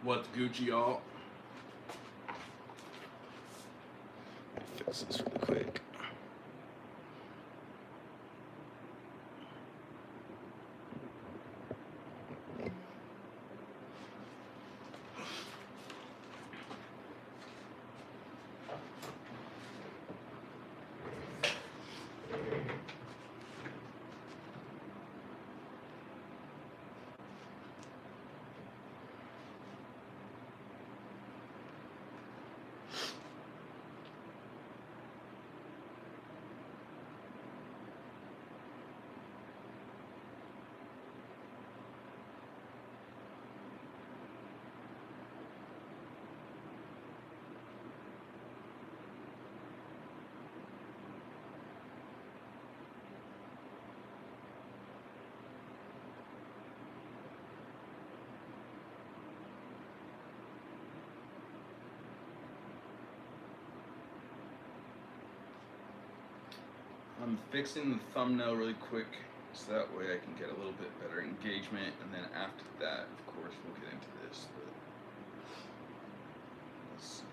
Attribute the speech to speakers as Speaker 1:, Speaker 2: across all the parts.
Speaker 1: What's Gucci, y'all? Fix this really quick. I'm fixing the thumbnail really quick so that way I can get a little bit better engagement, and then after that, of course, we'll get into this. But let's see.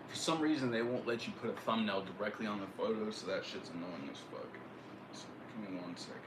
Speaker 1: For some reason, they won't let you put a thumbnail directly on the photo, so that shit's annoying as fuck. So give me 1 second.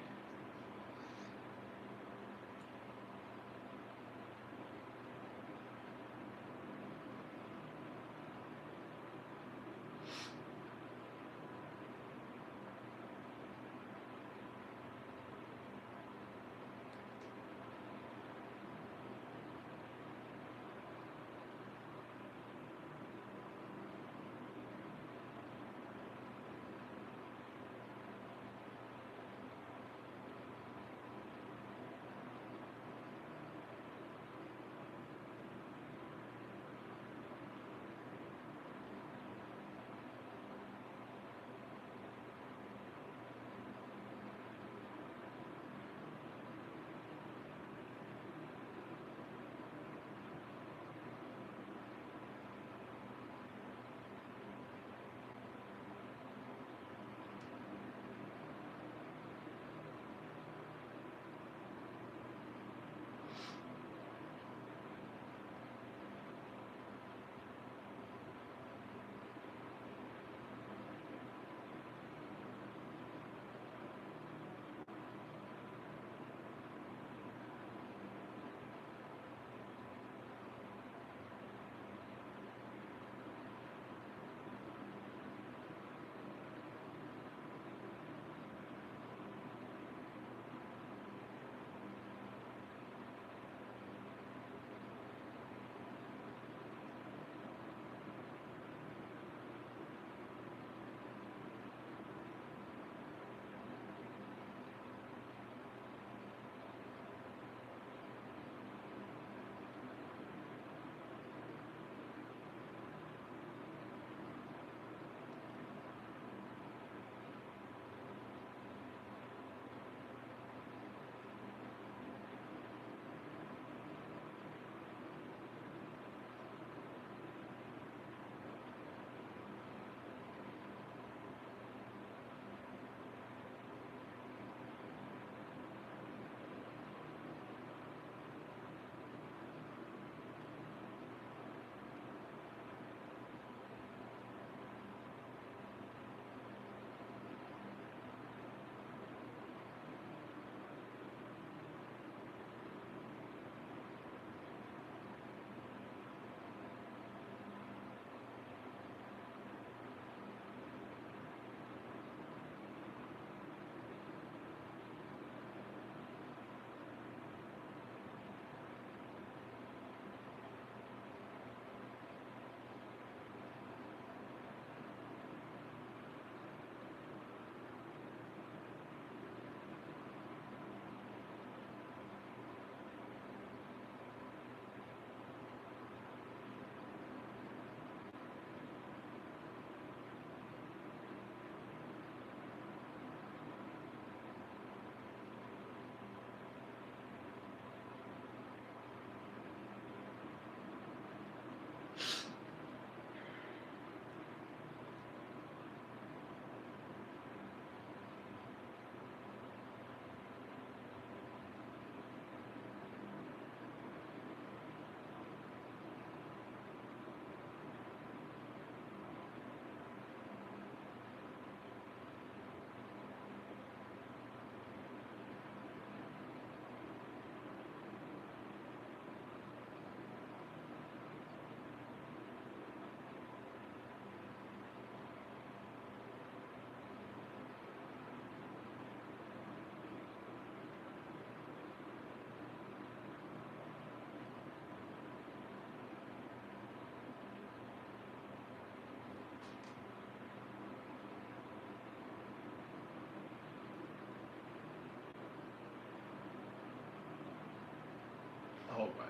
Speaker 1: hold on.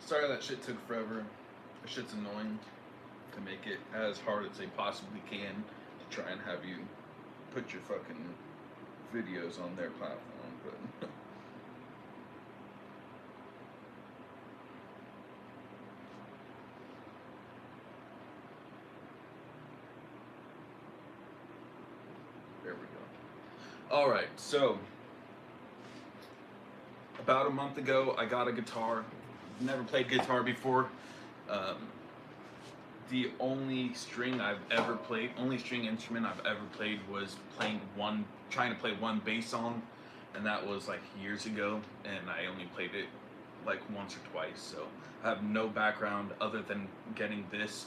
Speaker 1: Sorry that shit took forever. That shit's annoying to make it as hard as they possibly can to try and have you put your fucking videos on their platform, but there we go. Alright, so about a month ago I got a guitar. Never played guitar before. The only string instrument I've ever played was trying to play one bass song, and that was like years ago, and I only played it like once or twice, so I have no background other than getting this.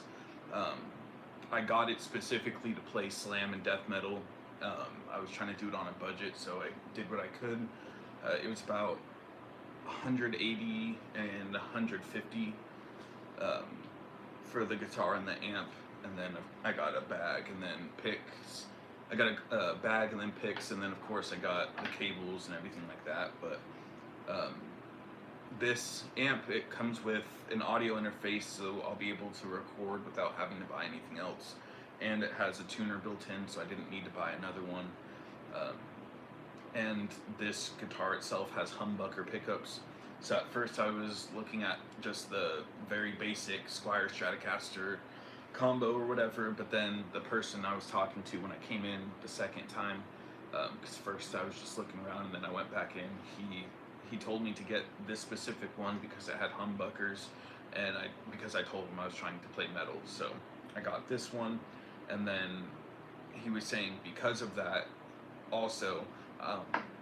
Speaker 1: I got it specifically to play slam and death metal. I was trying to do it on a budget, so I did what I could. It was about 180 and 150 for the guitar and the amp, and then I got a bag and then picks. I got a bag and then picks, and then of course I got the cables and everything like that. But this amp, it comes with an audio interface, so I'll be able to record without having to buy anything else, and it has a tuner built in, so I didn't need to buy another one. And this guitar itself has humbucker pickups. So at first I was looking at just the very basic Squier Stratocaster combo or whatever, but then the person I was talking to when I came in the second time, because first I was just looking around and then I went back in, he told me to get this specific one because it had humbuckers, and because I told him I was trying to play metal, so I got this one. And then he was saying because of that also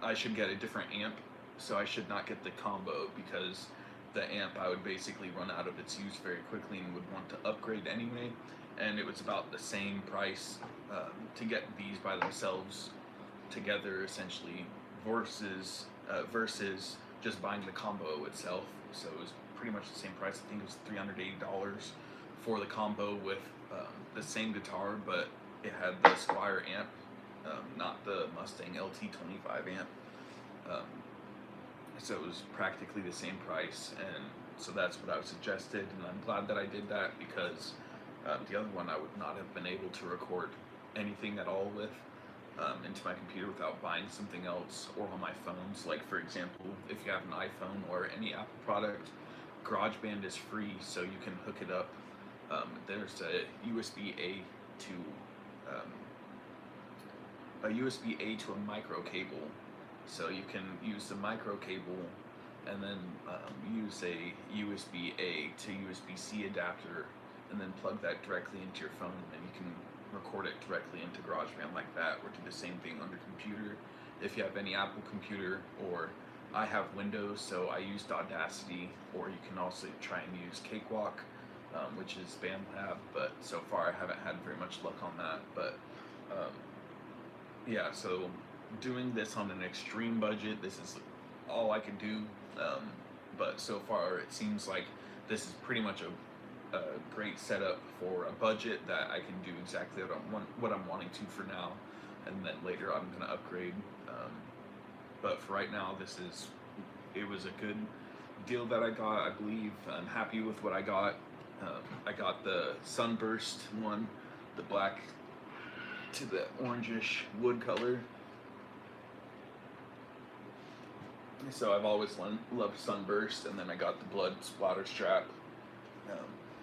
Speaker 1: I should get a different amp, so I should not get the combo, because the amp I would basically run out of its use very quickly and would want to upgrade anyway, and it was about the same price to get these by themselves together essentially versus just buying the combo itself. So it was pretty much the same price. I think it was $380 for the combo with the same guitar, but it had the Squier amp, not the Mustang LT25 amp. So it was practically the same price, and so that's what I suggested, and I'm glad that I did that, because the other one I would not have been able to record anything at all with into my computer without buying something else, or on my phones. Like for example, if you have an iPhone or any Apple product, GarageBand is free, so you can hook it up. There's a USB-A to a micro cable, so you can use the micro cable and then use a USB-A to USB-C adapter, and then plug that directly into your phone, and you can record it directly into GarageBand like that, or do the same thing on your computer if you have any Apple computer. Or I have Windows, so I used Audacity, or you can also try and use Cakewalk, which is Bandlab, but so far I haven't had very much luck on that. But yeah, so doing this on an extreme budget, this is all I can do, but so far it seems like this is pretty much a great setup for a budget that I can do exactly what I'm wanting to for now, and then later I'm going to upgrade. But for right now, it was a good deal that I got, I believe. I'm happy with what I got. I got the sunburst one, the black to the orangish wood color. So I've always loved sunburst, and then I got the blood splatter strap.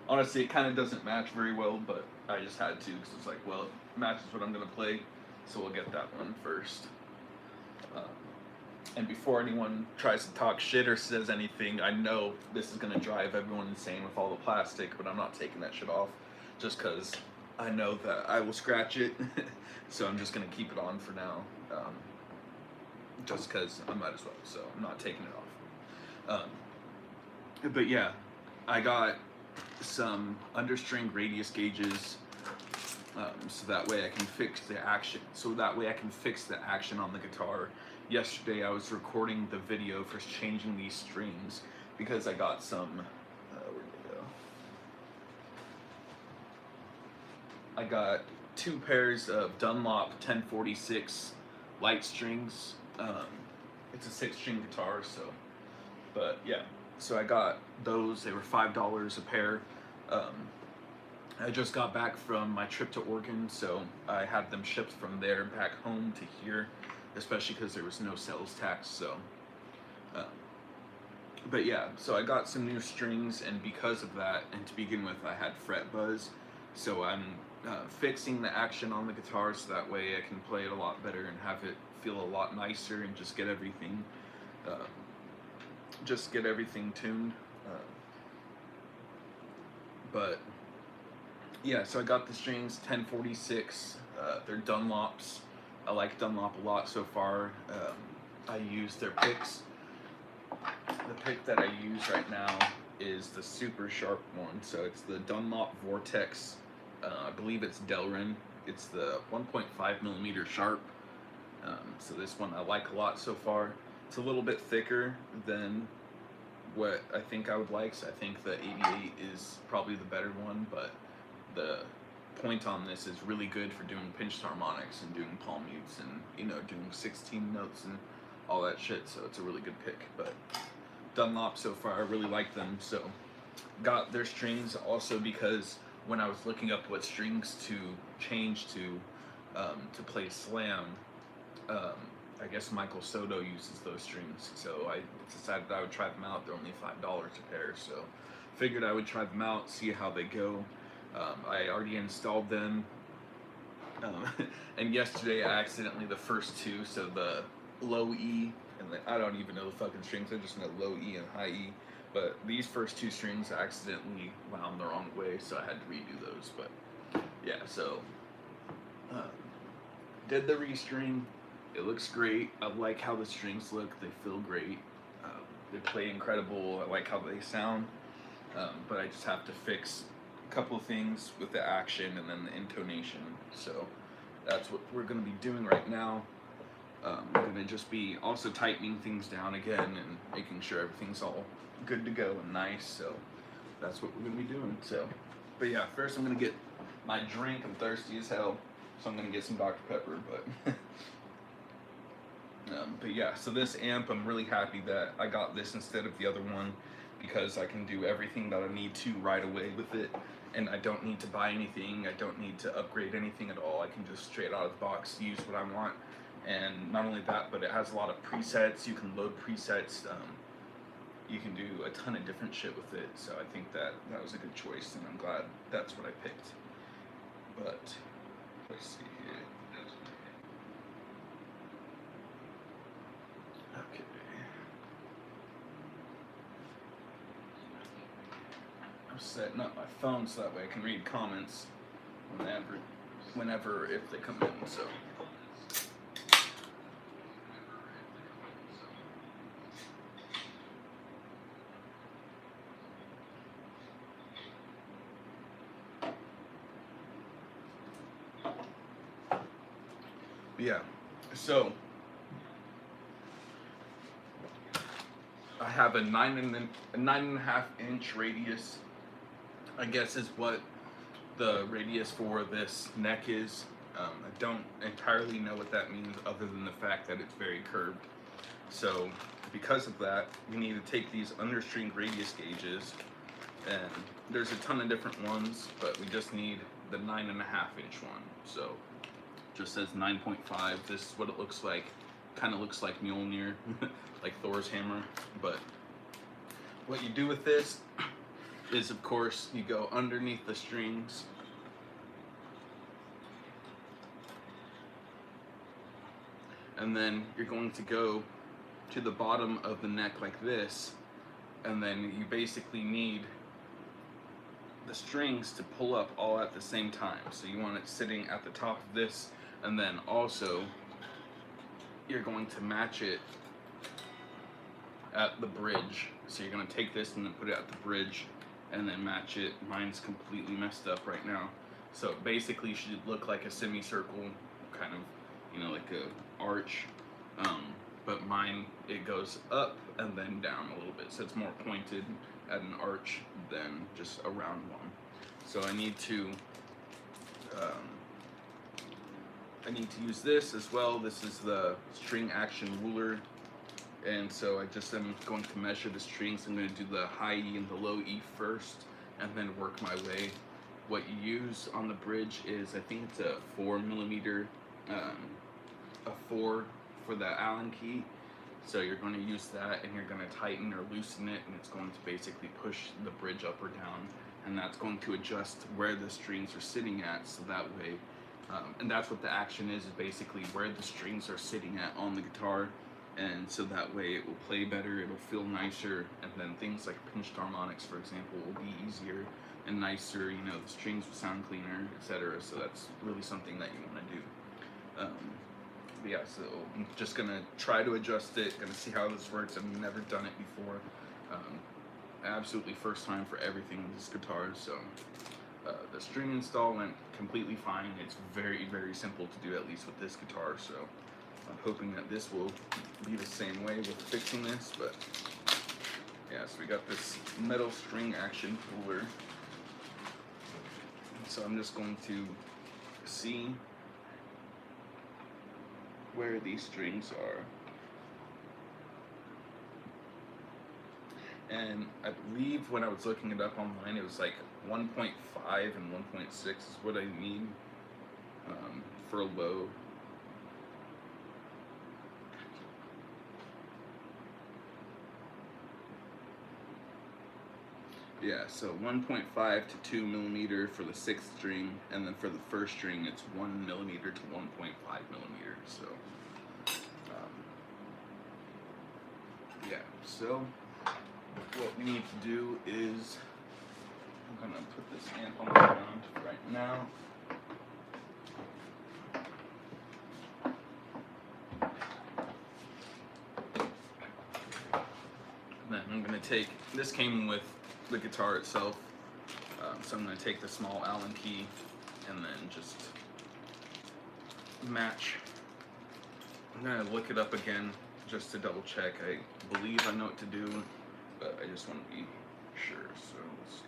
Speaker 1: Honestly, it kind of doesn't match very well, but I just had to, because it's like, well, it matches what I'm going to play, so we'll get that one first. And before anyone tries to talk shit or says anything, I know this is going to drive everyone insane with all the plastic, but I'm not taking that shit off, just because I know that I will scratch it, so I'm just going to keep it on for now, just because I might as well, so I'm not taking it off. But yeah, I got some understring radius gauges, so that way I can fix the action. On the guitar. Yesterday I was recording the video for changing these strings, because I got some. Where'd they go? I got 2 pairs of Dunlop 1046 light strings. It's a 6-string guitar, so. But yeah, So I got those. They were $5 a pair. I just got back from my trip to Oregon, so I had them shipped from there back home to here, especially because there was no sales tax. So, but yeah, so I got some new strings, and because of that, and to begin with, I had fret buzz. So I'm fixing the action on the guitar so that way I can play it a lot better and have it feel a lot nicer and just get everything tuned. But yeah, so I got the strings 1046. They're Dunlops. I like Dunlop a lot so far. I use their picks. The pick that I use right now is the super sharp one. So it's the Dunlop Vortex. I believe it's Delrin. It's the 1.5mm sharp. So this one I like a lot so far. It's a little bit thicker than what I think I would like. So I think the 88 is probably the better one, but the point on this is really good for doing pinched harmonics and doing palm mutes and, you know, doing 16 notes and all that shit. So it's a really good pick. But Dunlop so far, I really like them. So got their strings also because when I was looking up what strings to change to play slam, I guess Michael Soto uses those strings, so I decided I would try them out. They're only $5 a pair, so figured I would try them out, see how they go. I already installed them, and yesterday I accidentally, the first two, so the low E, and I don't even know the fucking strings, I just know low E and high E, but these first two strings I accidentally wound the wrong way, so I had to redo those. But yeah, so did the restring. It looks great. I like how the strings look. They feel great. They play incredible. I like how they sound. But I just have to fix a couple of things with the action and then the intonation. So that's what we're going to be doing right now. We're going to just be also tightening things down again and making sure everything's all good to go and nice. So that's what we're going to be doing. So, but yeah, first I'm going to get my drink. I'm thirsty as hell, so I'm going to get some Dr. Pepper. But yeah, so this amp, I'm really happy that I got this instead of the other one because I can do everything that I need to right away with it, and I don't need to buy anything. I don't need to upgrade anything at all. I can just straight out of the box use what I want. And not only that, but it has a lot of presets. You can load presets. You can do a ton of different shit with it. So I think that was a good choice, and I'm glad that's what I picked. But let's see here. Okay. I'm setting up my phone so that way I can read comments whenever if they come in. So. Yeah, so I have a 9.5 inch radius, I guess is what the radius for this neck is. I don't entirely know what that means other than the fact that it's very curved. So because of that, we need to take these understring radius gauges, and there's a ton of different ones, but we just need the 9.5 inch one. So just says 9.5. This is what it looks like. Kind of looks like Mjolnir, like Thor's hammer. But what you do with this is, of course, you go underneath the strings. And then you're going to go to the bottom of the neck like this. And then you basically need the strings to pull up all at the same time. So you want it sitting at the top of this, and then also you're going to match it at the bridge. So you're going to take this and then put it at the bridge and then match it. Mine's completely messed up right now. So it basically should look like a semicircle, kind of, you know, like a arch. But mine, it goes up and then down a little bit. So it's more pointed at an arch than just a round one. So I need to use this as well. This is the string action ruler. And so I just am going to measure the strings. I'm going to do the high E and the low E first, and then work my way. What you use on the bridge is, I think it's a 4mm, a 4 for the Allen key. So you're going to use that, and you're going to tighten or loosen it, and it's going to basically push the bridge up or down, and that's going to adjust where the strings are sitting at, so that way, and that's what the action is basically where the strings are sitting at on the guitar, and so that way it will play better, it'll feel nicer, and then things like pinched harmonics, for example, will be easier and nicer, you know, the strings will sound cleaner, etc. So that's really something that you want to do. Yeah, so I'm just gonna try to adjust it, gonna see how this works. I've never done it before. Absolutely first time for everything with this guitar, so the string install went completely fine. It's very, very simple to do, at least with this guitar, so I'm hoping that this will be the same way with fixing this. But yeah, so we got this metal string action puller, so I'm just going to see where these strings are. And I believe when I was looking it up online, it was like 1.5 and 1.6 is what I need for a low. Yeah, so 1.5 to 2mm for the 6th string, and then for the 1st string it's 1mm to 1.5mm. So yeah, so what we need to do is, I'm gonna put this amp on the ground right now. And then I'm gonna take, this came with the guitar itself, so I'm gonna take the small Allen key and then just match. I'm gonna look it up again just to double check. I believe I know what to do, but I just want to be sure, so let's see.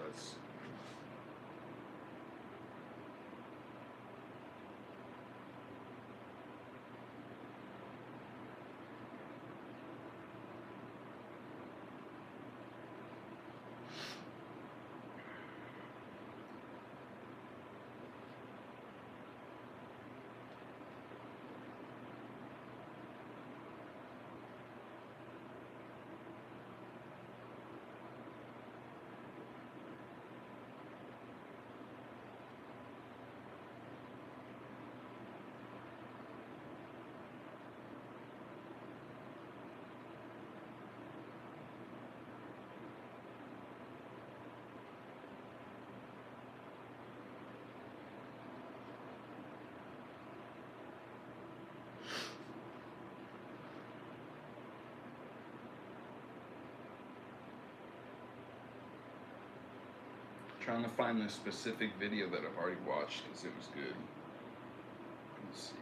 Speaker 1: Let's, trying to find the specific video that I've already watched because it was good. Let's see.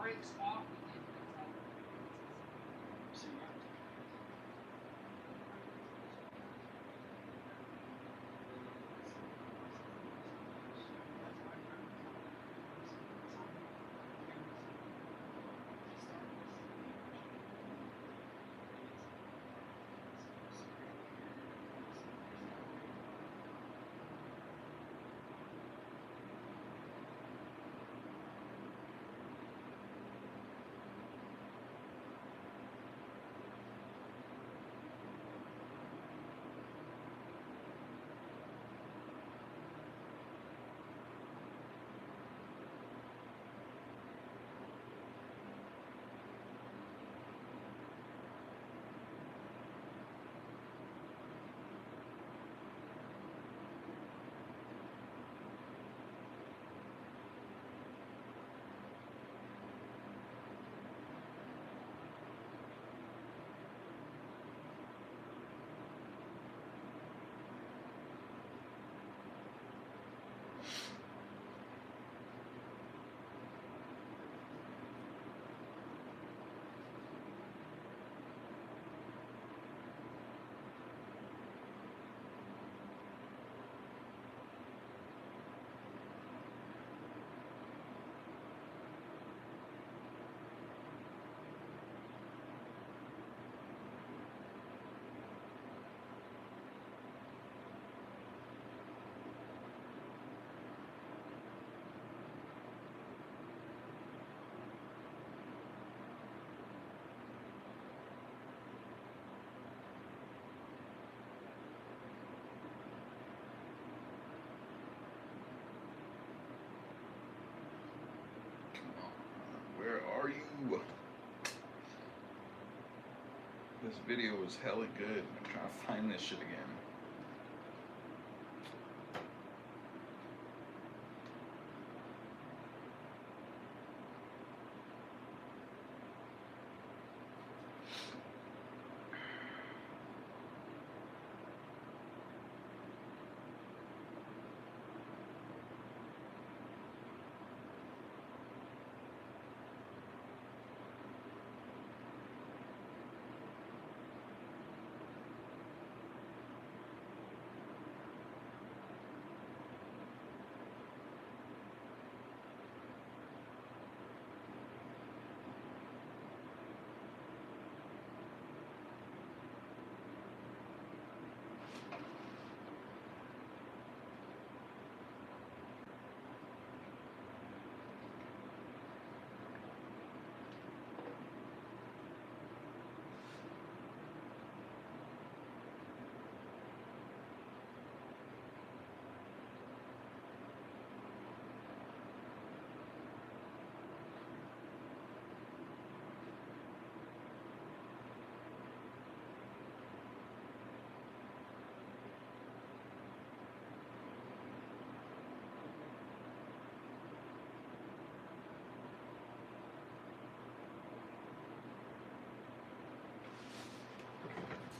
Speaker 2: brakes off.
Speaker 1: Where are you? This video was hella good. I'm trying to find this shit again.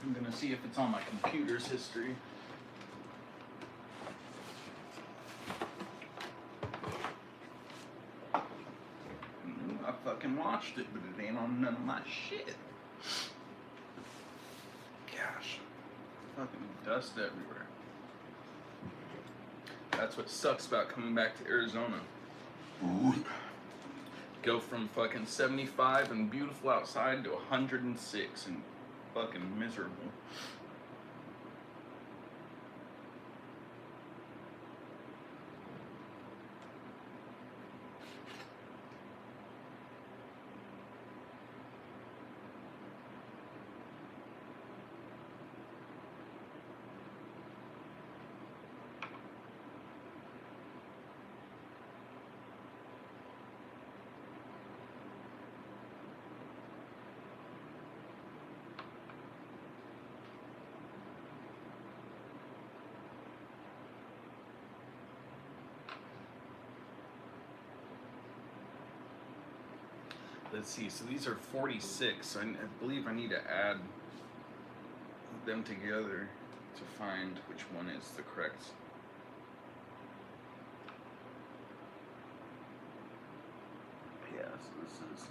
Speaker 1: I'm gonna see if it's on my computer's history. I fucking watched it, but it ain't on none of my shit. Gosh. Fucking dust everywhere. That's what sucks about coming back to Arizona. Ooh. Go from fucking 75 and beautiful outside to 106 and fucking miserable. Let's see, so these are 46, so I believe I need to add them together to find which one is the correct. Yeah. so this is.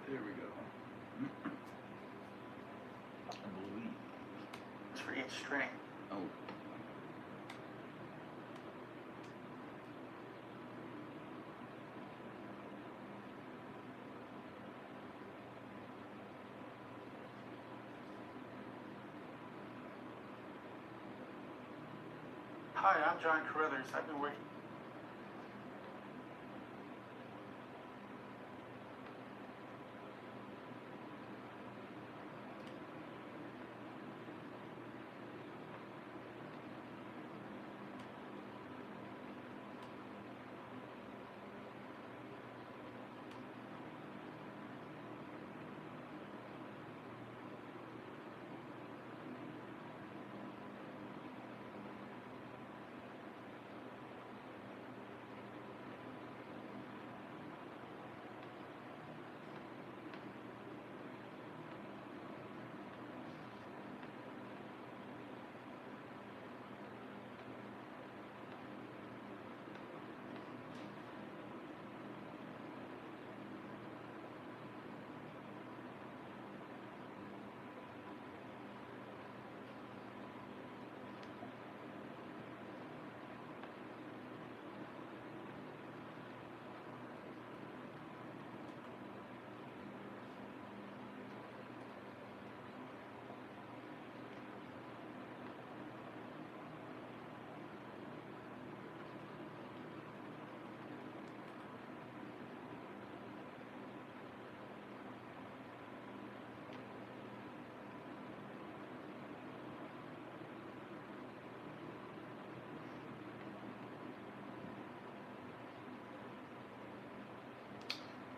Speaker 1: There we go. I believe.
Speaker 2: It's for each string.
Speaker 1: Oh.
Speaker 2: Hi, I'm John Carruthers. I've been working.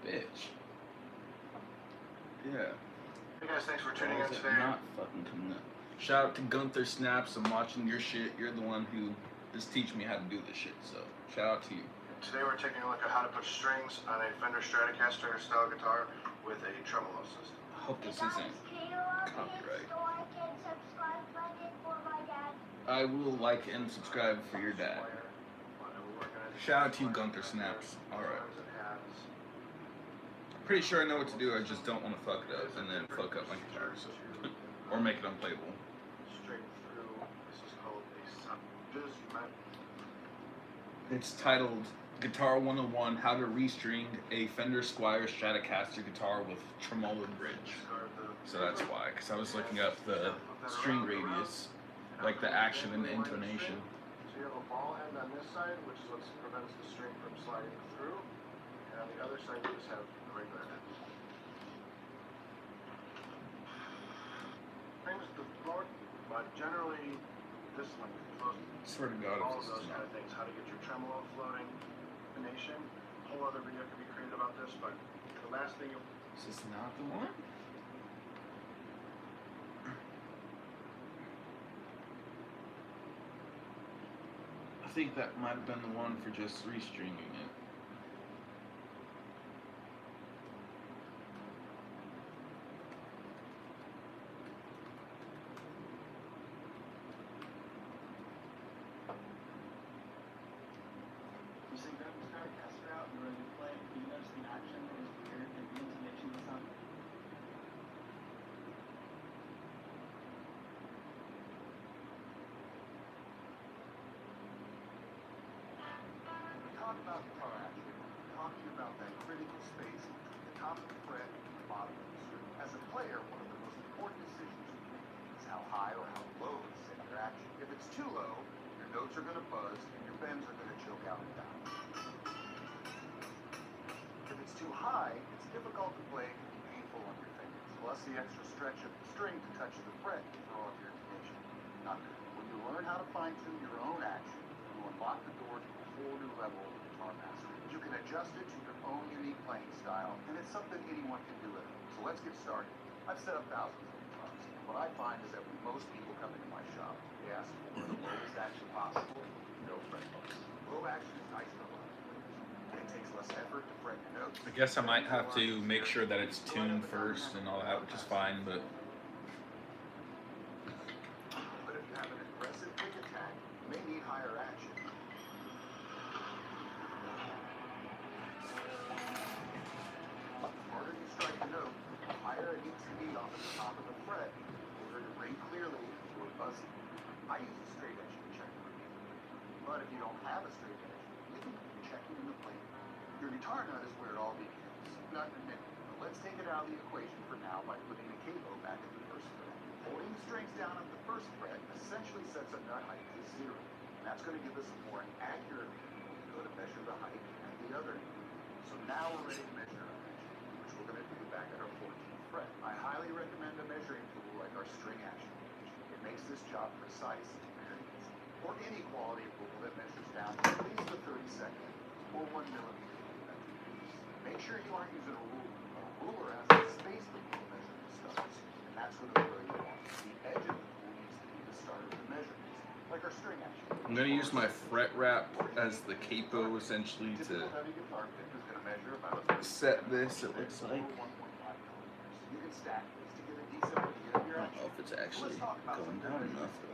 Speaker 1: Bitch. Yeah.
Speaker 2: Hey guys, thanks for tuning
Speaker 1: Why
Speaker 2: in
Speaker 1: is it
Speaker 2: today.
Speaker 1: not fucking coming up? Shout out to Gunther Snaps. I'm watching your shit. You're the one who is teaching me how to do this shit. So shout out to you.
Speaker 2: Today we're taking a look at how to put strings on a Fender Stratocaster style guitar with a tremolo system.
Speaker 1: I hope this isn't copyright. I will like and subscribe for your dad. Shout out to you, Gunther Snaps. Alright. Pretty sure I know what to do, I just don't want to fuck it up and then fuck up my guitar, so. Or make it unplayable.
Speaker 2: Straight through. This is called a sub.
Speaker 1: It's titled Guitar 101, How to Restring a Fender Squier Stratocaster Guitar with Tremolo Bridge. So that's why, because I was looking up the string radius, like the action and intonation.
Speaker 2: So you have a ball end on this side, which is what prevents the string from sliding through, and on the other side you just have a regular end. Strings the floor, but generally this length close.
Speaker 1: Swear to God,
Speaker 2: All
Speaker 1: if
Speaker 2: of
Speaker 1: this
Speaker 2: those
Speaker 1: is
Speaker 2: kind
Speaker 1: not.
Speaker 2: of things, how to get your tremolo floating, intonation. A whole other video could be created about this, but the last thing you
Speaker 1: Is this not the one? I think that might have been the one for just restringing it.
Speaker 2: about guitar action, we're talking about that critical space between the top of the fret and the bottom of the string. As a player, one of the most important decisions you make is how high or how low to set your action. If it's too low, your notes are going to buzz and your bends are going to choke out and down. If it's too high, it's difficult to play and can be painful on your fingers. Plus, the extra stretch of the string to touch the fret can throw off your intonation. Not good. When you learn how to fine-tune your own action, you unlock the door to a whole new level of guitar mastery. You can adjust it to your own unique playing style, and it's something anyone can do at home. So let's get started. I've set up thousands of guitars. What I find is that when most people come into my shop, they ask for the lowest action possible, no fretbox. Low action is nice for a lot of players. It takes less effort to fret your notes.
Speaker 1: I guess I might have to make sure that it's tuned first and all that, which is fine, but
Speaker 2: But if you have an aggressive quick attack, you may need higher action. The harder you strike the note, the higher it needs to be off at the top of the fret in order to ring clearly or buzzy. I use a straight edge to check the repeat. But if you don't have a straight edge, you can be checking in the plate. Your guitar nut is where it all begins. Nut and nick. But let's take it out of the equation for now by putting the capo back at the first fret. Holding the strings down at the first fret essentially sets a nut height to 0. And that's going to give us a more accurate reading when we go to measure the height at the other end. So now we're ready to measure our action, which we're going to do back at our 14th fret. I highly recommend a measuring tool like our string action gauge. It makes this job precise and very easy. Or any quality rule that measures down to at least the 32nd or 1 millimeter. Make sure you aren't using a ruler. A ruler has a space the rule measurement starts, and that's where the ruler you want. The edge of the tool needs to be the start of the measurements, like our string action.
Speaker 1: I'm going to use my fret wrap as the capo essentially to set this, it looks like.
Speaker 2: You can stack this to get a decent idea of your
Speaker 1: I don't
Speaker 2: action.
Speaker 1: know if it's actually going down enough though.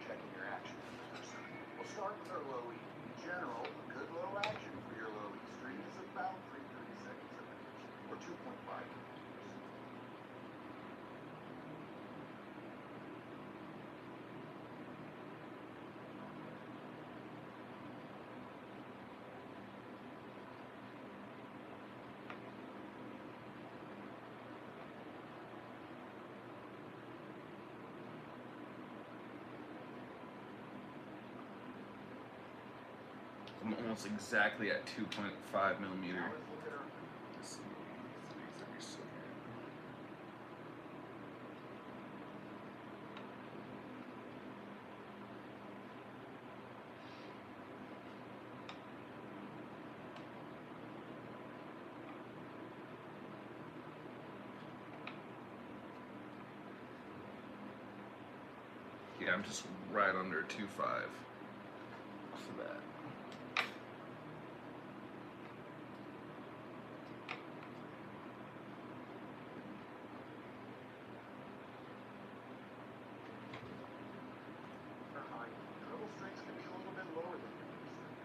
Speaker 2: Checking your action. We'll start with our low E. In general, a good low action for your low E string is about 3/32 a minute, or 2.5 meters.
Speaker 1: I'm almost exactly at 2.5 millimeter.
Speaker 2: Now let's look at our
Speaker 1: Let's see, 3/32. Yeah, I'm just right under 2.5 for that.
Speaker 2: high. Treble strings can be a little bit lower than your E strings.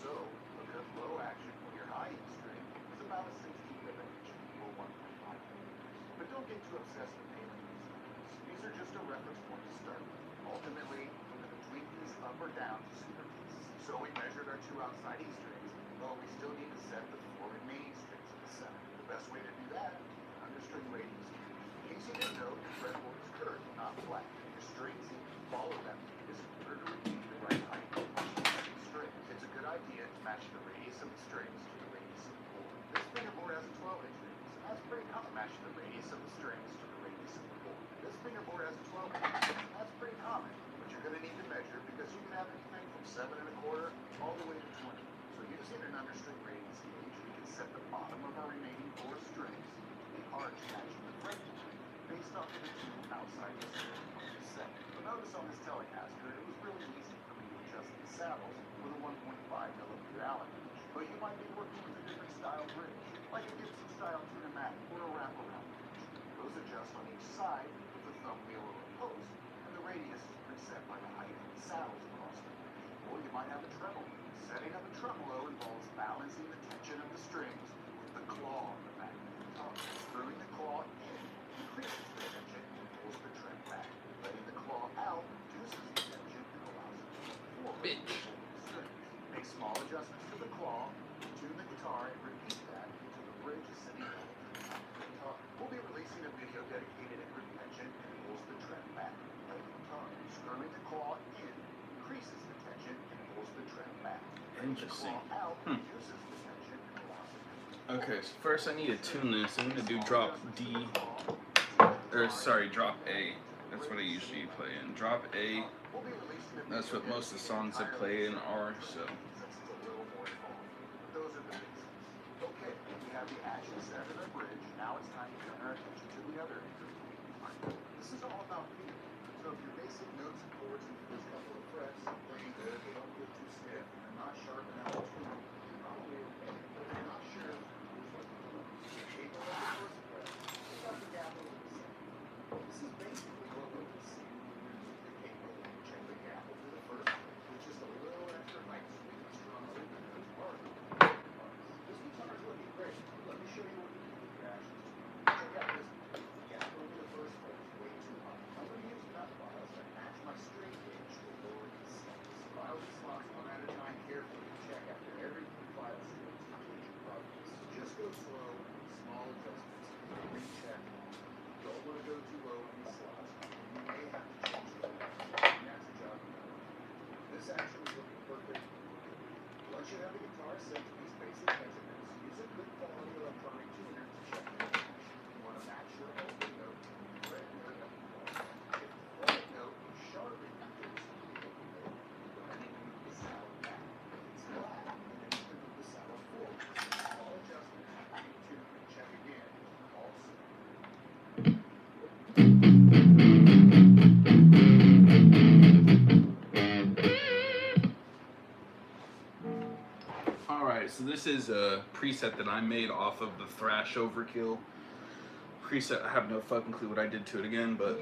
Speaker 2: So, a good low action for your high E string is about a 16th of an inch, or 1.5 millimeters. But don't get too obsessed with nailing these numbers. These are just a reference point to start with. Ultimately, we're going to tweak these up or down to suit our tastes. So we measured our 2 outside E strings, but we still need to set the 4 remaining strings in the center. The best way to do that is with an understring radius gauge. In case you didn't know, your fretboard is curved, not flat. Your strings need to follow that radius in order to retain the right height for each string. It's a good idea to match the radius of the strings to the radius of the board. This fingerboard has a 12-inch radius, and that's pretty common. Match the radius of the strings to the radius of the board. This fingerboard has a 12-inch radius, and that's pretty common. But you're going to need to measure because you can have anything from 7 1/4 all the way to 20. So using an understring radius gauge, we can set the bottom of our remaining 4 strings to the arch matching the fretboard based off of the 2 outside the strings on the set. But notice on this Telecaster, it was really easy for me to adjust the saddles with a 1.5 millimeter Allen wrench. But you might be working with a different style bridge, like a Gibson style tunematic or a wraparound bridge. Those adjust on each side with the thumb wheel or a post, and the radius is preset by the height of the saddles across the bridge. Or you might have a treble. Setting up a tremolo involves balancing the tension of the strings with the claw on the back of the guitar. Screwing the claw in increases the tension and pulls the trem back. Letting the claw out reduces the tension and allows it to move forward.
Speaker 1: Bitch.
Speaker 2: Strings. Make small adjustments to the claw
Speaker 1: Interesting. Okay, so first I need to tune this. I'm gonna do drop D, or sorry, drop A. That's what I usually play in. Drop A. That's what most of the songs I play in are. So.
Speaker 2: Okay, we have the action set and the bridge. Now it's time to turn our attention to the other instrument. This is all about feeling. So if your basic notes and chords in the first couple of frets are playing good, they don't feel too stiff, and they're not sharp and out of tune, you're probably okay. But if you're not sure, here's what you do. Shape on the first fret, pick up the gap over the second. This is basically what we're going to see when we use the Cakewalk. Check the gap over the first fret with just a little extra height so we can strum over the notes harder. This guitar is looking great. Let me show you what you can do with your actions. Check out this one. The gap over the first fret is way too high. I'm going to use nut files that match my string gauge to lower these slots. File these slots one at a time carefully and check after every file string to gauge your progress. Just go slow, small adjustments, and recheck. Don't want to go too low on these slots. You may have to change the length. And that's the job of the This action is looking perfect. Once you have the guitar set to these basic measurements, use a good quality electronic tuner to check your pitch. You want to match your open note to the fret note at the bottom. If the fret note is sharper than the open note, go ahead and move the saddle back. If it's flat, then you can move the saddle forward. Small adjustments, retune, and check again. All simple.
Speaker 1: Alright, so this is a preset that I made off of the Thrash Overkill preset. I have no fucking clue what I did to it again, but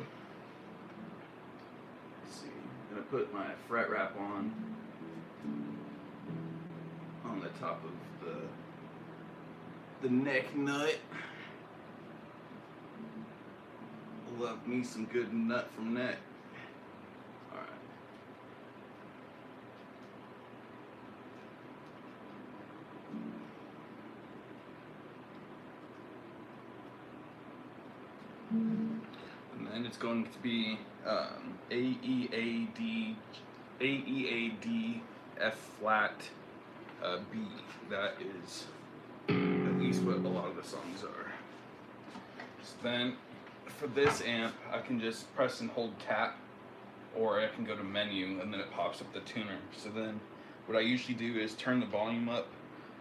Speaker 1: let's see. I'm gonna put my fret wrap on the top of the neck nut. Love me some good nut from neck. Alright. And then it's going to be A, E, A, D, A, E, A, D, F flat, B. That is at least what a lot of the songs are. So then for this amp, I can just press and hold tap, or I can go to menu and then it pops up the tuner. So then what I usually do is turn the volume up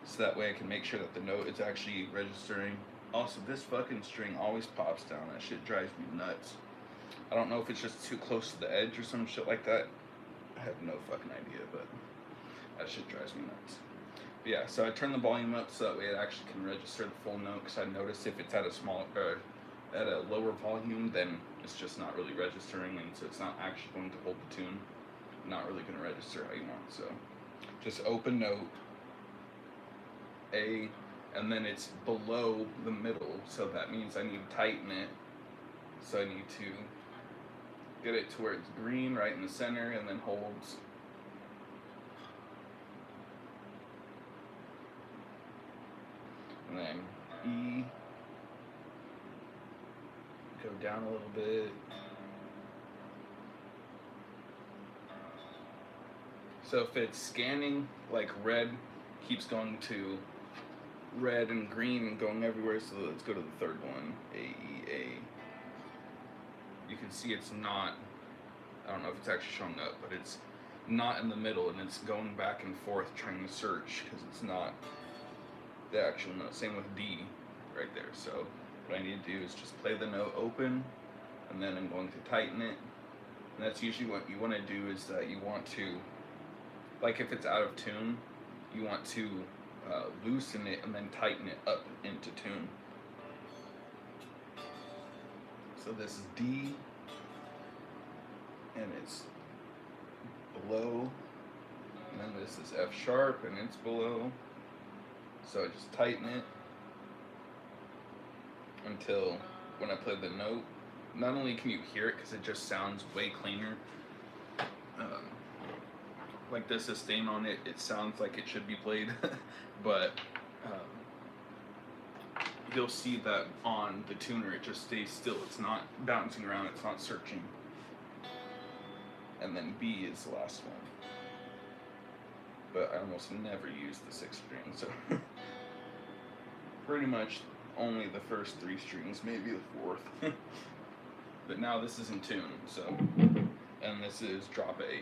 Speaker 1: so that way I can make sure that the note is actually registering. Also, this fucking string always pops down. That shit drives me nuts. I don't know if it's just too close to the edge or some shit like that. I have no fucking idea, but that shit drives me nuts. But yeah, so I turn the volume up so that way it actually can register the full note, because I notice if it's at a lower volume, then it's just not really registering, and so it's not actually going to hold the tune. Not really going to register how you want. So just open note A, and then it's below the middle, so that means I need to tighten it. So I need to get it to where it's green right in the center and then holds. And then E, go down a little bit. So if it's scanning, like red keeps going to red and green and going everywhere, so let's go to the third one, A, E, A. You can see it's not, I don't know if it's actually showing up, but it's not in the middle, and it's going back and forth trying to search because it's not the actual note. Same with D right there. So what I need to do is just play the note open, and then I'm going to tighten it. And that's usually what you want to do, is that you want to, like if it's out of tune, you want to loosen it and then tighten it up into tune. So this is D, and it's below, and then this is F sharp, and it's below. So I just tighten it until when I play the note, not only can you hear it because it just sounds way cleaner, like the sustain on it, it sounds like it should be played, but you'll see that on the tuner it just stays still. It's not bouncing around, it's not searching. And then B is the last one. but I almost never use the 6th string, so pretty much only the first 3 strings, maybe the 4th. But now this is in tune, so, and this is drop A.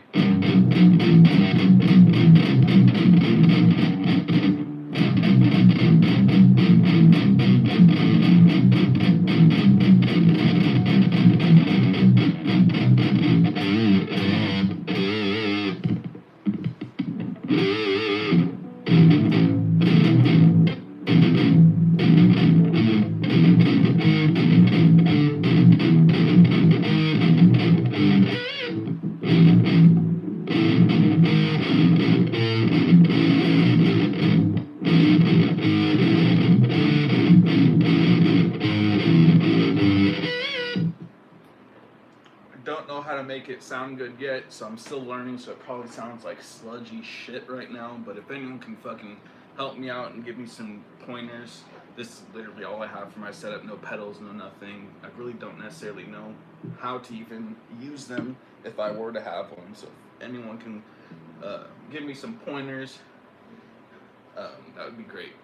Speaker 1: Don't know how to make it sound good yet, so I'm still learning, so it probably sounds like sludgy shit right now, but if anyone can fucking help me out and give me some pointers, this is literally all I have for my setup, no pedals, no nothing. I really don't necessarily know how to even use them if I were to have one, so if anyone can give me some pointers, that would be great.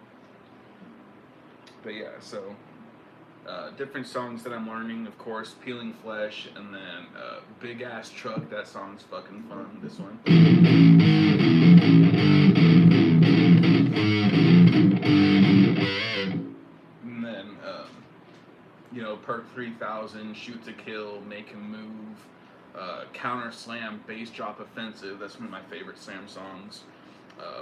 Speaker 1: But yeah, so different songs that I'm learning, of course, Peeling Flesh, and then Big Ass Truck. That song's fucking fun, this one. And then, you know, Perk 3000, Shoot to Kill, Make Him Move, Counter Slam, Bass Drop Offensive. That's one of my favorite Slam songs,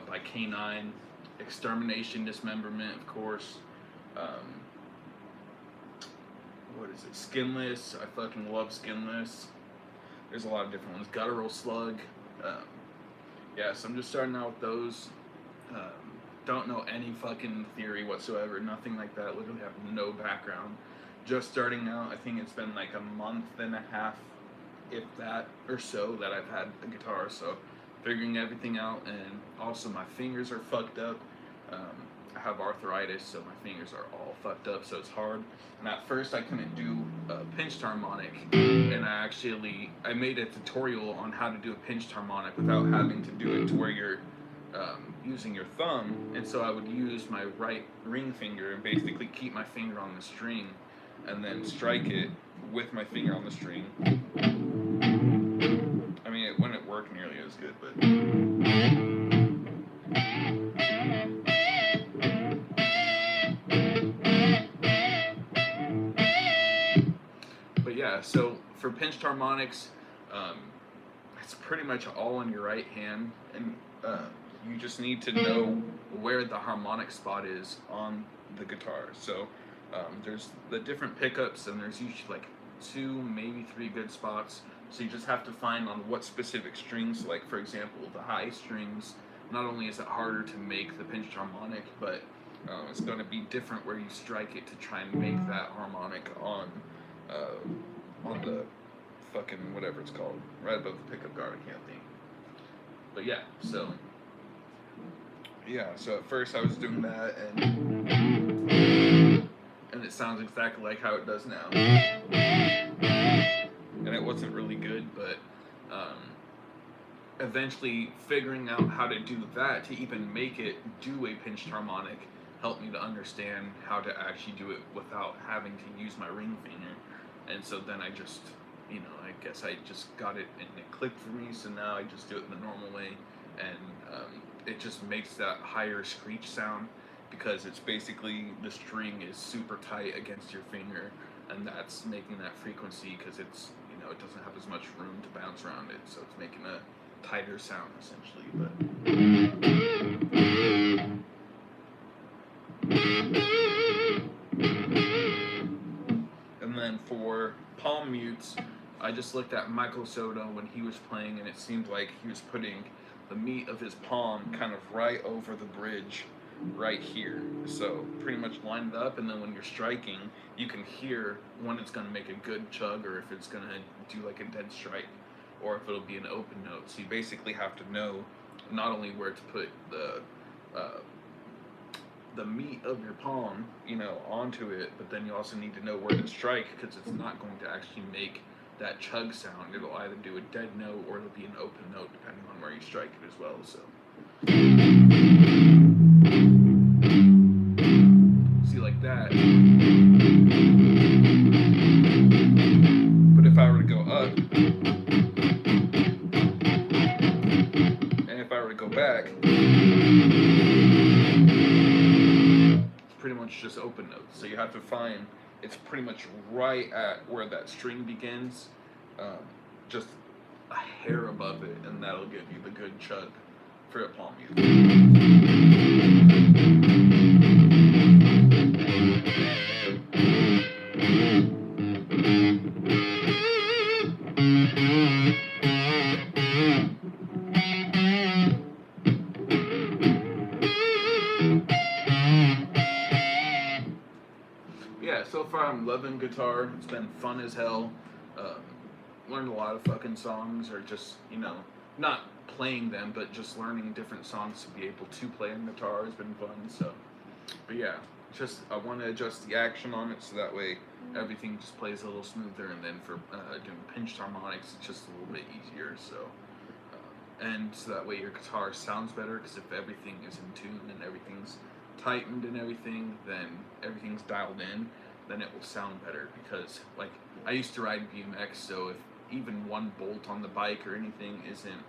Speaker 1: by K9. Extermination, Dismemberment, of course. What is it? Skinless. I fucking love Skinless. There's a lot of different ones. Guttural Slug. Yeah, so I'm just starting out with those. Don't know any fucking theory whatsoever. Nothing like that. Literally have no background. Just starting out. I think it's been like a month and a half, if that or so, that I've had a guitar. So figuring everything out, and also my fingers are fucked up. I have arthritis, so my fingers are all fucked up, so it's hard. And at first I couldn't do a pinched harmonic, and I made a tutorial on how to do a pinched harmonic without having to do it to where you're using your thumb. And so I would use my right ring finger and basically keep my finger on the string and then strike it with my finger on the string. I mean, it wouldn't work nearly as good, but yeah, so for pinched harmonics, it's pretty much all in your right hand, and you just need to know where the harmonic spot is on the guitar. So there's the different pickups, and there's usually like 2, maybe 3 good spots. So you just have to find on what specific strings, like for example, the high strings, not only is it harder to make the pinched harmonic, but it's going to be different where you strike it to try and make that harmonic on the fucking whatever it's called, right above the pickup guard, I can't think. But yeah, so at first I was doing that, and it sounds exactly like how it does now. And it wasn't really good, but eventually figuring out how to do that to even make it do a pinched harmonic helped me to understand how to actually do it without having to use my ring finger. And so then I just, you know, I guess I just got it and it clicked for me, so now I just do it in the normal way, and it just makes that higher screech sound because it's basically the string is super tight against your finger, and that's making that frequency because it's, you know, it doesn't have as much room to bounce around it, so it's making a tighter sound essentially. And then for palm mutes, I just looked at Michael Soto when he was playing, and it seemed like he was putting the meat of his palm kind of right over the bridge right here. So pretty much lined up, and then when you're striking, you can hear when it's going to make a good chug or if it's going to do like a dead strike or if it'll be an open note. So you basically have to know not only where to put the meat of your palm, you know, onto it, but then you also need to know where to strike, because it's not going to actually make that chug sound. It'll either do a dead note or it'll be an open note depending on where you strike it as well. So See, like that. But if I were to go up, and if I were to go back, it's pretty much just open notes. So you have to find, it's pretty much right at where that string begins, just a hair above it, and that'll give you the good chug for a palm mute. Yeah, so far I'm loving guitar. It's been fun as hell. Learned a lot of fucking songs, or just, you know, not playing them, but just learning different songs to be able to play on guitar has been fun. So, but yeah, just I want to adjust the action on it so that way everything just plays a little smoother, and then for doing pinched harmonics, it's just a little bit easier. So, and so that way your guitar sounds better, because if everything is in tune and everything's tightened and everything, then everything's dialed in, then it will sound better. Because, like, I used to ride BMX, so if even one bolt on the bike or anything isn't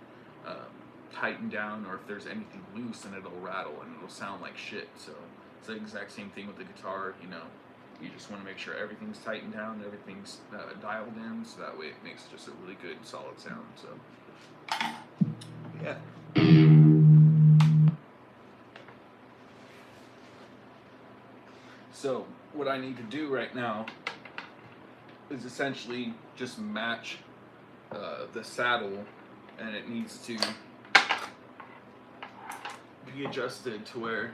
Speaker 1: tightened down, or if there's anything loose, then it'll rattle and it'll sound like shit. So it's the exact same thing with the guitar. You know, you just want to make sure everything's tightened down, everything's dialed in, so that way it makes just a really good solid sound. So yeah. So what I need to do right now is essentially just match the saddle, and it needs to be adjusted to where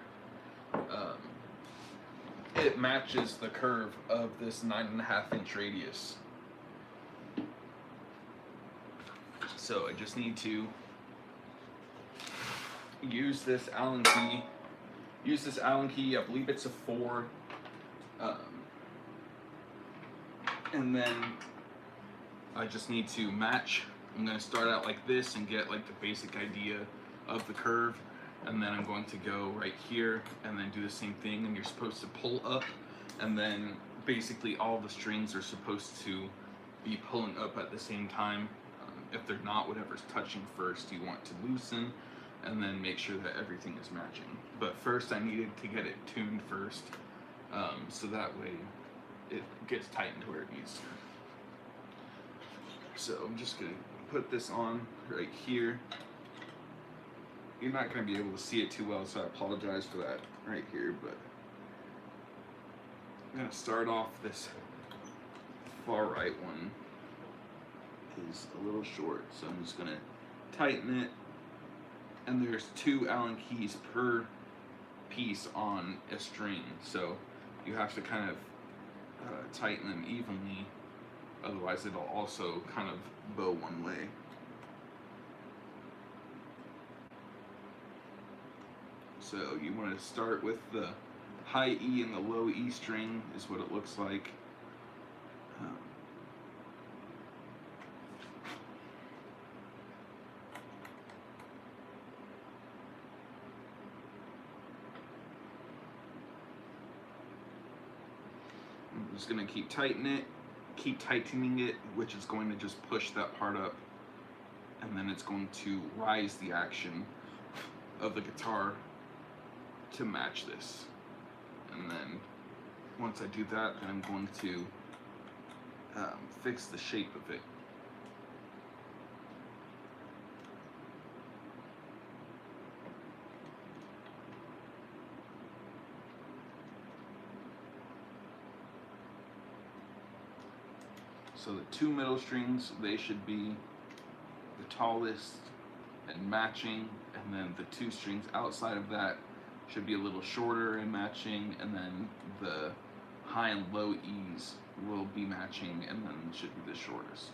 Speaker 1: it matches the curve of this 9.5-inch radius. So I just need to use this Allen key. I believe it's a 4. And then I just need to match. I'm going to start out like this and get like the basic idea of the curve, and then I'm going to go right here and then do the same thing, and you're supposed to pull up, and then basically all the strings are supposed to be pulling up at the same time. If they're not, whatever's touching first you want to loosen, and then make sure that everything is matching. But first I needed to get it tuned first, so that way it gets tightened where it needs to. So I'm just going to put this on right here. You're not going to be able to see it too well, so I apologize for that right here, but I'm going to start off this far right one. Is a little short, so I'm just going to tighten it, and there's 2 Allen keys per piece on a string, so you have to kind of tighten them evenly, otherwise it'll also kind of bow one way. So you want to start with the high E and the low E string is what it looks like. I'm just going to keep tightening it, which is going to just push that part up, and then it's going to rise the action of the guitar to match this. And then once I do that, then I'm going to fix the shape of it. So the 2 middle strings, they should be the tallest and matching, and then the 2 strings outside of that should be a little shorter and matching, and then the high and low E's will be matching, and then should be the shortest.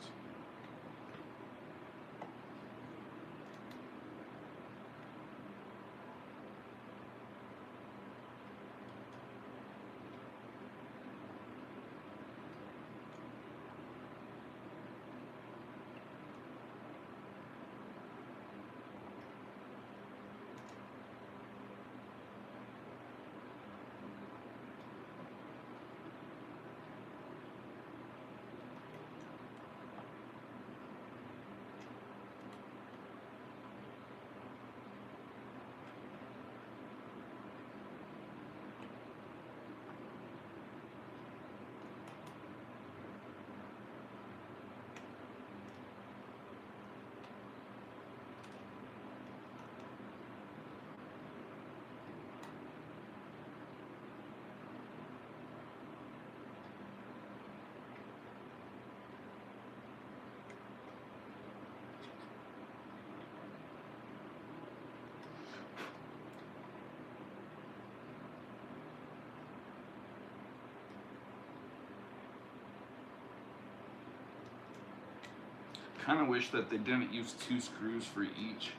Speaker 1: kind of wish that they didn't use 2 screws for each,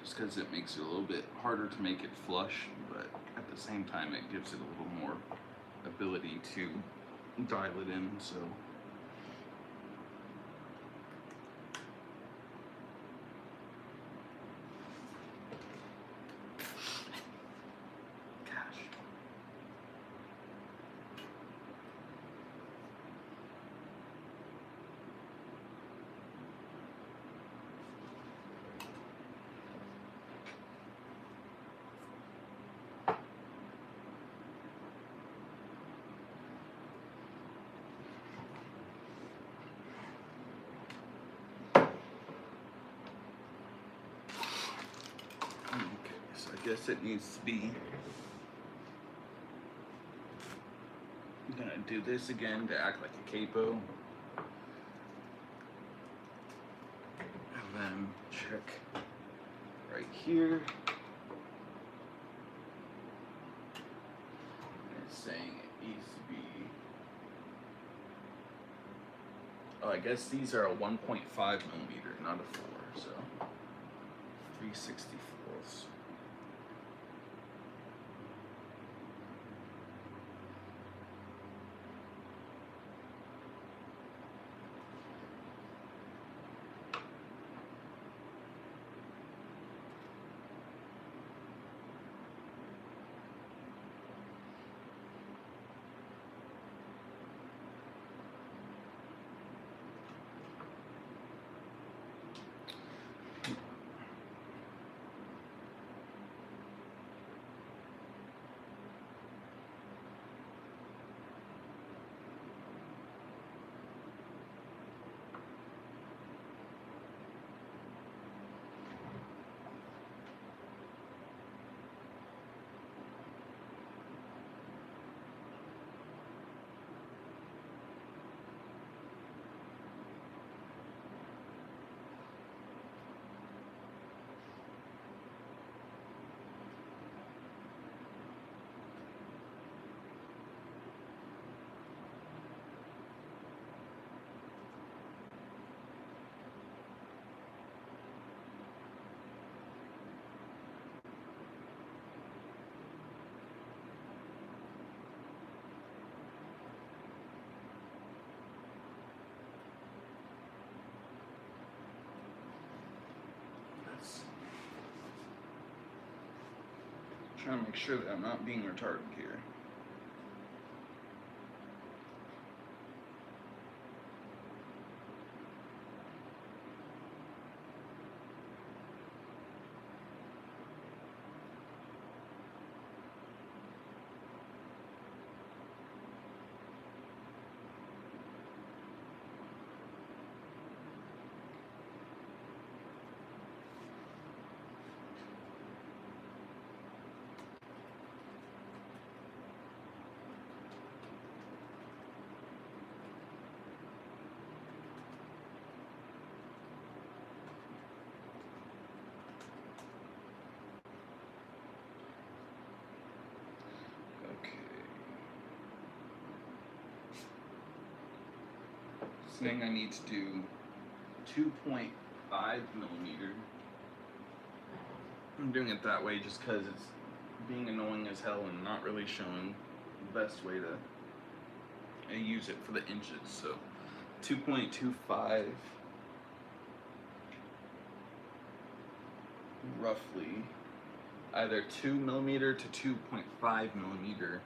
Speaker 1: just because it makes it a little bit harder to make it flush, but at the same time it gives it a little more ability to dial it in. So I guess it needs to be. I'm gonna do this again to act like a capo. And then check right here. It's saying it needs to be. Oh, I guess these are a 1.5 millimeter, not a 4, so 3/64. Trying to make sure that I'm not being retarded here. Saying I need to do 2.5 millimeter. I'm doing it that way just because it's being annoying as hell and not really showing the best way to use it for the inches. So 2.25 roughly, either 2 millimeter to 2.5 millimeter,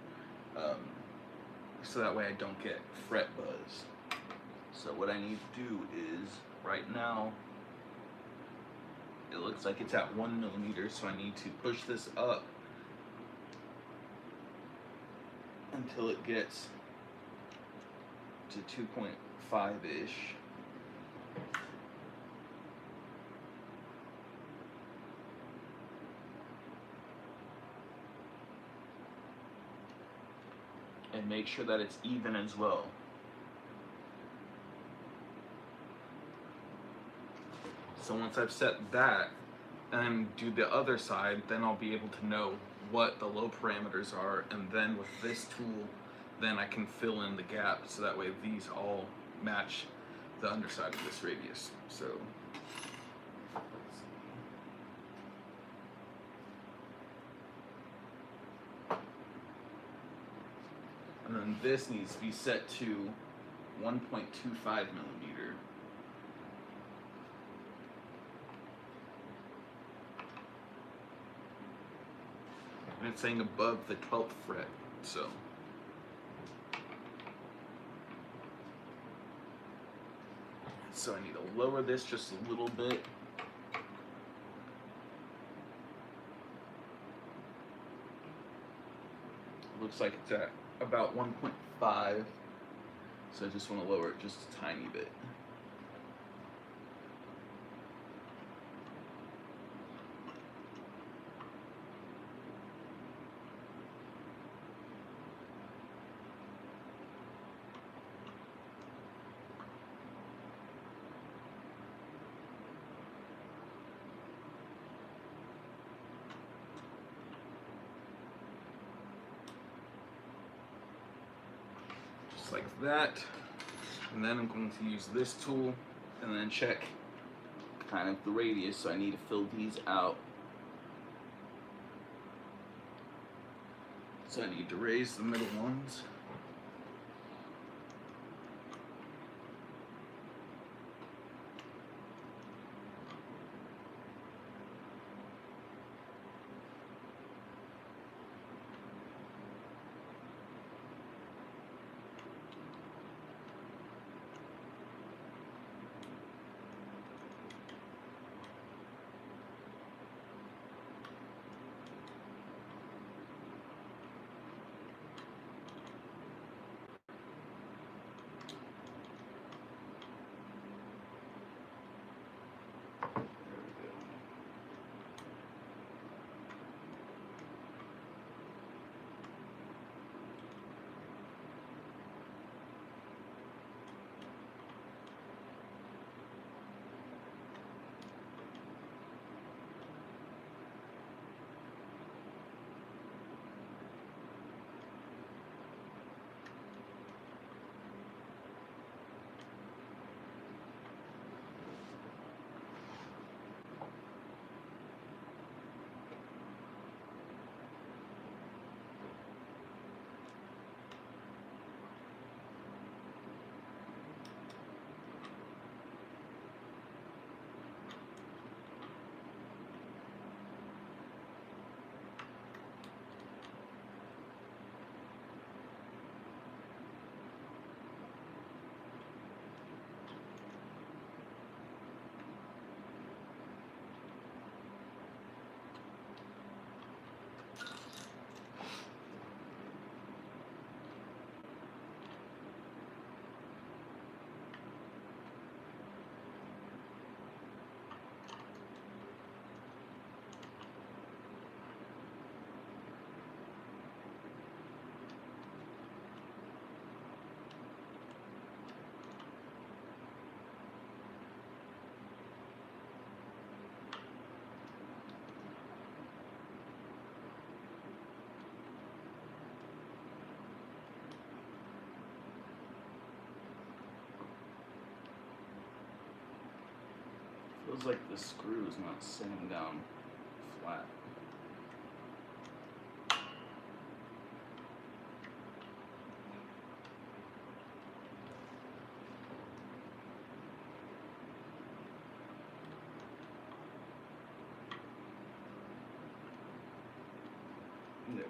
Speaker 1: so that way I don't get fret buzz. So what I need to do is, right now, it looks like it's at 1 millimeter, so I need to push this up until it gets to 2.5-ish. And make sure that it's even as well. So once I've set that and do the other side, then I'll be able to know what the low parameters are, and then with this tool, then I can fill in the gap so that way these all match the underside of this radius. So and then this needs to be set to 1.25 millimeter. And it's saying above the 12th fret, so. So I need to lower this just a little bit. Looks like it's at about 1.5, so I just want to lower it just a tiny bit. Like that, and then I'm going to use this tool and then check kind of the radius, so I need to fill these out. So I need to raise the middle ones. Feels like the screw is not sitting down flat. There we go.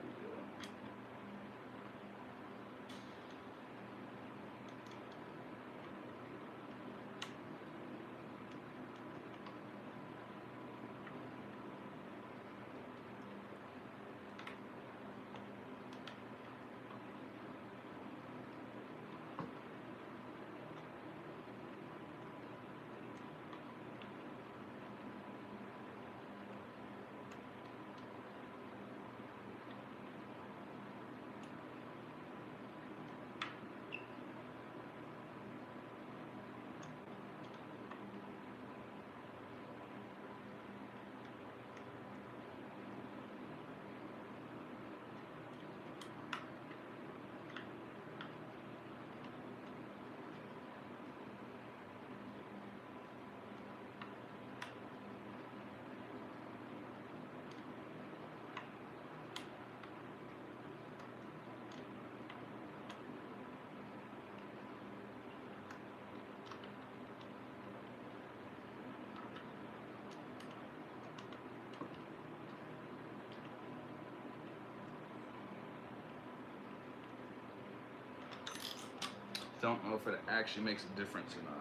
Speaker 1: don't know if it actually makes a difference or not.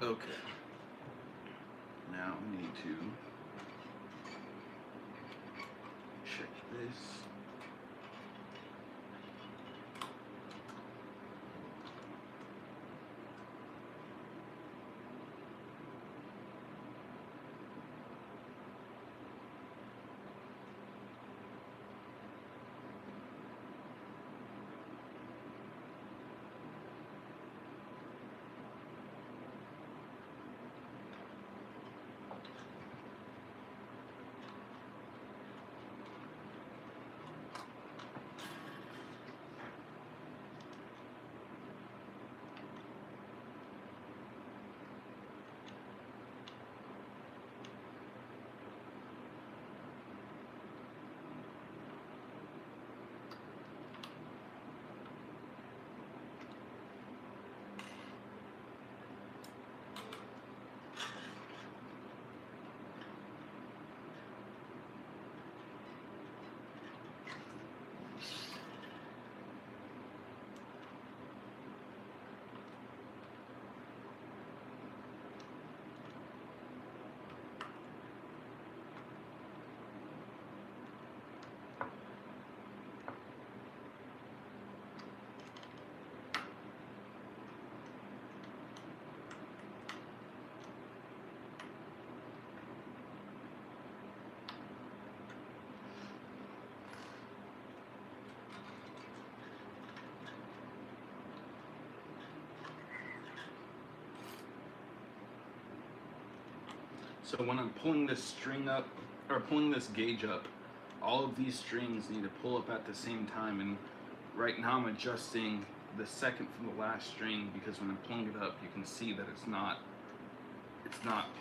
Speaker 1: Okay. Now we need to check this. So when I'm pulling this string up, or pulling this gauge up, all of these strings need to pull up at the same time, and right now I'm adjusting the second from the last string, because when I'm pulling it up, you can see that it's not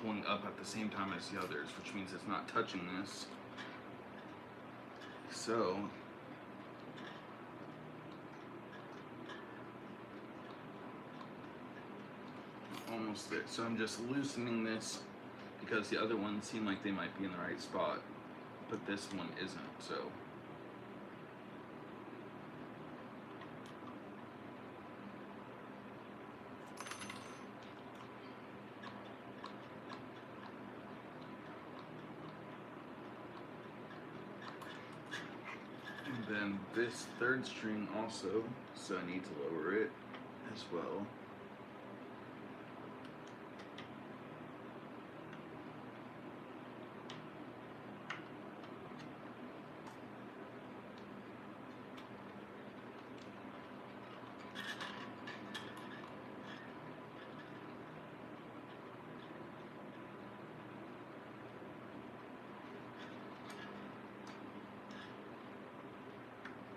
Speaker 1: pulling up at the same time as the others, which means it's not touching this. So almost there. So I'm just loosening this because the other ones seem like they might be in the right spot, but this one isn't. So and then this third string also, so I need to lower it as well.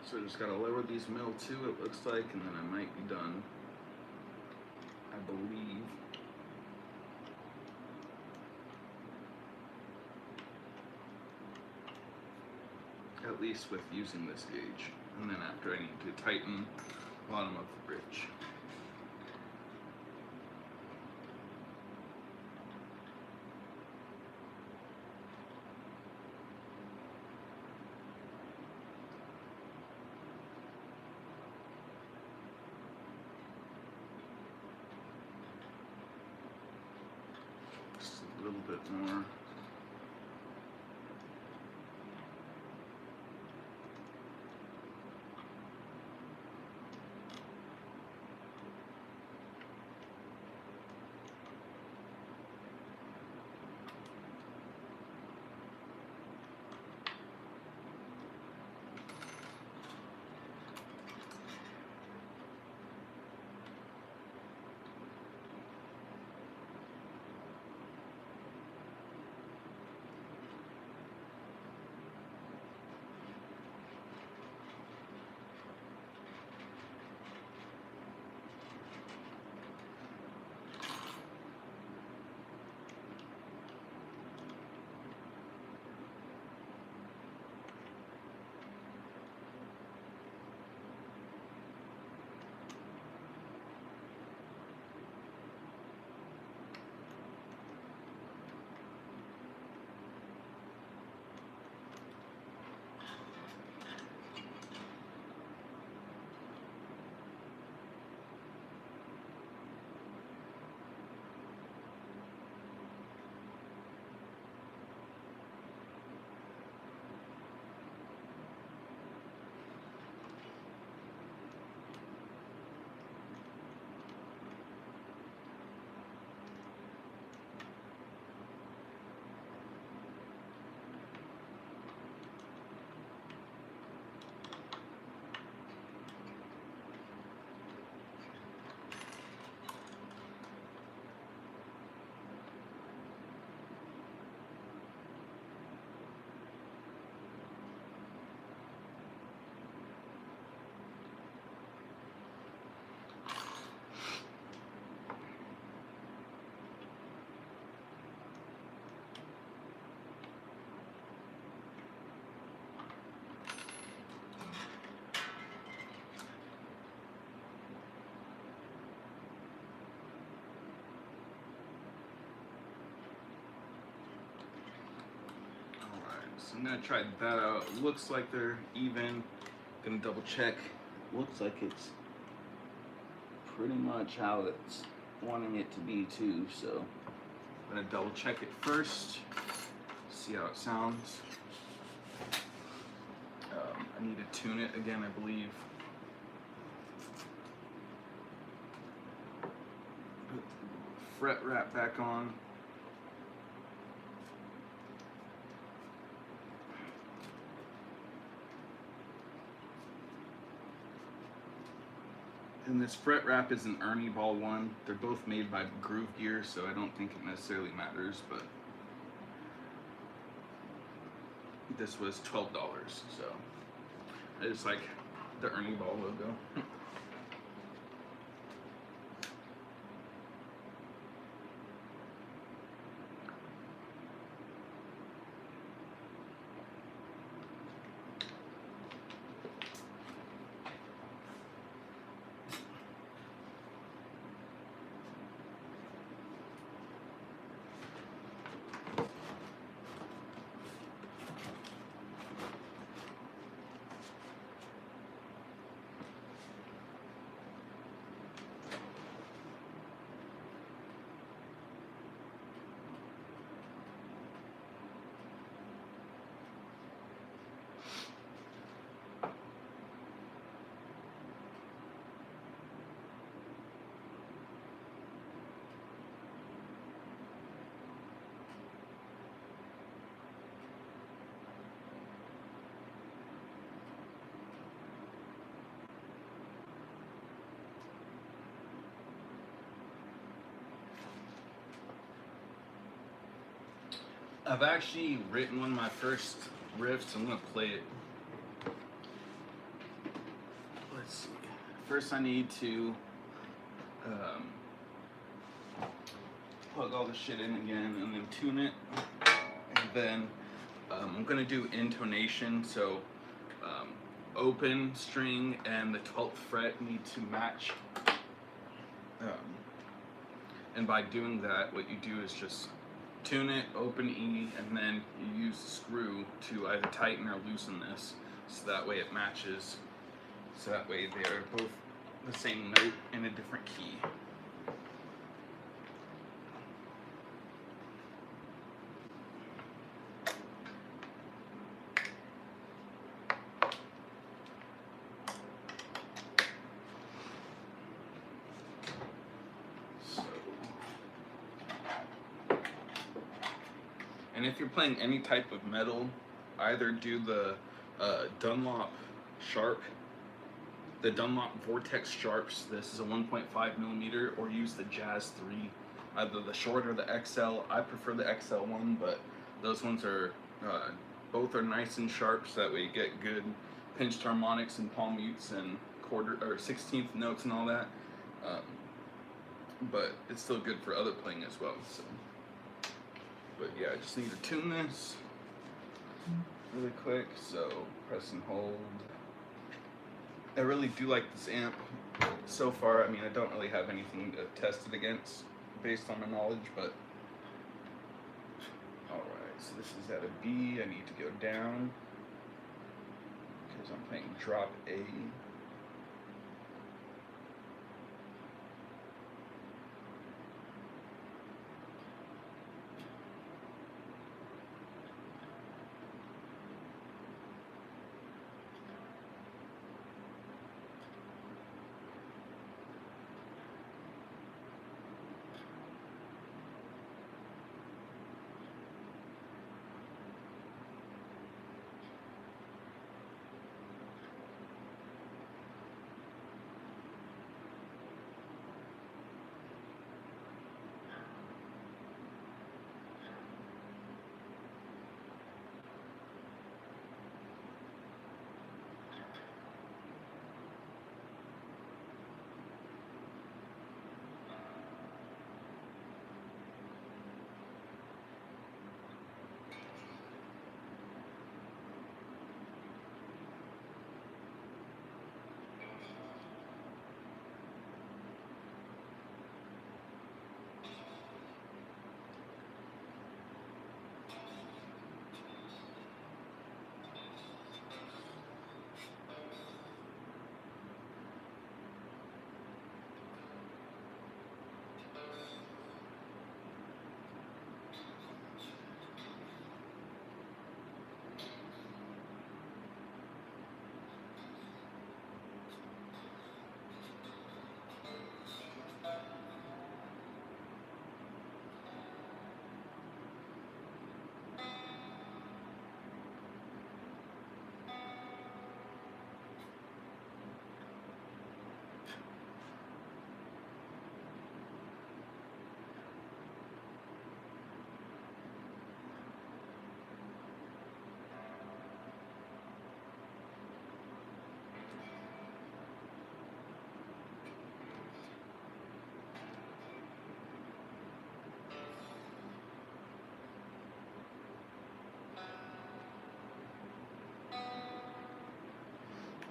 Speaker 1: So I just gotta lower these middle two, it looks like, and then I might be done, I believe. At least with using this gauge. And then after I need to tighten bottom of the bridge. Just a little bit more. So I'm gonna try that out. It looks like they're even. Gonna double check. Looks like it's pretty much how it's wanting it to be too. So I'm gonna double check it first. See how it sounds. I need to tune it again, I believe. Put the fret wrap back on. And this fret wrap is an Ernie Ball one. They're both made by Groove Gear, so I don't think it necessarily matters, but this was $12, so I just like the Ernie Ball logo. I've actually written one of my first riffs. I'm gonna play it. first I need to plug all the shit in again and then tune it. And then I'm gonna do intonation, so open string and the 12th fret need to match. And by doing that, what you do is just tune it, open E, and then you use the screw to either tighten or loosen this, so that way it matches. So that way they're both the same note in a different key. And if you're playing any type of metal, either do the Dunlop sharp, the Dunlop Vortex sharps. This is a 1.5 millimeter, or use the Jazz 3, either the short or the XL. I prefer the XL one, but those ones are both are nice and sharp, so that way you get good pinched harmonics and palm mutes and quarter or 16th notes and all that. But it's still good for other playing as well. So. But yeah, I just need to tune this really quick, so press and hold. I really do like this amp so far. I mean, I don't really have anything to test it against based on my knowledge, but alright, so this is at a B. I need to go down because I'm playing drop A.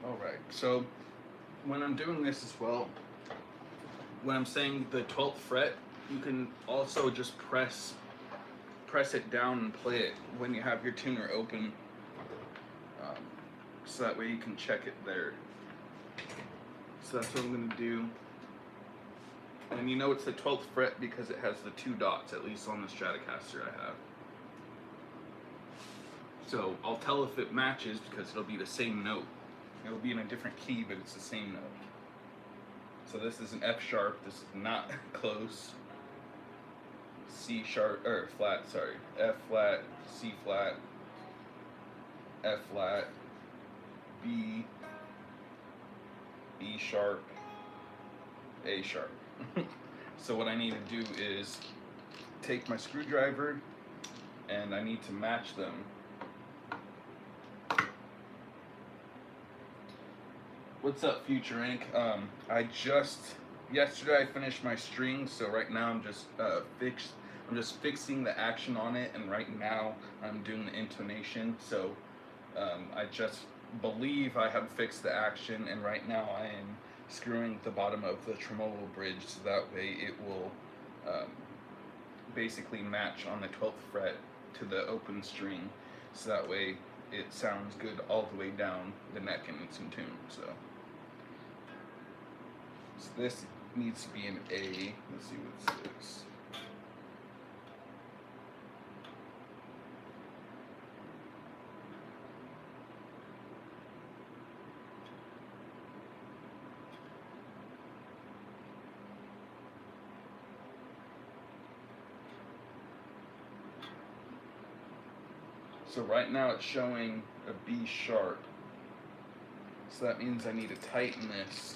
Speaker 1: Alright, so when I'm doing this as well, when I'm saying the 12th fret, you can also just press it down and play it when you have your tuner open, so that way you can check it there. So that's what I'm going to do. And you know it's the 12th fret because it has the 2 dots, at least on the Stratocaster I have. So I'll tell if it matches because it'll be the same note. It'll be in a different key, but it's the same note. So this is an F sharp. This is not close. C sharp, or flat, sorry. F flat, C flat, F flat, B, B sharp, A sharp. So what I need to do is take my screwdriver and I need to match them What's up, Future Inc? Yesterday I finished my strings, so right now I'm just fixing the action on it, and right now I'm doing the intonation. So I just believe I have fixed the action, and right now I am screwing the bottom of the tremolo bridge so that way it will basically match on the 12th fret to the open string, so that way it sounds good all the way down the neck and it's in tune. So this needs to be an A. Let's see what this is. So right now it's showing a B sharp. So that means I need to tighten this.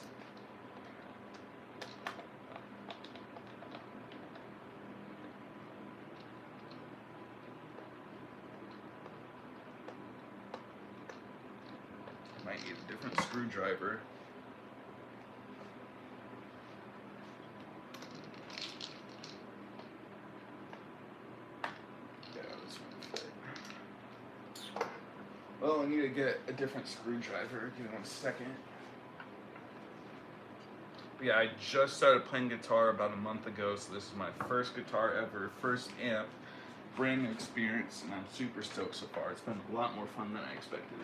Speaker 1: Might need a different screwdriver. Well, I need to get a different screwdriver. Give me 1 second. But yeah, I just started playing guitar about a month ago, so this is my first guitar ever, first amp, brand new experience, and I'm super stoked so far. It's been a lot more fun than I expected.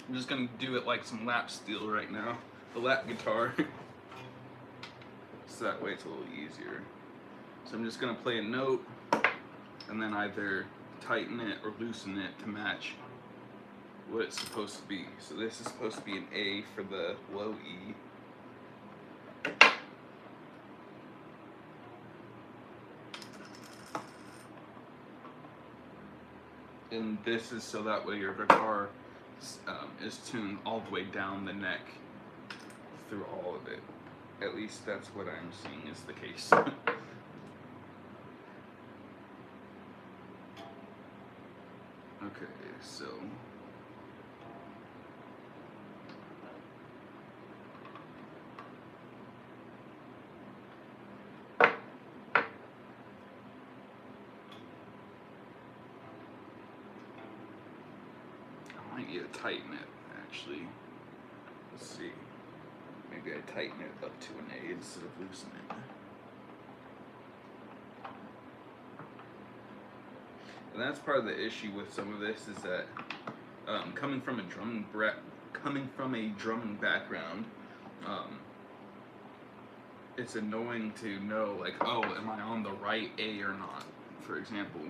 Speaker 1: I'm just gonna do it like some lap steel right now, the lap guitar, so that way it's a little easier. So I'm just gonna play a note and then either tighten it or loosen it to match what it's supposed to be. So this is supposed to be an A for the low E. And this is so that way your guitar is tuned all the way down the neck through all of it. At least that's what I'm seeing is the case. Okay, so I might need to tighten it, actually. Let's see. Maybe I tighten it up to an A instead of loosen it. And that's part of the issue with some of this is that coming from a drumming background, it's annoying to know, like, oh, am I on the right A or not? For example,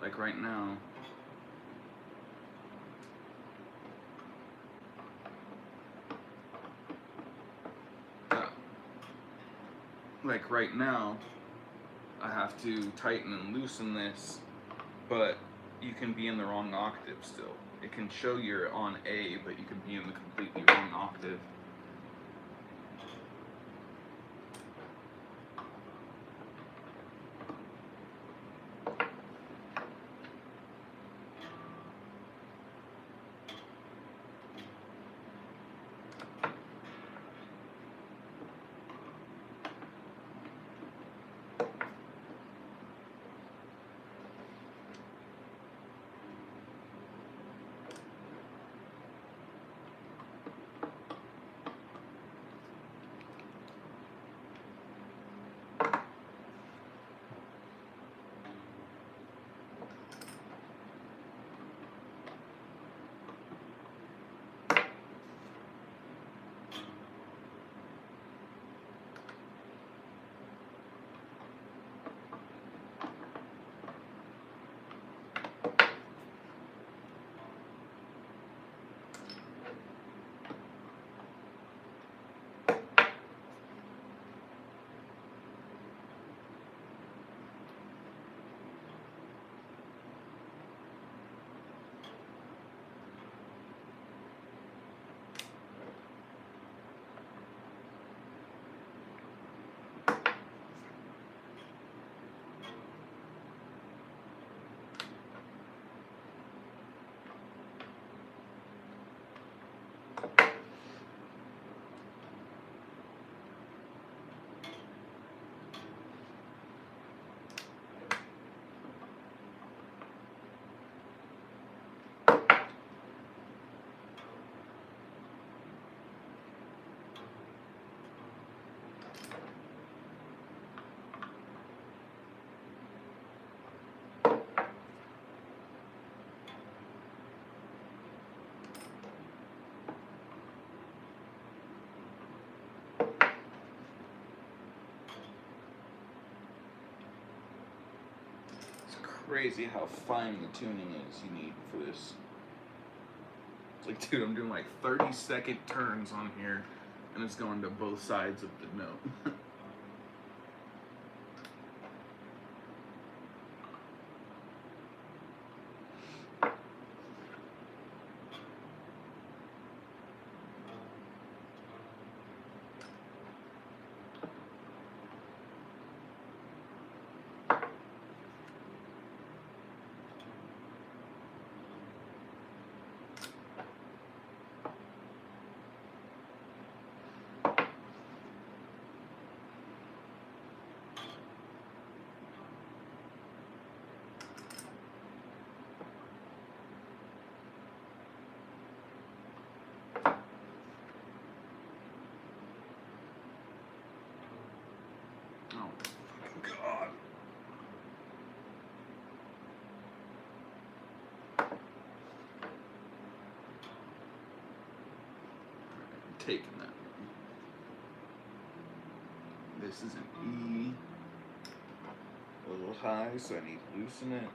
Speaker 1: like right now. Like right now, I have to tighten and loosen this, but you can be in the wrong octave still. It can show you're on A, but you can be in the completely wrong octave. crazy how fine the tuning is you need for this. It's like, dude, I'm doing like 30-second turns on here, and it's going to both sides of the note. Oh, God. I'm taking that. This is an E. A little high, so I need to loosen it.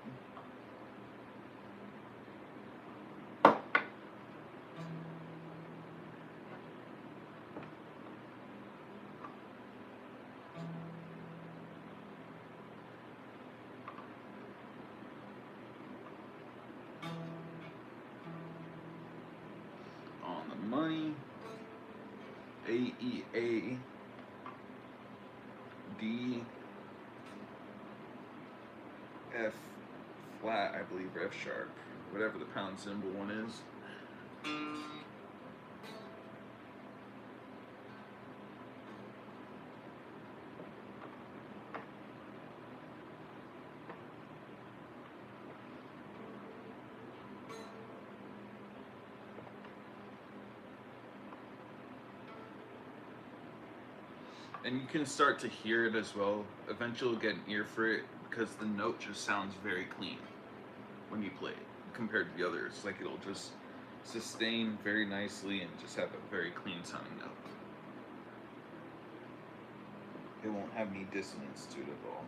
Speaker 1: On the money, A, E, A, D, F flat, I believe, or F sharp, whatever the pound symbol one is. And you can start to hear it as well. Eventually you'll get an ear for it because the note just sounds very clean when you play it compared to the others. Like, it'll just sustain very nicely and just have a very clean sounding note. It won't have any dissonance to it at all.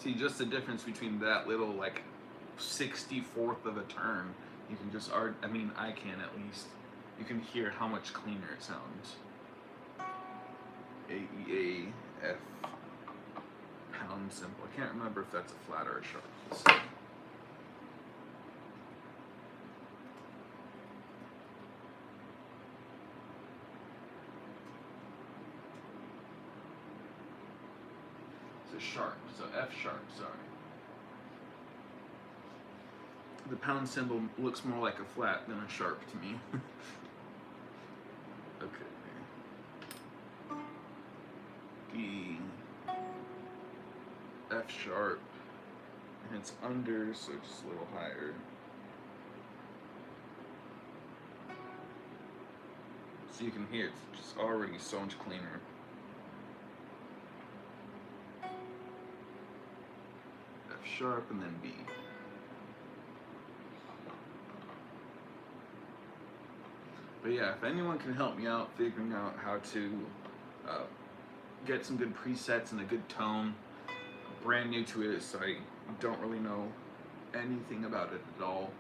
Speaker 1: See, just the difference between that little, like, 64th of a turn, you can just, I mean, I can at least, you can hear how much cleaner it sounds. A, E, A, F, pound symbol. I can't remember if that's a flat or a sharp. Let's see. It's a sharp, so F sharp, sorry. The pound symbol looks more like a flat than a sharp to me. Okay. D, F sharp, and it's under, so just a little higher. So you can hear it's just already so much cleaner. F sharp and then B. But yeah, if anyone can help me out figuring out how to get some good presets and a good tone, I'm brand new to it, so I don't really know anything about it at all.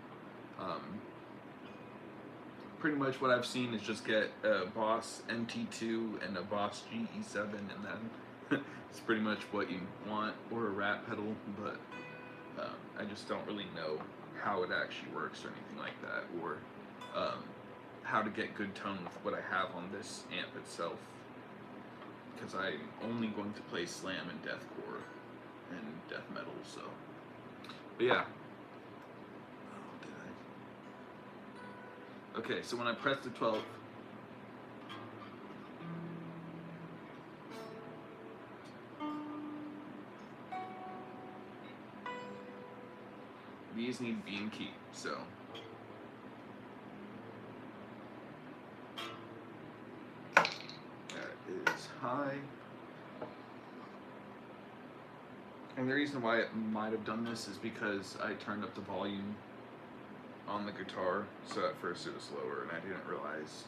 Speaker 1: Pretty much what I've seen is just get a Boss MT2 and a Boss GE7, and then it's pretty much what you want, or a rat pedal, but I just don't really know how it actually works or anything like that, or how to get good tone with what I have on this amp itself, because I'm only going to play slam and deathcore and death metal. So, but yeah, Okay, so when I press the 12th, these need to be in key, so that is high. And the reason why it might have done this is because I turned up the volume on the guitar, so at first it was lower and I didn't realize.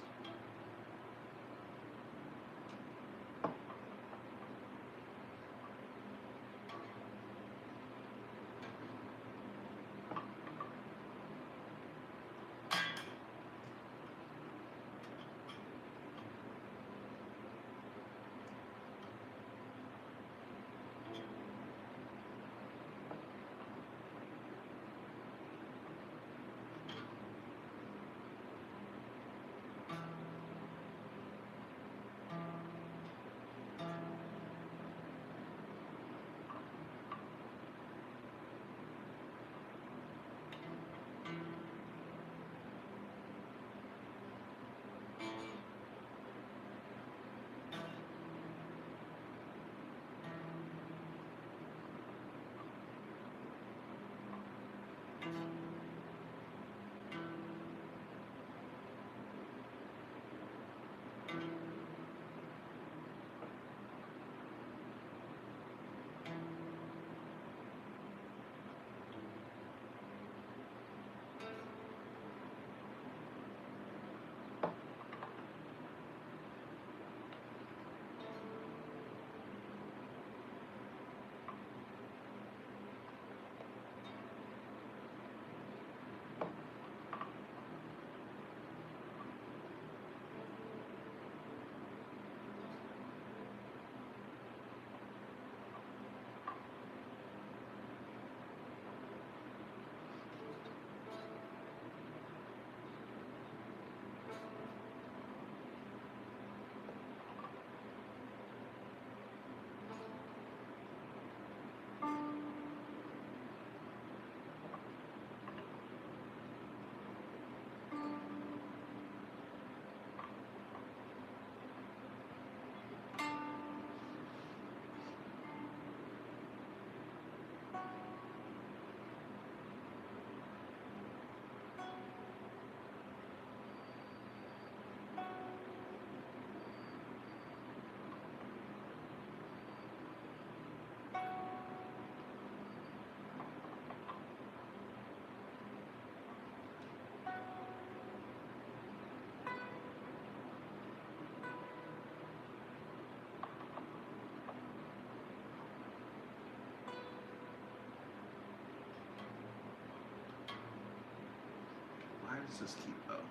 Speaker 1: Why does this keep up?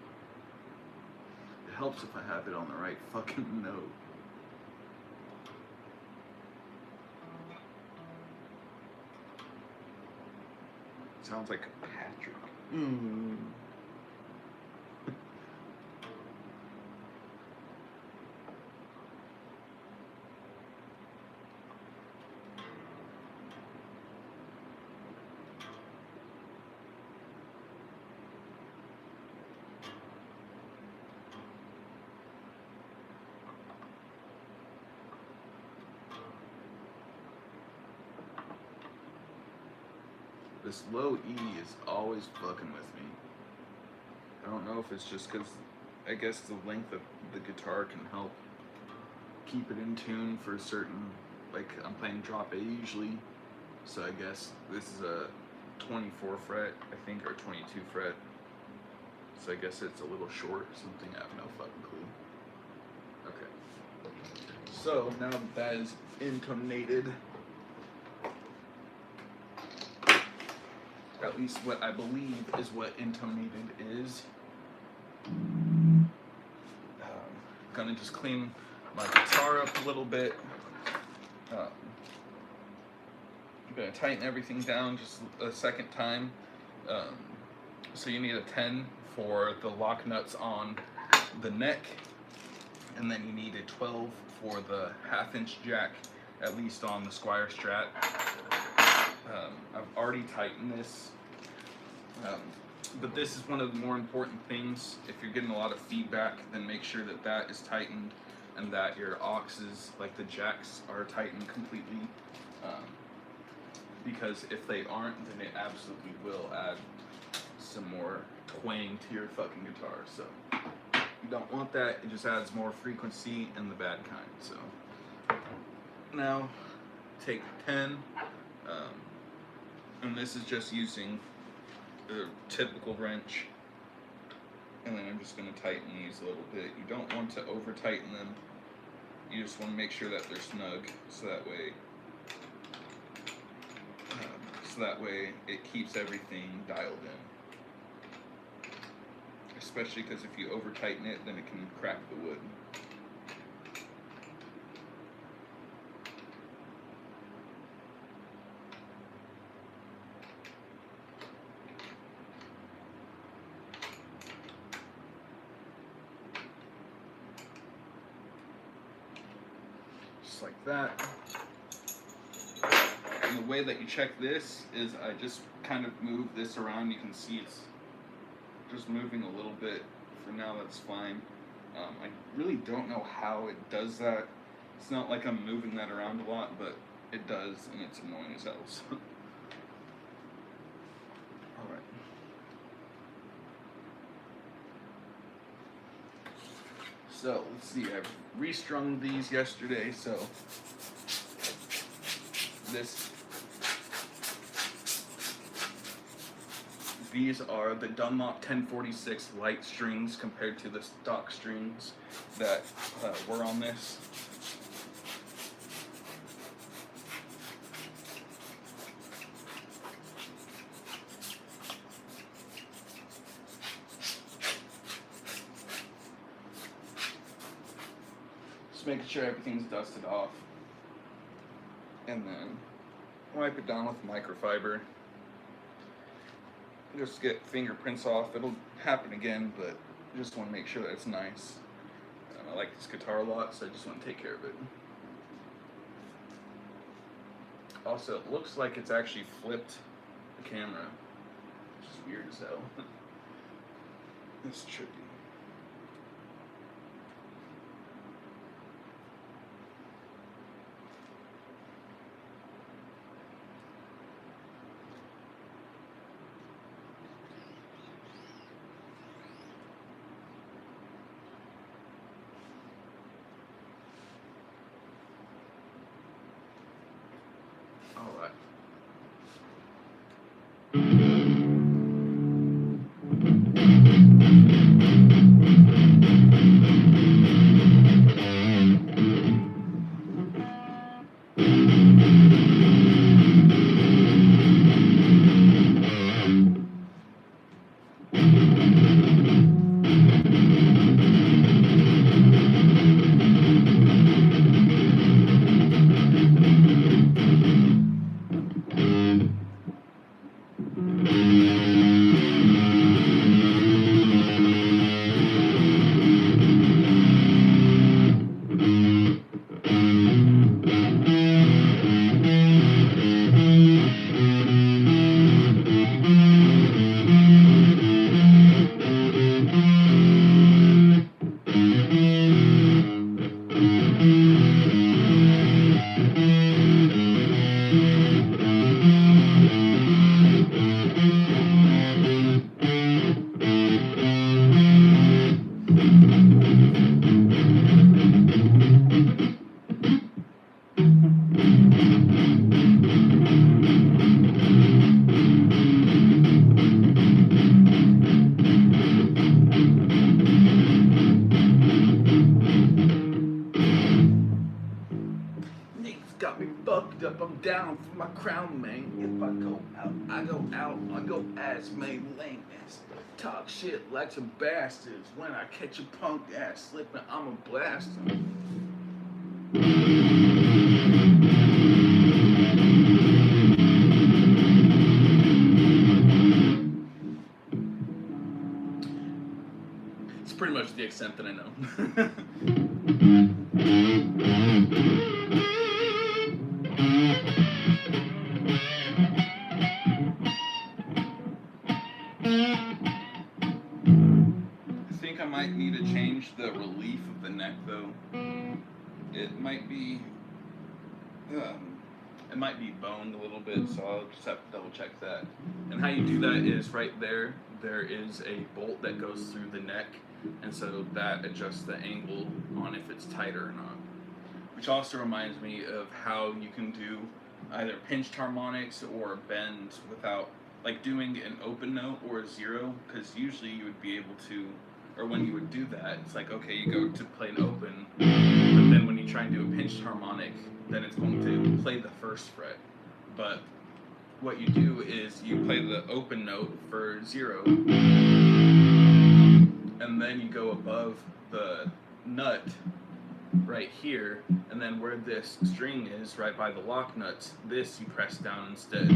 Speaker 1: It helps if I have it on the right fucking note. Sounds like Patrick. This low E is always fucking with me. I don't know if it's just because, I guess the length of the guitar can help keep it in tune for certain, like I'm playing drop A usually, so I guess this is a 24 fret, I think, or 22 fret, so I guess it's a little short or something, I have no fucking clue. Okay, so now that that is intonated, at least what I believe is what intonated is. Gonna just clean my guitar up a little bit. I'm gonna tighten everything down just a second time. So you need a 10 for the lock nuts on the neck, and then you need a 12 for the 1/2 inch jack, at least on the Squier Strat. I've already tightened this. But this is one of the more important things. If you're getting a lot of feedback, then make sure that that is tightened and that your auxes, like the jacks, are tightened completely. Because if they aren't, then it absolutely will add some more twang to your fucking guitar. So you don't want that. It just adds more frequency and the bad kind. So now take 10, and this is just using the typical wrench, and then I'm just going to tighten these a little bit. You don't want to over tighten them. You just want to make sure that they're snug, so that way it keeps everything dialed in. Especially because if you over tighten it, then it can crack the wood. Just like that. And the way that you check this is I just kind of move this around. You can see it's just moving a little bit. For now, that's fine. I really don't know how it does that. It's not like I'm moving that around a lot, but it does, and it's annoying as hell. So. Alright. So, let's see. I restrung these yesterday, so these are the Dunlop 1046 light strings compared to the stock strings that were on this. Just making sure everything's dusted off. And then wipe it down with microfiber. Just get fingerprints off. It'll happen again, but I just want to make sure that it's nice. I like this guitar a lot, so I just want to take care of it. Also, it looks like it's actually flipped the camera, which is weird as hell. It's trippy. All right. Got me fucked up, I'm down for my crown, man. If I go out, I go out, I go ass made lameness. Talk shit like some bastards. When I catch a punk ass slipping, I'ma blast him. It's pretty much the extent that I know. might need to change the relief of the neck though. It might be boned a little bit, so I'll just have to double check that. And how you do that is right there. There is a bolt that goes through the neck, and so that adjusts the angle on if it's tighter or not. Which also reminds me of how you can do either pinched harmonics or bends without, like, doing an open note or a zero, because usually you would be able to, or when you would do that, it's like, okay, you go to play an open, but then when you try and do a pinched harmonic, then it's going to play the first fret. But what you do is you play the open note for 0, and then you go above the nut right here, and then where this string is, right by the lock nuts, this you press down instead.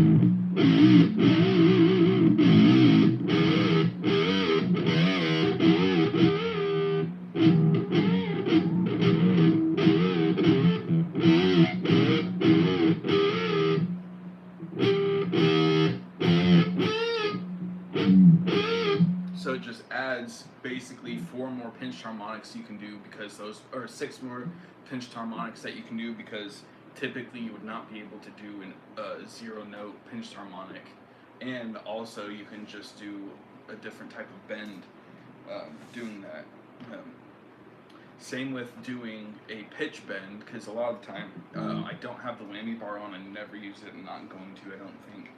Speaker 1: So it just adds basically 4 more pinched harmonics you can do, because those, or 6 more pinched harmonics that you can do, because typically you would not be able to do a 0 note pinched harmonic. And also you can just do a different type of bend doing that. Same with doing a pitch bend, because a lot of the time I don't have the whammy bar on. I never use it. I'm not going to, I don't think.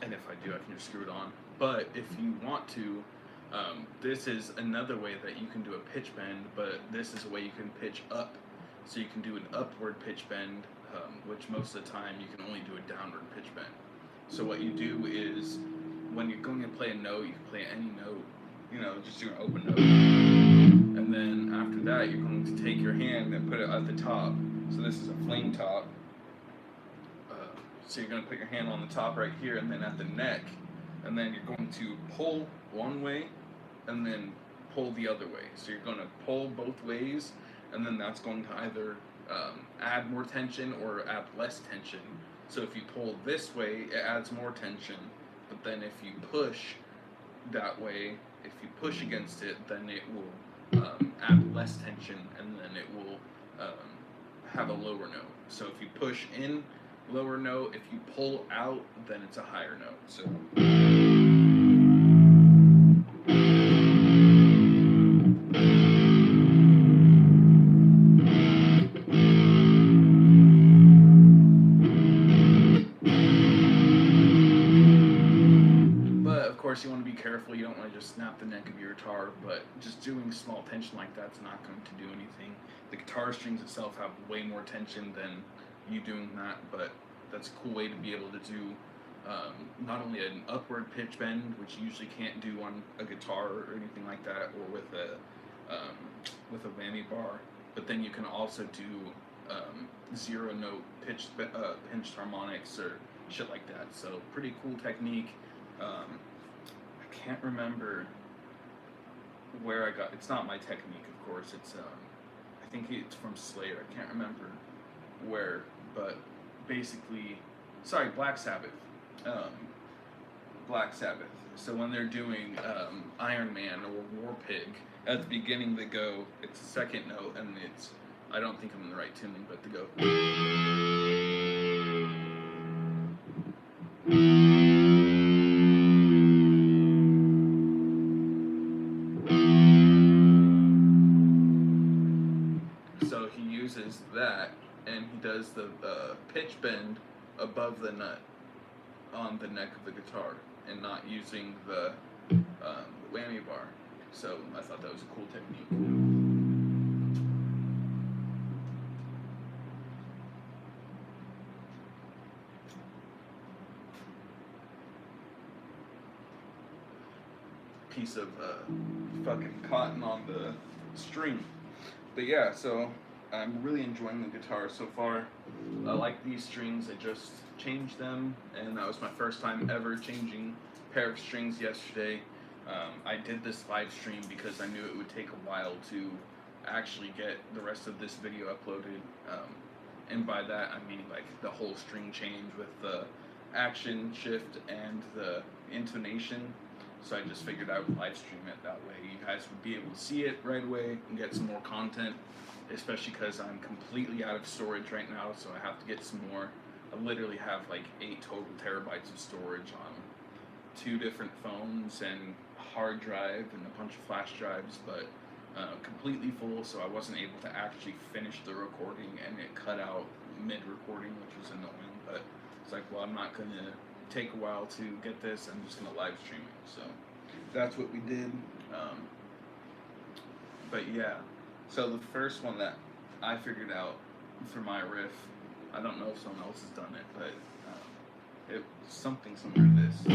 Speaker 1: And if I do, I can just screw it on. But if you want to, this is another way that you can do a pitch bend, but this is a way you can pitch up. So you can do an upward pitch bend, which most of the time you can only do a downward pitch bend. So what you do is, when you're going to play a note, you can play any note, you know, just do an open note. And then after that, you're going to take your hand and put it at the top. So this is a flame top. So you're going to put your hand on the top right here, and then at the neck, and then you're going to pull one way and then pull the other way. So you're going to pull both ways, and then that's going to either add more tension or add less tension. So if you pull this way, it adds more tension, but then if you push that way, if you push against it, then it will add less tension, and then it will have a lower note. So if you push in, lower note. If you pull out, then it's a higher note. So but of course you want to be careful. You don't want to just snap the neck of your guitar, but just doing small tension like that's not going to do anything. The guitar strings itself have way more tension than you doing that, but that's a cool way to be able to do not only an upward pitch bend, which you usually can't do on a guitar or anything like that, or with a whammy bar, but then you can also do 0 note pinched harmonics or shit like that. So pretty cool technique. I can't remember where I got. It's not my technique, of course. It's I think it's from Slayer. I can't remember where, but basically, sorry, Black Sabbath. Black Sabbath. So when they're doing Iron Man or War Pig, at the beginning they go, it's the second note, and it's, I don't think I'm in the right tuning, but they go. So he uses that, and he does the pitch bend above the nut on the neck of the guitar, and not using the whammy bar. So I thought that was a cool technique. Piece of fucking cotton on the string. But yeah, so I'm really enjoying the guitar so far. I like these strings. I just changed them, and that was my first time ever changing a pair of strings yesterday. I did this live stream because I knew it would take a while to actually get the rest of this video uploaded. And by that I mean like the whole string change with the action shift and the intonation. So I just figured I would live stream it that way. You guys would be able to see it right away and get some more content, especially because I'm completely out of storage right now, so I have to get some more. I literally have like 8 total terabytes of storage on 2 different phones and a hard drive and a bunch of flash drives, but completely full, so I wasn't able to actually finish the recording, and it cut out mid-recording, which was annoying, but it's like, well, I'm not going to take a while to get this, I'm just going to live stream it, so that's what we did. But yeah, so the first one that I figured out for my riff, I don't know if someone else has done it, but it's something similar to this.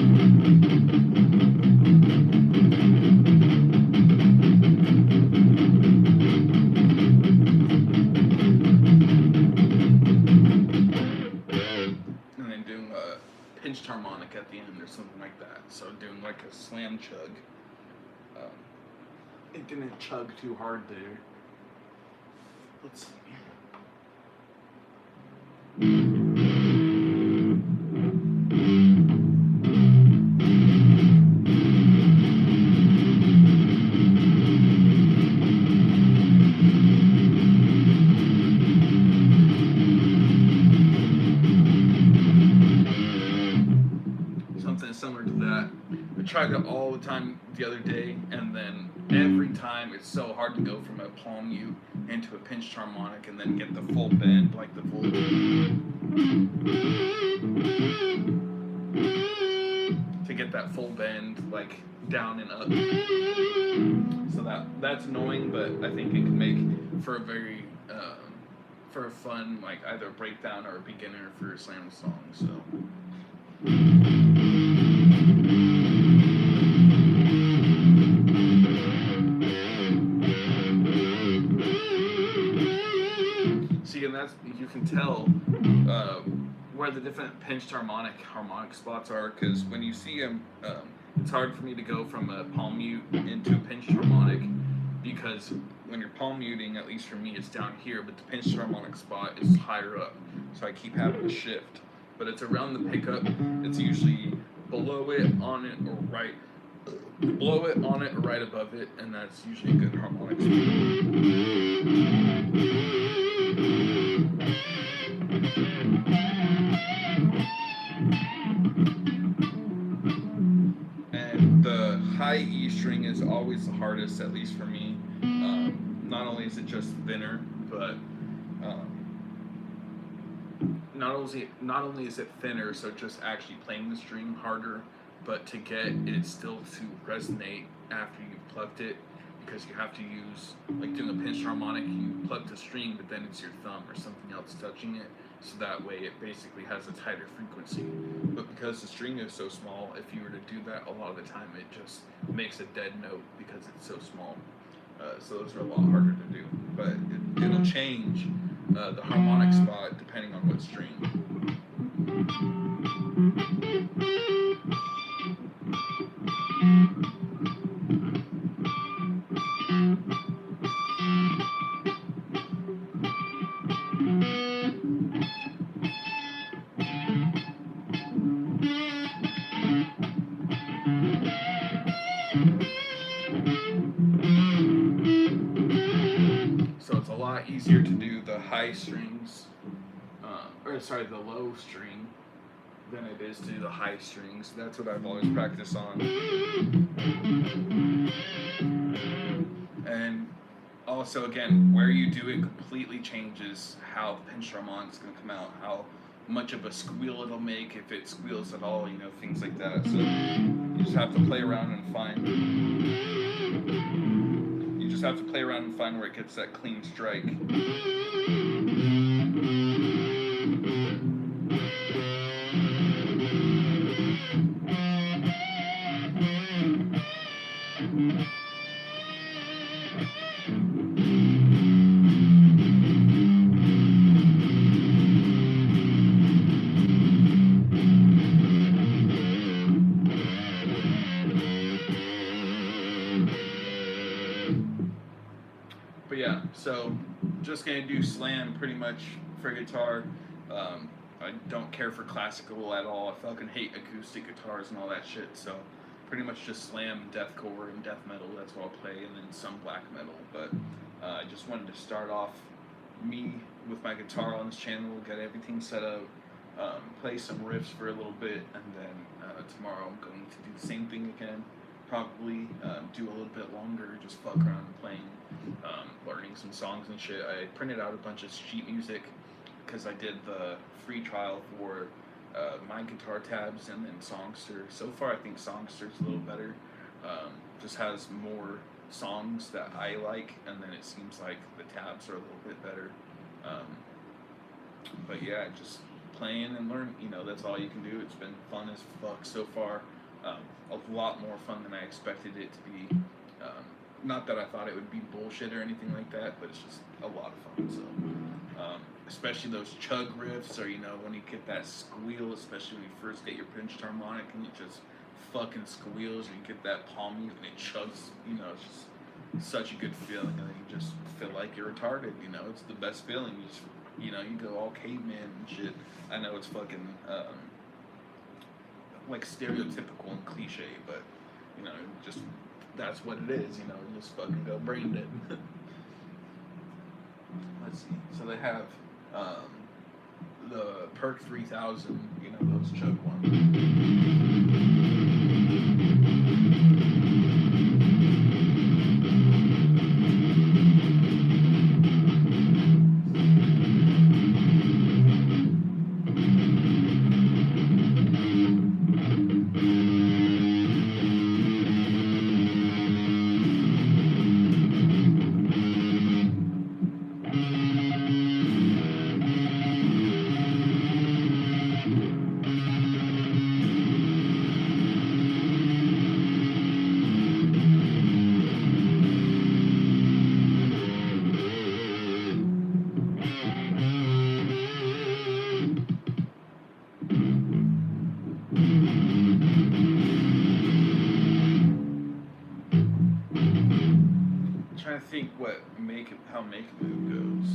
Speaker 1: And then doing a pinched harmonic at the end or something like that. So doing like a slam chug. It didn't chug too hard there. Let's see. Something similar to that. I tried it all the time the other day, and then every time it's so hard to go from a palm mute into a pinched harmonic and then get the full bend, like the full to get that full bend, like down and up. So that's annoying, but I think it can make for a very for a fun, like either a breakdown or a beginner for a slam song. So. See, and that's, you can tell where the different pinched harmonic spots are, because when you see them, it's hard for me to go from a palm mute into a pinched harmonic, because when you're palm muting, at least for me, it's down here, but the pinched harmonic spot is higher up, so I keep having to shift. But it's around the pickup. It's usually below it, on it, or right. Below it, on it, or right above it, and that's usually a good harmonic speed. And the high E string is always the hardest, at least for me. Not only is it just thinner, but not only is it thinner, so just actually playing the string harder, but to get it still to resonate after you've plucked it, because you have to use, like doing a pinched harmonic, you pluck the string, but then it's your thumb or something else touching it, so that way it basically has a tighter frequency. But because the string is so small, if you were to do that a lot of the time, it just makes a dead note because it's so small. So those are a lot harder to do, but it'll change the harmonic spot depending on what string. So it's a lot easier to do the high strings, the low string, than it is to do the high strings. That's what I've always practiced on. And also, again, where you do it completely changes how the pinched harmonic's going to come out, how much of a squeal it'll make, if it squeals at all, things like that. So you just have to play around and find where it gets that clean strike. But yeah, so just gonna do slam pretty much for guitar. I don't care for classical at all. I fucking hate acoustic guitars and all that shit. So pretty much just slam, deathcore, and death metal. That's what I'll play, and then some black metal. But I just wanted to start off me with my guitar on this channel, get everything set up, play some riffs for a little bit, and then tomorrow I'm going to do the same thing again. Probably do a little bit longer, just fuck around and playing, learning some songs and shit. I printed out a bunch of sheet music because I did the free trial for my guitar tabs and then Songster. So far I think Songster's a little better. Just has more songs that I like, and then it seems like the tabs are a little bit better. But yeah, just playing and learning, you know, that's all you can do. It's been fun as fuck so far. A lot more fun than I expected it to be. Not that I thought it would be bullshit or anything like that, but it's just a lot of fun. So, especially those chug riffs, or you know, when you get that squeal, especially when you first get your pinched harmonic and it just fucking squeals, or you get that palm mute and it chugs. You know, it's just such a good feeling, and then you just feel like you're retarded. You know, it's the best feeling. You just, you know, you go all caveman and shit. I know it's fucking like stereotypical and cliche, but you know, just that's what it is. You know, you just fucking go brain dead. Let's see. So they have the Perk 3000. You know, those chug ones. Trying to think what how Make a Move goes.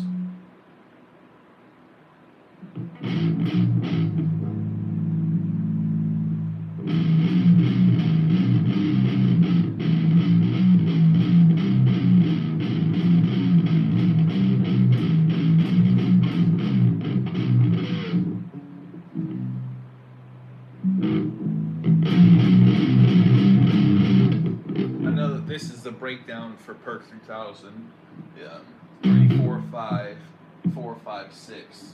Speaker 1: This is the breakdown for Perk 3000. 3, 4, 5, 4, 5, 6.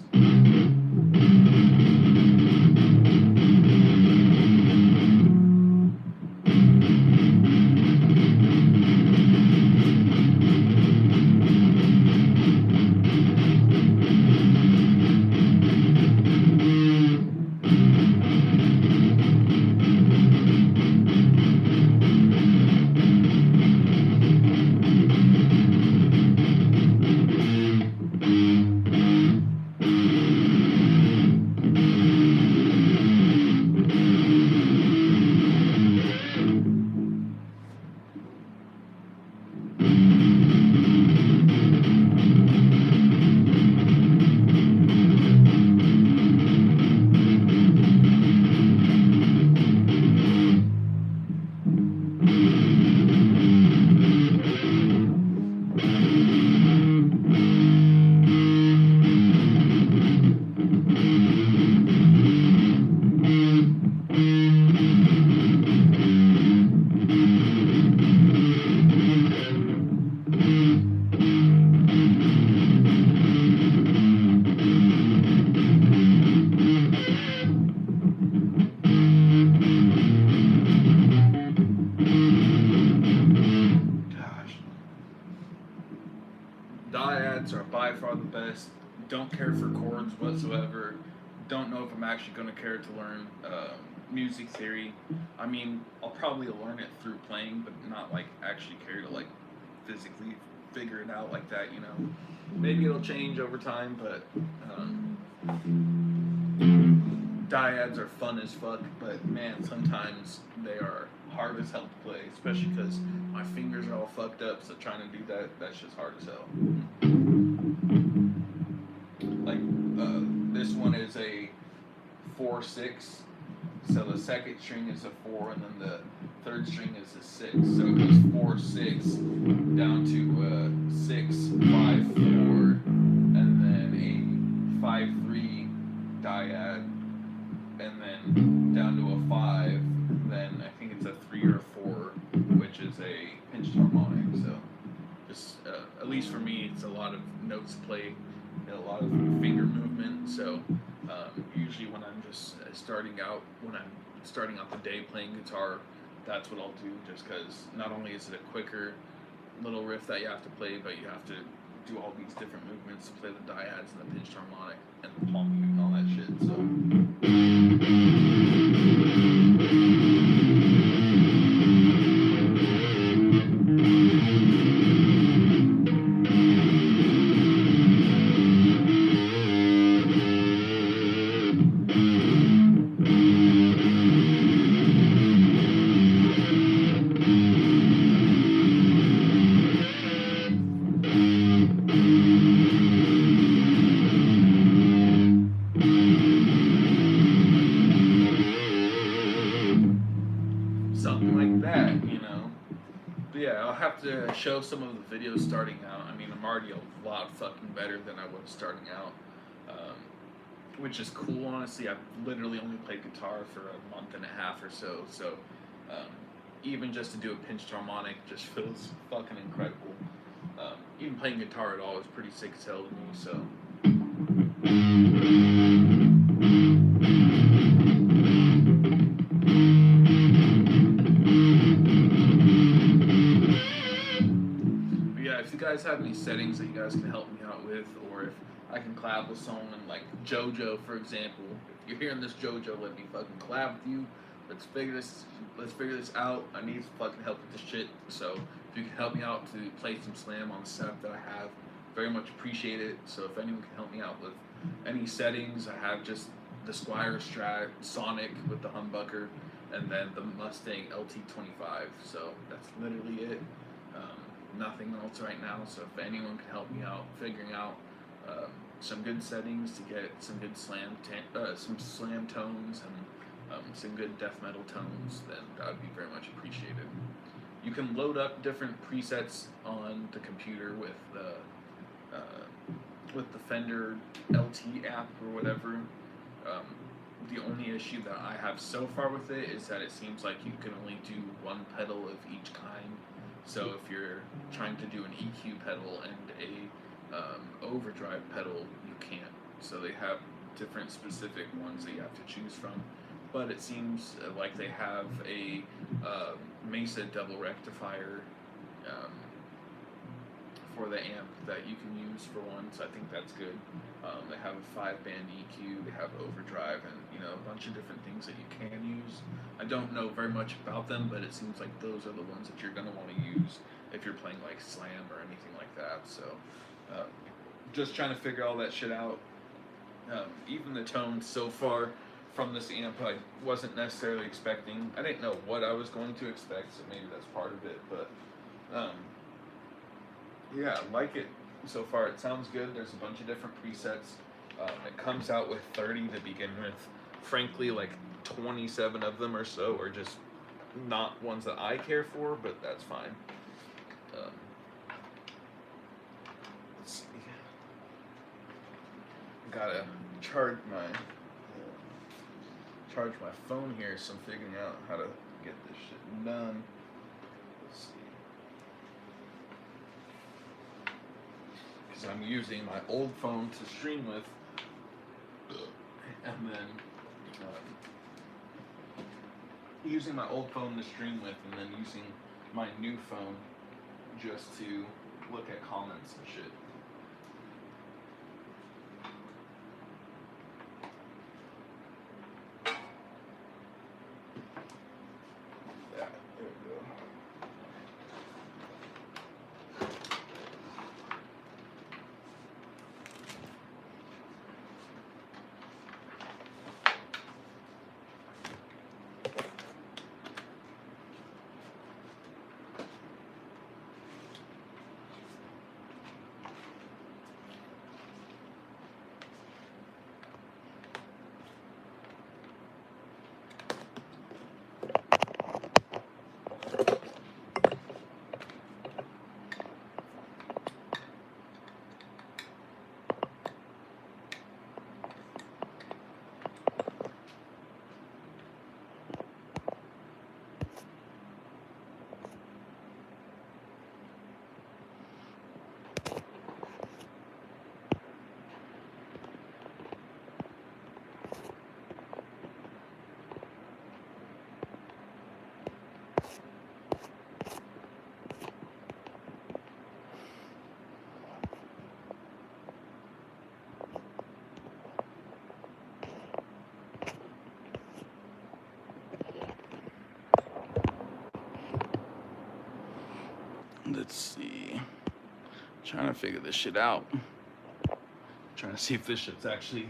Speaker 1: Dyads are by far the best. Don't care for chords whatsoever. Don't know if I'm actually going to care to learn music theory. I mean, I'll probably learn it through playing, but not like actually care to like physically figure it out like that, you know. Maybe it'll change over time, but dyads are fun as fuck, but man, sometimes they are hard as hell to play, especially because my fingers are all fucked up, so trying to do that's just hard as hell. Like, this one is a 4/6 So the second string is a 4, and then the third string is a 6. So it goes 4, 6, down to 6, 5, 4, and then a 5, 3 dyad, and then down to a 5. Then I think it's a 3 or a 4, which is a pinched harmonic. So just at least for me, it's a lot of notes played, a lot of finger movement. So usually when I'm just starting out the day playing guitar, that's what I'll do, just because not only is it a quicker little riff that you have to play, but you have to do all these different movements to play the dyads and the pinched harmonic and the palm mute and all that shit. Something like that, you know. But yeah, I'll have to show some of the videos starting out. I mean, I'm already a lot fucking better than I was starting out, which is cool, honestly. I've literally only played guitar for a month and a half or so, so even just to do a pinched harmonic just feels fucking incredible. Even playing guitar at all is pretty sick as hell to me, so. If you guys have any settings that you guys can help me out with, or if I can collab with someone like JoJo, for example, if you're hearing this, JoJo, let me fucking collab with you. Let's figure this out. I need some fucking help with this shit. So if you can help me out to play some slam on the setup that I have, very much appreciate it. So if anyone can help me out with any settings, I have just the Squier Strat Sonic with the humbucker, and then the Mustang LT25. So that's literally it. Nothing else right now, so if anyone can help me out figuring out some good settings to get some good slam tones and some good death metal tones, then that would be very much appreciated. You can load up different presets on the computer with the Fender LT app or whatever. The only issue that I have so far with it is that it seems like you can only do one pedal of each kind. So if you're trying to do an EQ pedal and a overdrive pedal, you can't. So they have different specific ones that you have to choose from. But it seems like they have a Mesa double rectifier for the amp that you can use for one, so I think that's good. They have a 5-band EQ, they have overdrive, and a bunch of different things that you can use. I don't know very much about them, but it seems like those are the ones that you're going to want to use if you're playing like slam or anything like that. So just trying to figure all that shit out. Even the tones so far from this amp, I wasn't necessarily expecting. I didn't know what I was going to expect, so maybe that's part of it, but yeah, I like it so far. It sounds good. There's a bunch of different presets. It comes out with 30 to begin with. Frankly, like 27 of them or so are just not ones that I care for, but that's fine. Let's see. Gotta charge my phone here, so I'm figuring out how to get this shit done. Let's see. I'm using my old phone to stream with, and then using my old phone to stream with, and then using my new phone just to look at comments and shit. Yeah, there we go. Let's see. Trying to figure this shit out. Trying to see if this shit's actually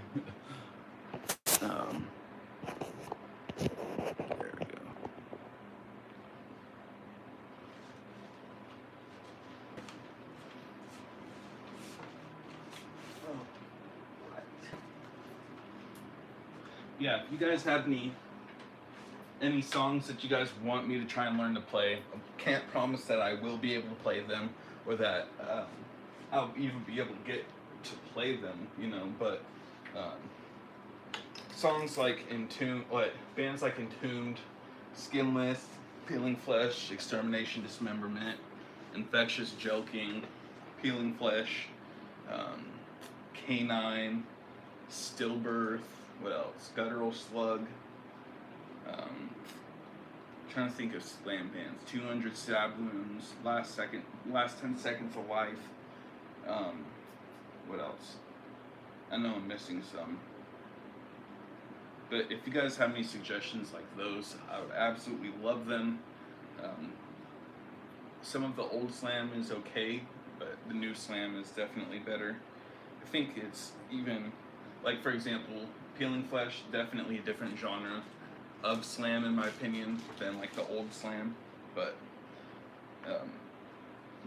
Speaker 1: there we go. Yeah, if you guys have any songs that you guys want me to try and learn to play, I can't promise that I will be able to play them or that I'll even be able to get to play them, you know, but songs like bands like Entombed, Skinless, Peeling Flesh, Extermination, Dismemberment, Infectious Joking, Peeling Flesh, Canine, Stillbirth, what else? Guttural Slug, trying to think of slam bands, 200 Stab Wounds, Last 10 Seconds of Life, what else? I know I'm missing some. But if you guys have any suggestions like those, I would absolutely love them. Some of the old slam is okay, but the new slam is definitely better. I think it's even, like for example, Peeling Flesh, definitely a different genre of slam in my opinion than like the old slam, but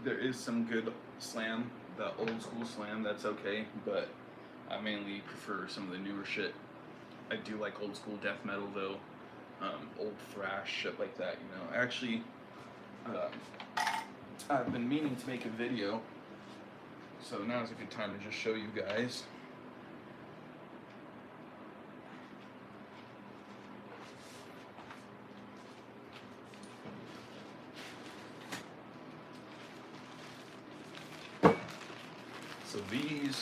Speaker 1: there is some good slam, the old school slam, that's okay, but I mainly prefer some of the newer shit. I do like old school death metal though, old thrash, shit like that, you know. Actually, I've been meaning to make a video, so now's a good time to just show you guys. So these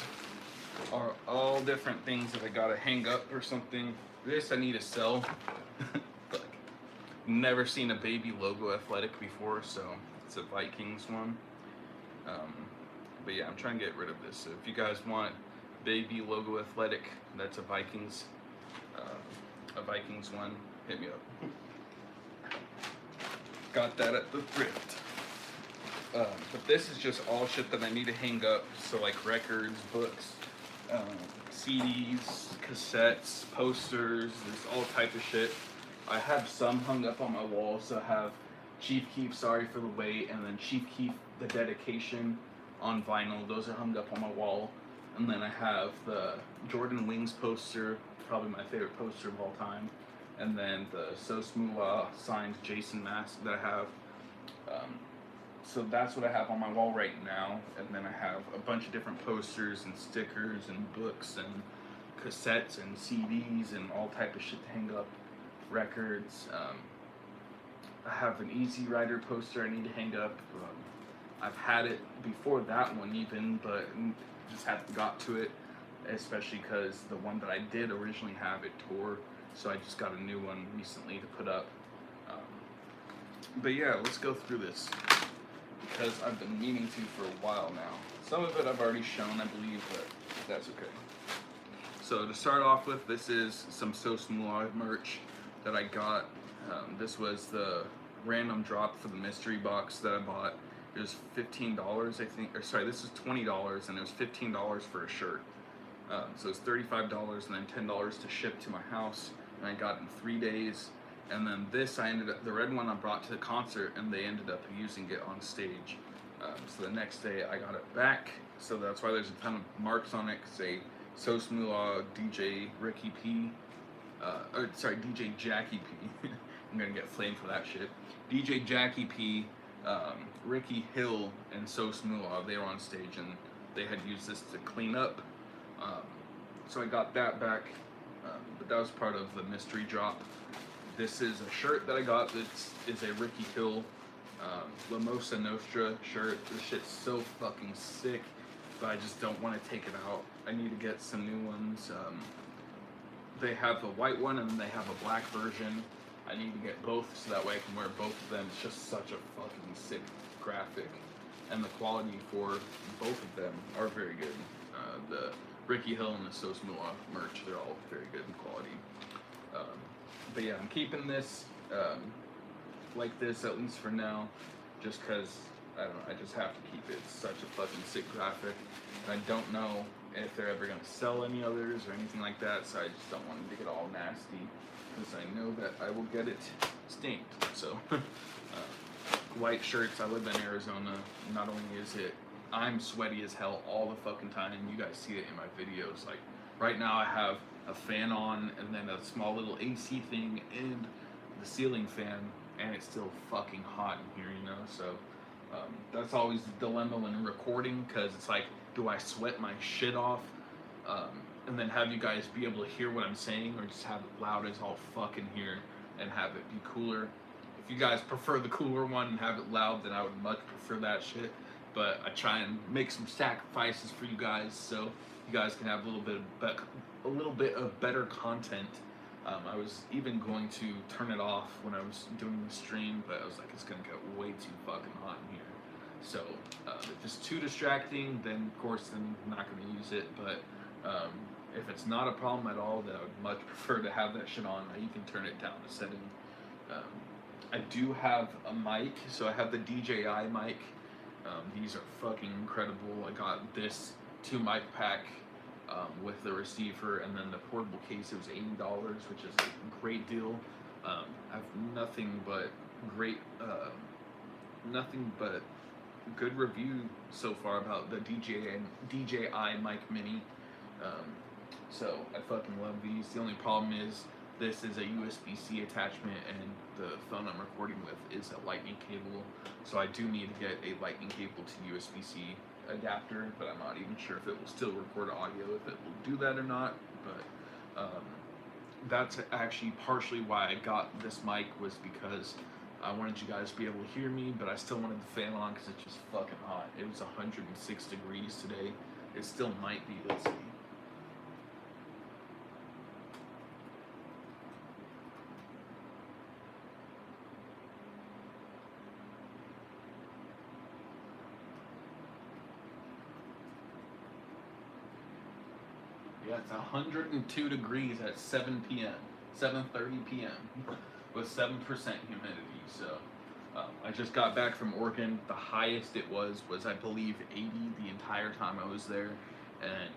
Speaker 1: are all different things that I gotta hang up or something. This I need to sell. Like, never seen a baby logo athletic before, so it's a Vikings one. But yeah, I'm trying to get rid of this. So if you guys want baby logo athletic, that's a Vikings one, hit me up. Got that at the thrift. But this is just all shit that I need to hang up. So like records, books, CDs, cassettes, posters, there's all type of shit. I have some hung up on my wall. So I have Chief Keef, Sorry for the Wait, and then Chief Keef, The Dedication on vinyl. Those are hung up on my wall. And then I have the Jordan Wings poster, probably my favorite poster of all time. And then the SosaDoneDidThat signed Jason mask that I have. So that's what I have on my wall right now. And then I have a bunch of different posters and stickers and books and cassettes and CDs and all type of shit to hang up, records. I have an Easy Rider poster I need to hang up. I've had it before that one even, but just haven't got to it, especially because the one that I did originally have, it tore, so I just got a new one recently to put up. But yeah, let's go through this, because I've been meaning to for a while now. Some of it I've already shown, I believe, but that's okay. So to start off with, this is some SosaDoneDidThat merch that I got. This was the random drop for the mystery box that I bought. It was $15, I think, or sorry, this is $20, and it was $15 for a shirt. So it's $35 and then $10 to ship to my house, and I got it in 3 days. And then this, the red one I brought to the concert, and they ended up using it on stage. So the next day I got it back, so that's why there's a ton of marks on it, say SosaDoneDidThat, DJ Ricky P, DJ Jackie P. I'm gonna get flamed for that shit. DJ Jackie P, Ricky Hill, and SosaDoneDidThat, they were on stage, and they had used this to clean up. So I got that back, but that was part of the mystery drop. This is a shirt that I got. This is a Ricky Hill La Mosa Nostra shirt. This shit's so fucking sick, but I just don't want to take it out. I need to get some new ones. They have a white one and they have a black version. I need to get both so that way I can wear both of them. It's just such a fucking sick graphic, and the quality for both of them are very good. The Ricky Hill and the SosaDoneDidThat merch, they're all very good in quality. But yeah, I'm keeping this like this, at least for now, just because I don't know, I just have to keep it. It's such a fucking sick graphic, and I don't know if they're ever gonna sell any others or anything like that, so I just don't want it to get all nasty, because I know that I will get it stained. So, white shirts, I live in Arizona, not only is it, I'm sweaty as hell all the fucking time, you guys see it in my videos, like, right now I have a fan on, and then a small little AC thing, and the ceiling fan, and it's still fucking hot in here, you know, so, that's always the dilemma when recording, because it's like, do I sweat my shit off, and then have you guys be able to hear what I'm saying, or just have it loud as all fuck in here, and have it be cooler? If you guys prefer the cooler one and have it loud, then I would much prefer that shit. But I try and make some sacrifices for you guys, so you guys can have a little bit of better content. I was even going to turn it off when I was doing the stream, but I was like, it's gonna get way too fucking hot in here. So if it's too distracting, then of course I'm not gonna use it. But if it's not a problem at all, then I would much prefer to have that shit on. You can turn it down to setting. I do have a mic, so I have the DJI mic. These are fucking incredible. I got this 2 mic pack with the receiver, and then the portable case. It was $80, which is a great deal. I have nothing but good review so far about the DJI mic mini. So I fucking love these. The only problem is this is a USB-C attachment, and the phone I'm recording with is a lightning cable, so I do need to get a lightning cable to USB-C adapter, but I'm not even sure if it will still record audio, if it will do that or not. But that's actually partially why I got this mic, was because I wanted you guys to be able to hear me, but I still wanted the fan on because it's just fucking hot. It was 106 degrees today. It still might be. Let's see. Yeah, it's 102 degrees at 7 p.m., 7:30 p.m. with 7% humidity. So I just got back from Oregon. The highest it was I believe 80 the entire time I was there, and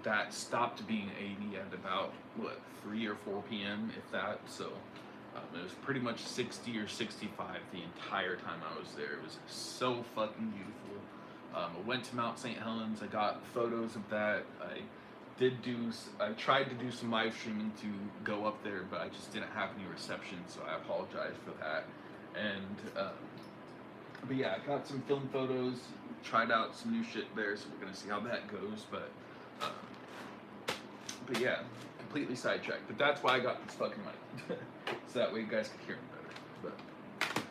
Speaker 1: that stopped being 80 at about 3 or 4 p.m. if that. So it was pretty much 60 or 65 the entire time I was there. It was so fucking beautiful. I went to Mount St. Helens. I got photos of that. I tried to do some live streaming to go up there, but I just didn't have any reception, so I apologize for that. And but yeah, I got some film photos, tried out some new shit there, so we're gonna see how that goes. But yeah, completely sidetracked. But that's why I got this fucking mic, so that way you guys can hear me better.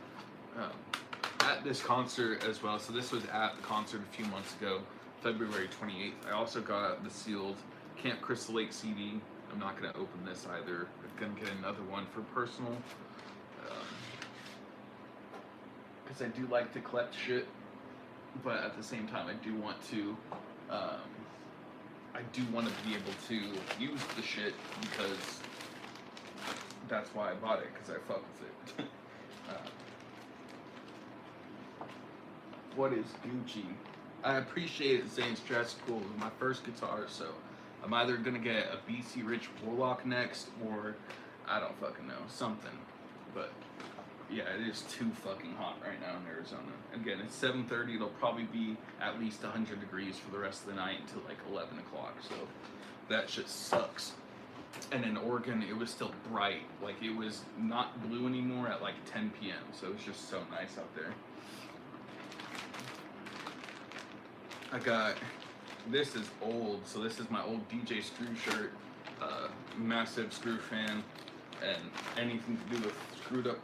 Speaker 1: But at this concert as well, so this was at the concert a few months ago, February 28th. I also got the sealed Camp Crystal Lake CD. I'm not going to open this either. I'm going to get another one for personal. Because I do like to collect shit. But at the same time, I do want to be able to use the shit, because that's why I bought it, because I fuck with it. What is Gucci? I appreciate it saying Stress Cool. It was my first guitar, so I'm either gonna get a BC Rich Warlock next, or I don't fucking know, something. But yeah, it is too fucking hot right now in Arizona. Again, it's 7:30. It'll probably be at least 100 degrees for the rest of the night until like 11 o'clock. So that shit sucks. And in Oregon, it was still bright. Like, it was not blue anymore at like 10 p.m. So it was just so nice out there. I got, this is old, so this is my old DJ Screw shirt, massive Screw fan, and anything to do with screwed up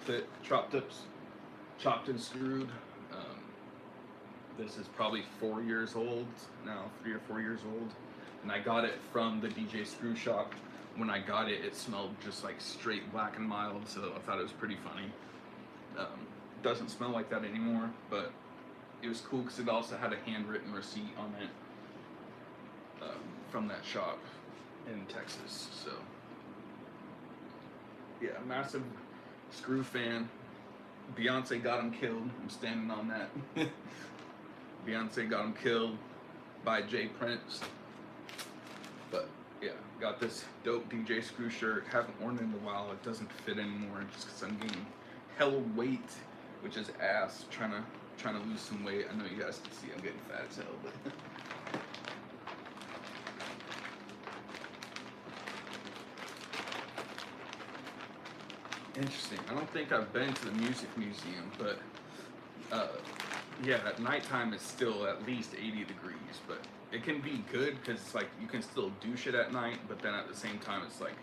Speaker 1: chopped and screwed. This is probably 4 years old now, 3 or 4 years old, and I got it from the DJ Screw shop. When I got it, it smelled just like straight Black and Mild, so I thought it was pretty funny. Doesn't smell like that anymore, but it was cool because it also had a handwritten receipt on it from that shop in Texas. So yeah, massive Screw fan. Beyonce got him killed. I'm standing on that. Beyonce got him killed by Jay Prince. But yeah, got this dope DJ Screw shirt. Haven't worn it in a while. It doesn't fit anymore just because I'm gaining hella weight, which is ass. Trying to lose some weight. I know you guys can see I'm getting fat as hell, but interesting. I don't think I've been to the music museum, but yeah, at nighttime it's still at least 80 degrees, but it can be good because it's like you can still do shit at night, but then at the same time it's like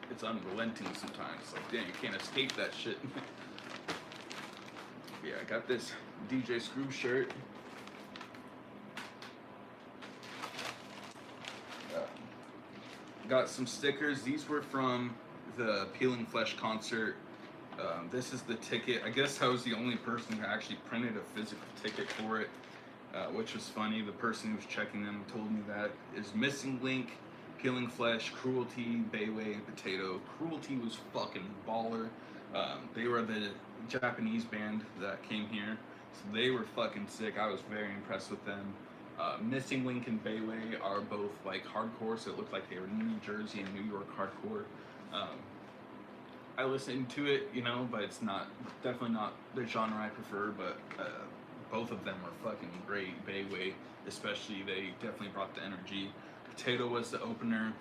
Speaker 1: it's unrelenting sometimes. It's like, damn, you can't escape that shit. Yeah, I got this DJ Screw shirt. Got some stickers. These were from the Peeling Flesh concert. This is the ticket. I guess I was the only person who actually printed a physical ticket for it, which was funny. The person who was checking them told me that is Missing Link, Peeling Flesh, Cruelty, Bayway, and Potato. Cruelty was fucking baller. They were the Japanese band that came here, so they were fucking sick. I was very impressed with them. Missing Link and Bayway are both like hardcore, so it looked like they were New Jersey and New York hardcore. I listened to it, you know, but it's definitely not the genre I prefer, but both of them are fucking great. Bayway, especially, they definitely brought the energy. Potato was the opener,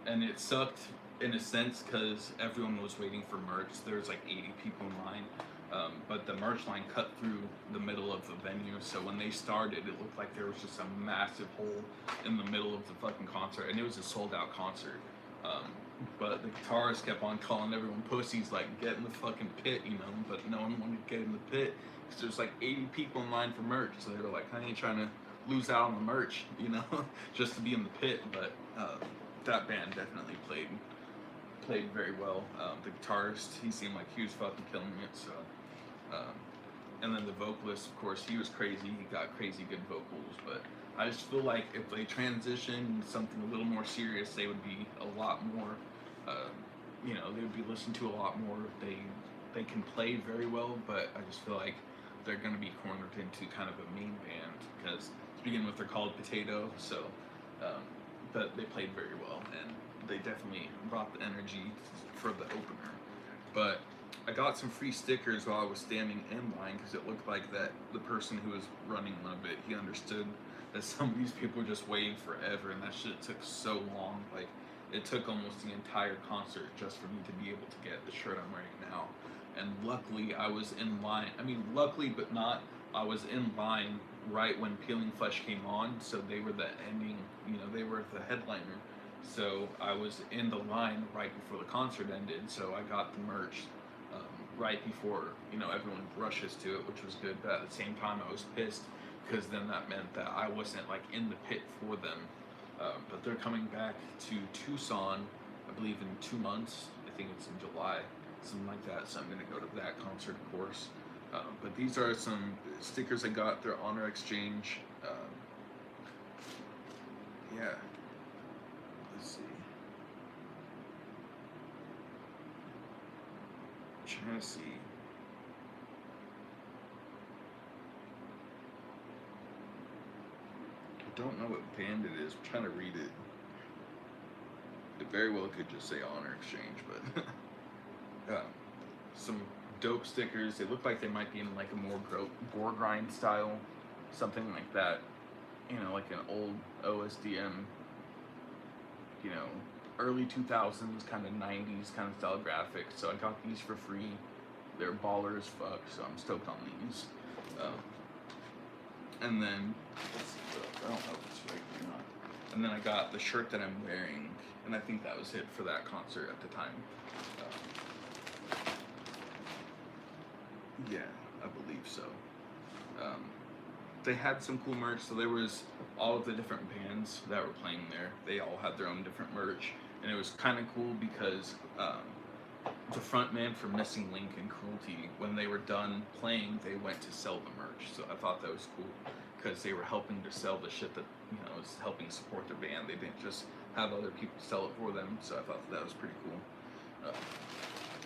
Speaker 1: and it sucked in a sense because everyone was waiting for merch. There was like 80 people in line, but the merch line cut through the middle of the venue, so when they started, it looked like there was just a massive hole in the middle of the fucking concert, and it was a sold-out concert. But the guitarist kept on calling everyone pussies, like, get in the fucking pit, you know, but no one wanted to get in the pit because there's like 80 people in line for merch, so they were like, I ain't trying to lose out on the merch, you know, just to be in the pit. But that band definitely played very well. The guitarist, he seemed like he was fucking killing it, so and then the vocalist, of course, he was crazy. He got crazy good vocals, but I just feel like if they transitioned something a little more serious, they would be a lot more, you know, they would be listened to a lot more. They can play very well, but I just feel like they're going to be cornered into kind of a main band because to begin with, they're called Potato, so, but they played very well, and they definitely brought the energy for the opener. But I got some free stickers while I was standing in line because it looked like that the person who was running one of it, he understood that some of these people were just waiting forever, and that shit took so long. Like, it took almost the entire concert just for me to be able to get the shirt I'm wearing now. And luckily, I was in line. I mean, luckily, but not. I was in line right when Peeling Flesh came on, so they were the ending, you know, they were the headliner. So I was in the line right before the concert ended, so I got the merch right before, you know, everyone rushes to it, which was good. But at the same time, I was pissed because then that meant that I wasn't like in the pit for them. But they're coming back to Tucson, I believe in 2 months. I think it's in July, something like that. So I'm gonna go to that concert, of course. But these are some stickers I got. They're honor exchange. Yeah. Let's see. I'm trying to see. I don't know what band it is. I'm trying to read it. It very well could just say honor exchange, but some dope stickers. They look like they might be in like a more gore grind style, something like that. You know, like an old OSDM, you know, early 2000s, kind of 90s kind of style graphics. So I got these for free. They're baller as fuck, so I'm stoked on these. And then, let's see, I don't know if it's right or not. And then I got the shirt that I'm wearing, and I think that was it for that concert at the time. Yeah, I believe so. They had some cool merch, so there was all of the different bands that were playing there. They all had their own different merch, and it was kind of cool because the front man for Missing Link and Cruelty, when they were done playing, they went to sell the merch. So I thought that was cool because they were helping to sell the shit that, you know, was helping support their band. They didn't just have other people sell it for them, so I thought that was pretty cool.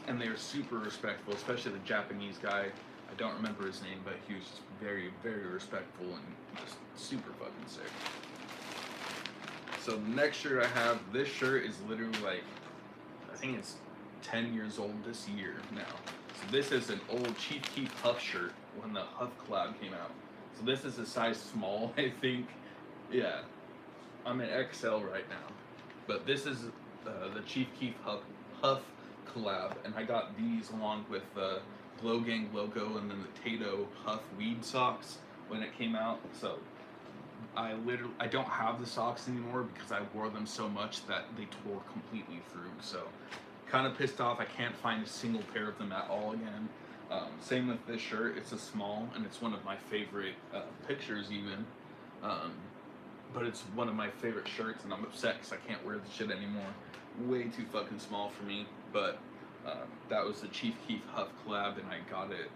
Speaker 1: and they were super respectful, especially the Japanese guy. I don't remember his name, but he was just very, very respectful and just super fucking sick. So the next shirt I have, this shirt is literally like, I think it's 10 years old this year now. So this is an old Chief Keef Huff shirt when the Huff collab came out. So this is a size small, I think. Yeah, I'm an XL right now. But this is the Chief Keef Huff collab, and I got these along with the Glow Gang logo and then the Tato Huff weed socks when it came out. So I don't have the socks anymore because I wore them so much that they tore completely through. So kind of pissed off. I can't find a single pair of them at all again. Same with this shirt. It's a small, and it's one of my favorite pictures even. But it's one of my favorite shirts, and I'm upset because I can't wear the shit anymore. Way too fucking small for me. But that was the Chief Keef Huff collab, and I got it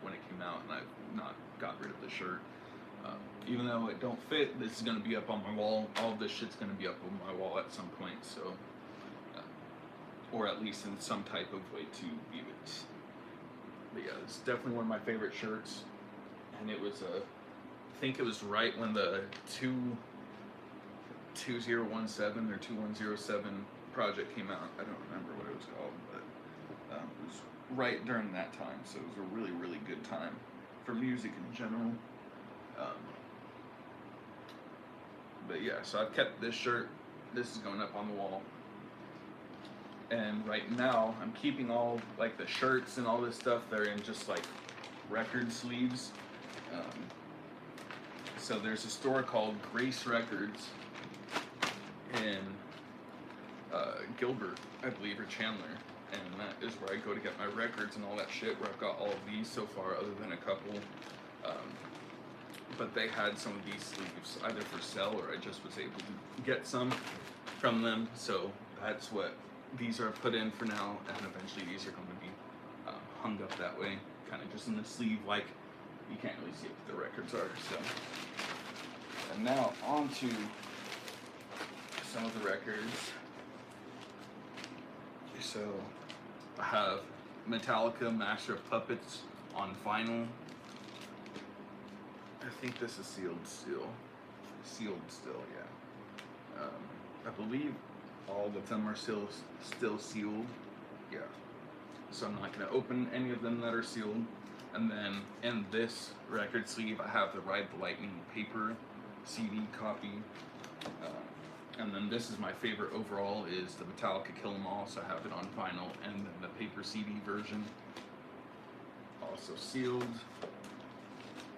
Speaker 1: when it came out, and I've not got rid of the shirt. Even though it don't fit, this is going to be up on my wall. All of this shit's going to be up on my wall at some point, so or at least in some type of way to view it. But yeah, it's definitely one of my favorite shirts, and it was I think it was right when the 2017 or 2107 project came out. I don't remember what it was called, but it was right during that time, so it was a really, really good time for music in general. But yeah, so I've kept this shirt. This is going up on the wall. And right now, I'm keeping all like the shirts and all this stuff. They're in just like record sleeves. So there's a store called Grace Records in Gilbert, I believe, or Chandler. And that is where I go to get my records and all that shit, where I've got all of these so far, other than a couple. But they had some of these sleeves either for sale, or I just was able to get some from them. So that's what these are put in for now, and eventually these are going to be hung up that way, kind of just in the sleeve, like you can't really see what the records are. So, and now on to some of the records. So I have Metallica Master of Puppets on vinyl. I think this is sealed still. Sealed still, yeah. I believe all of them are still sealed. Yeah. So I'm not going to open any of them that are sealed. And then in this record sleeve, I have the Ride the Lightning paper CD copy. And then this is my favorite overall, is the Metallica Kill 'Em All. So I have it on vinyl, and then the paper CD version. Also sealed.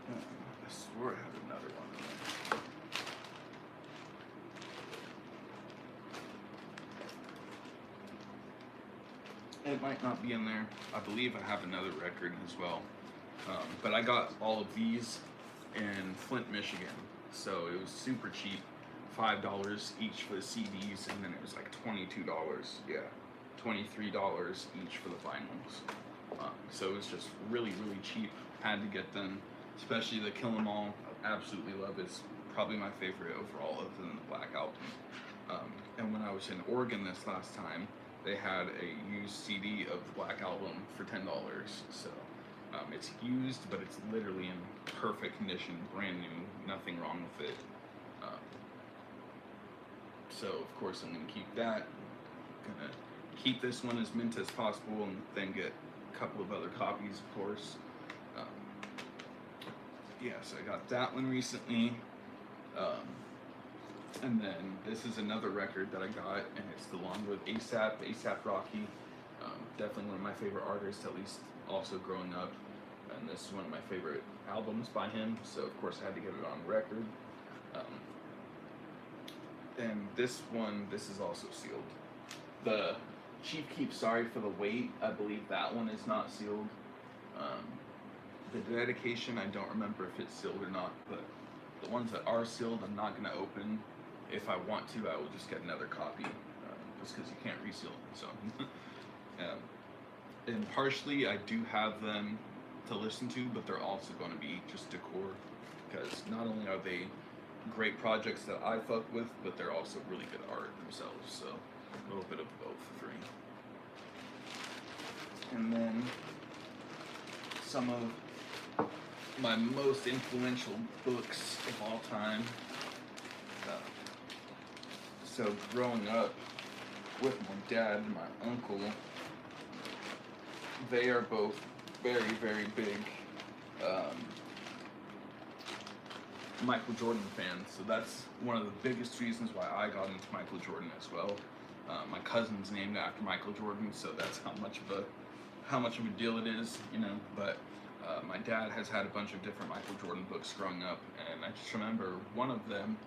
Speaker 1: I swore I had another one in there. It might not be in there. I believe I have another record as well. But I got all of these in Flint, Michigan. So it was super cheap. $5 each for the CDs, and then it was like $22. Yeah, $23 each for the vinyls. So it was just really, really cheap. Had to get them. Especially the Kill 'Em All, I absolutely love it. It's probably my favorite overall, other than the Black Album. And when I was in Oregon this last time, they had a used CD of the Black Album for $10. So it's used, but it's literally in perfect condition, brand new, nothing wrong with it. So of course I'm gonna keep that. Gonna keep this one as mint as possible, and then get a couple of other copies, of course. Yeah, so I got that one recently. And then this is another record that I got, and it's along with ASAP Rocky. Definitely one of my favorite artists, at least also growing up. And this is one of my favorite albums by him, so of course I had to get it on record. And this is also sealed. The Chief Keef Sorry for the Wait, I believe that one is not sealed. The Dedication, I don't remember if it's sealed or not, but the ones that are sealed, I'm not going to open. If I want to, I will just get another copy, just because you can't reseal them. So, and partially, I do have them to listen to, but they're also going to be just decor, because not only are they great projects that I fuck with, but they're also really good art themselves. So, a little bit of both for me. And then some of my most influential books of all time. So growing up with my dad and my uncle, they are both very, very big Michael Jordan fans. So that's one of the biggest reasons why I got into Michael Jordan as well. My cousin's named after Michael Jordan, so that's how much of a deal it is, you know. But my dad has had a bunch of different Michael Jordan books growing up, and I just remember one of them,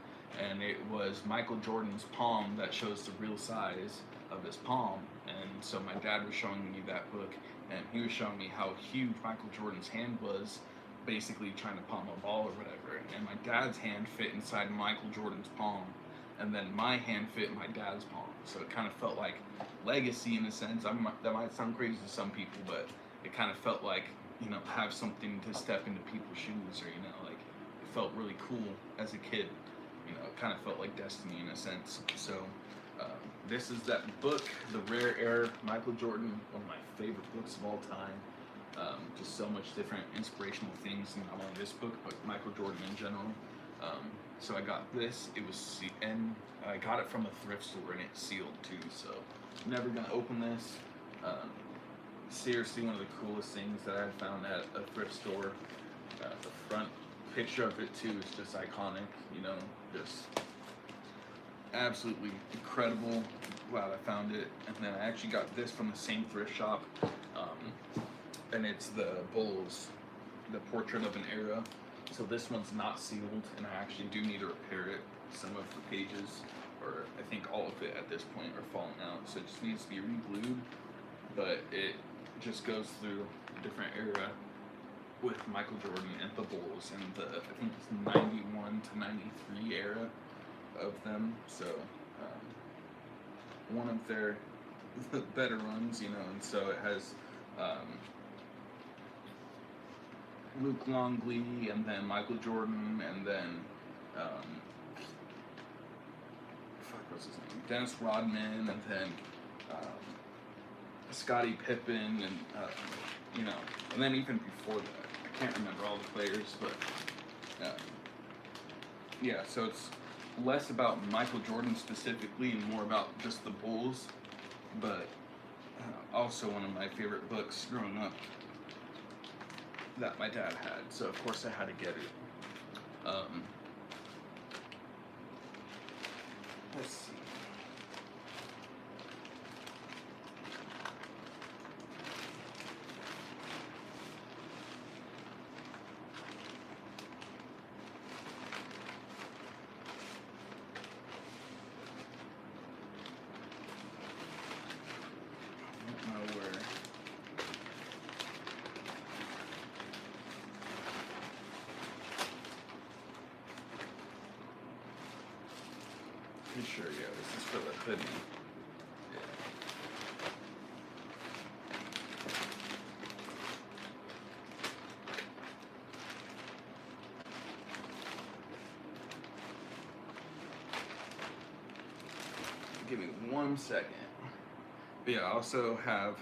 Speaker 1: and it was Michael Jordan's palm that shows the real size of his palm. And so my dad was showing me that book, and he was showing me how huge Michael Jordan's hand was, basically trying to palm a ball or whatever. And my dad's hand fit inside Michael Jordan's palm, and then my hand fit in my dad's palm. So it kind of felt like legacy in a sense. That might sound crazy to some people, but it kind of felt like, you know, have something to step into people's shoes, or, you know, like, it felt really cool as a kid. You know, it kind of felt like destiny in a sense. So this is that book, The Rare Air, Michael Jordan, one of my favorite books of all time. Just so much different inspirational things, and not only this book, but Michael Jordan in general. So I got this. It was, and I got it from a thrift store, and it's sealed too. So I'm never gonna open this. Seriously, one of the coolest things that I found at a thrift store. The front picture of it too is just iconic. You know, just absolutely incredible. Glad I found it. And then I actually got this from the same thrift shop. And it's the Bulls, the Portrait of an Era. So this one's not sealed, and I actually do need to repair it. Some of the pages, or I think all of it at this point, are falling out, so it just needs to be re-glued. But it just goes through a different era with Michael Jordan and the Bulls, and the, I think it's 91 to 93 era of them. So one of their better runs, you know, and so it has Luke Longley, and then Michael Jordan, and then what's his name? Dennis Rodman, and then Scottie Pippen, and you know, and then even before that, I can't remember all the players, but yeah. So it's less about Michael Jordan specifically, and more about just the Bulls, but also one of my favorite books growing up that my dad had, so of course I had to get it. Let's see. I don't know where. Pretty sure, yeah, this is for the hoodie. Yeah. Give me 1 second. But yeah, I also have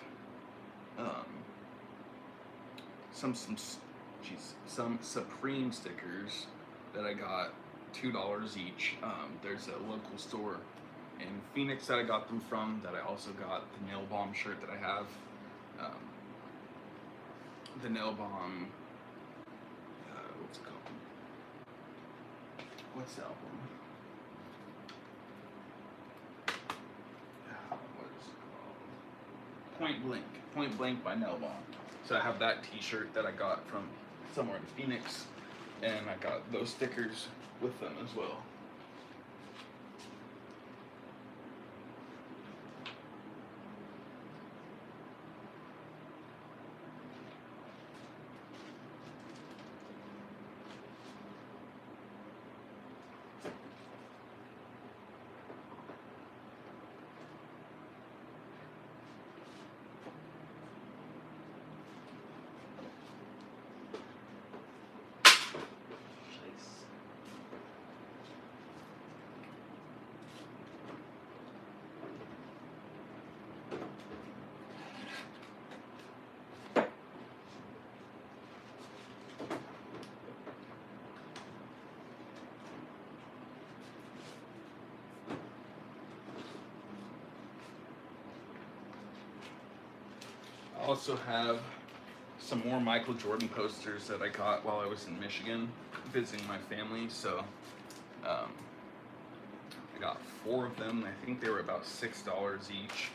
Speaker 1: some Supreme stickers that I got, $2 each. There's a local store in Phoenix that I got them from, that I also got the Nail Bomb shirt that I have. The Nail Bomb, what's it called? What's the album? What is it called? Point Blank by Nail Bomb. So I have that t-shirt that I got from somewhere in Phoenix, and I got those stickers with them as well. Also have some more Michael Jordan posters that I got while I was in Michigan visiting my family. So I got 4 of them. I think they were about $6 each.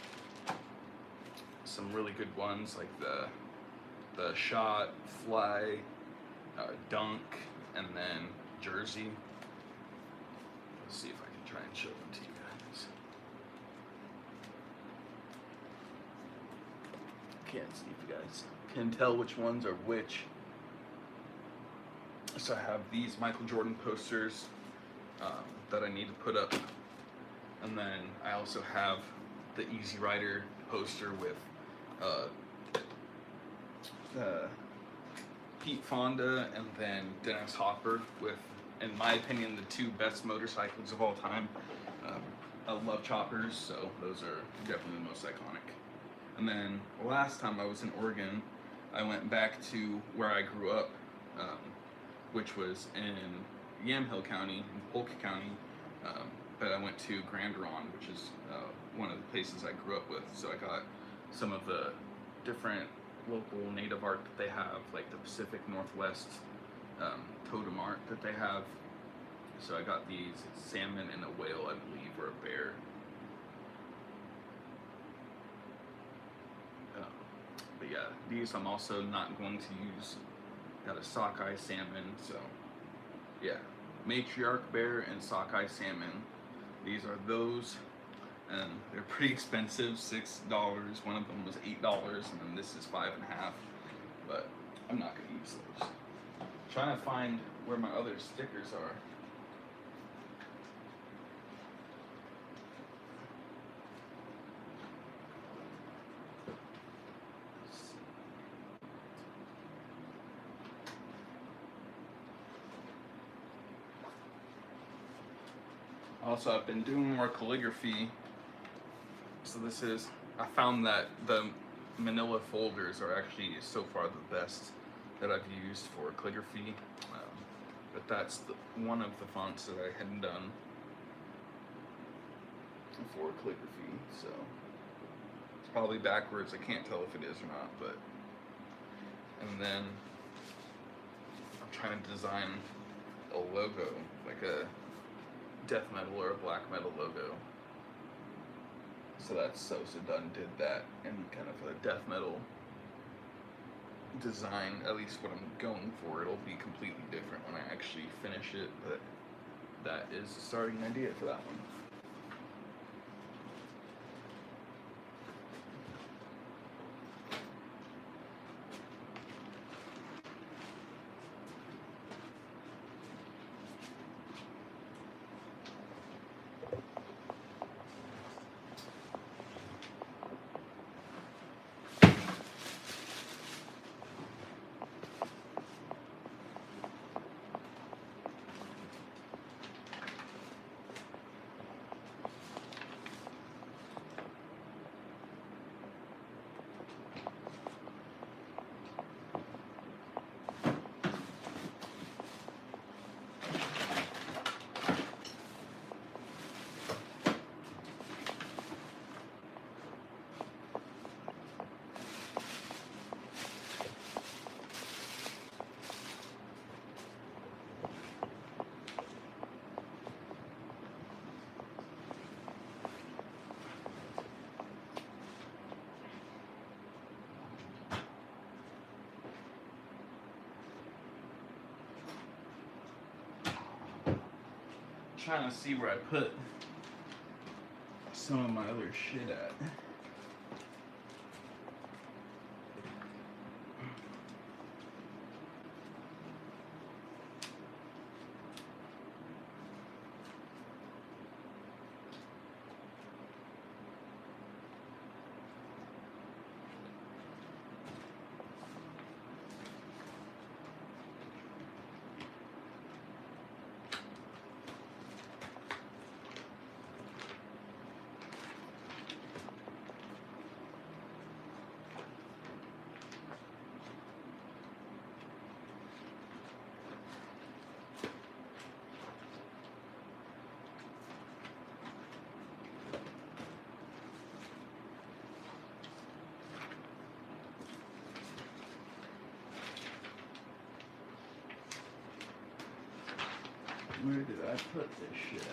Speaker 1: Some really good ones like the Shot, Fly, Dunk, and then Jersey. Let's see if I can try and show them to you guys. Can't see if you guys can tell which ones are which. So I have these Michael Jordan posters that I need to put up, and then I also have the Easy Rider poster with Pete Fonda and then Dennis Hopper with, in my opinion, the 2 best motorcycles of all time. I love choppers, so those are definitely the most iconic. And then last time I was in Oregon, I went back to where I grew up, which was in Yamhill County, in Polk County, but I went to Grand Ronde, which is one of the places I grew up with. So I got some of the different local native art that they have, like the Pacific Northwest totem art that they have. So I got these salmon and a whale, I believe, or a bear. But yeah, these I'm also not going to use. Got a sockeye salmon, so yeah, matriarch bear and sockeye salmon. These are those, and they're pretty expensive, $6. One of them was $8, and then this is 5.5. But I'm not gonna use those. Trying to find where my other stickers are. Also, I've been doing more calligraphy. So this is, I found that the manila folders are actually so far the best that I've used for calligraphy. But that's one of the fonts that I hadn't done for calligraphy. So it's probably backwards. I can't tell if it is or not, but. And then I'm trying to design a logo, like a death metal or a black metal logo. So that's SosaDoneDidThat, and kind of a death metal design, at least what I'm going for. It'll be completely different when I actually finish it, but that is the starting idea for that one. Trying to see where I put some of my other shit at. Where did I put this shit at?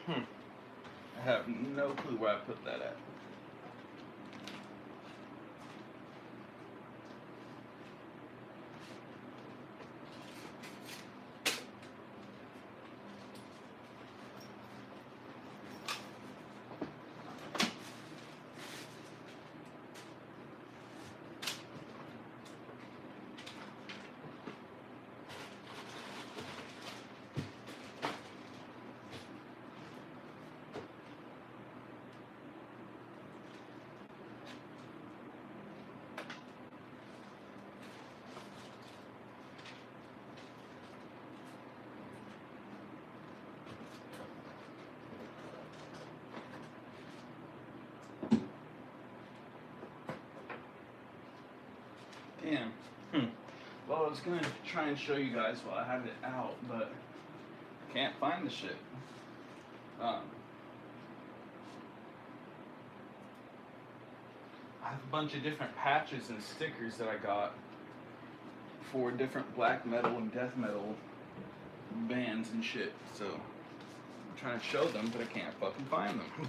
Speaker 1: I have no clue where I put that at. Damn. Well, I was gonna try and show you guys while I have it out, but I can't find the shit. I have a bunch of different patches and stickers that I got for different black metal and death metal bands and shit. So I'm trying to show them, but I can't fucking find them.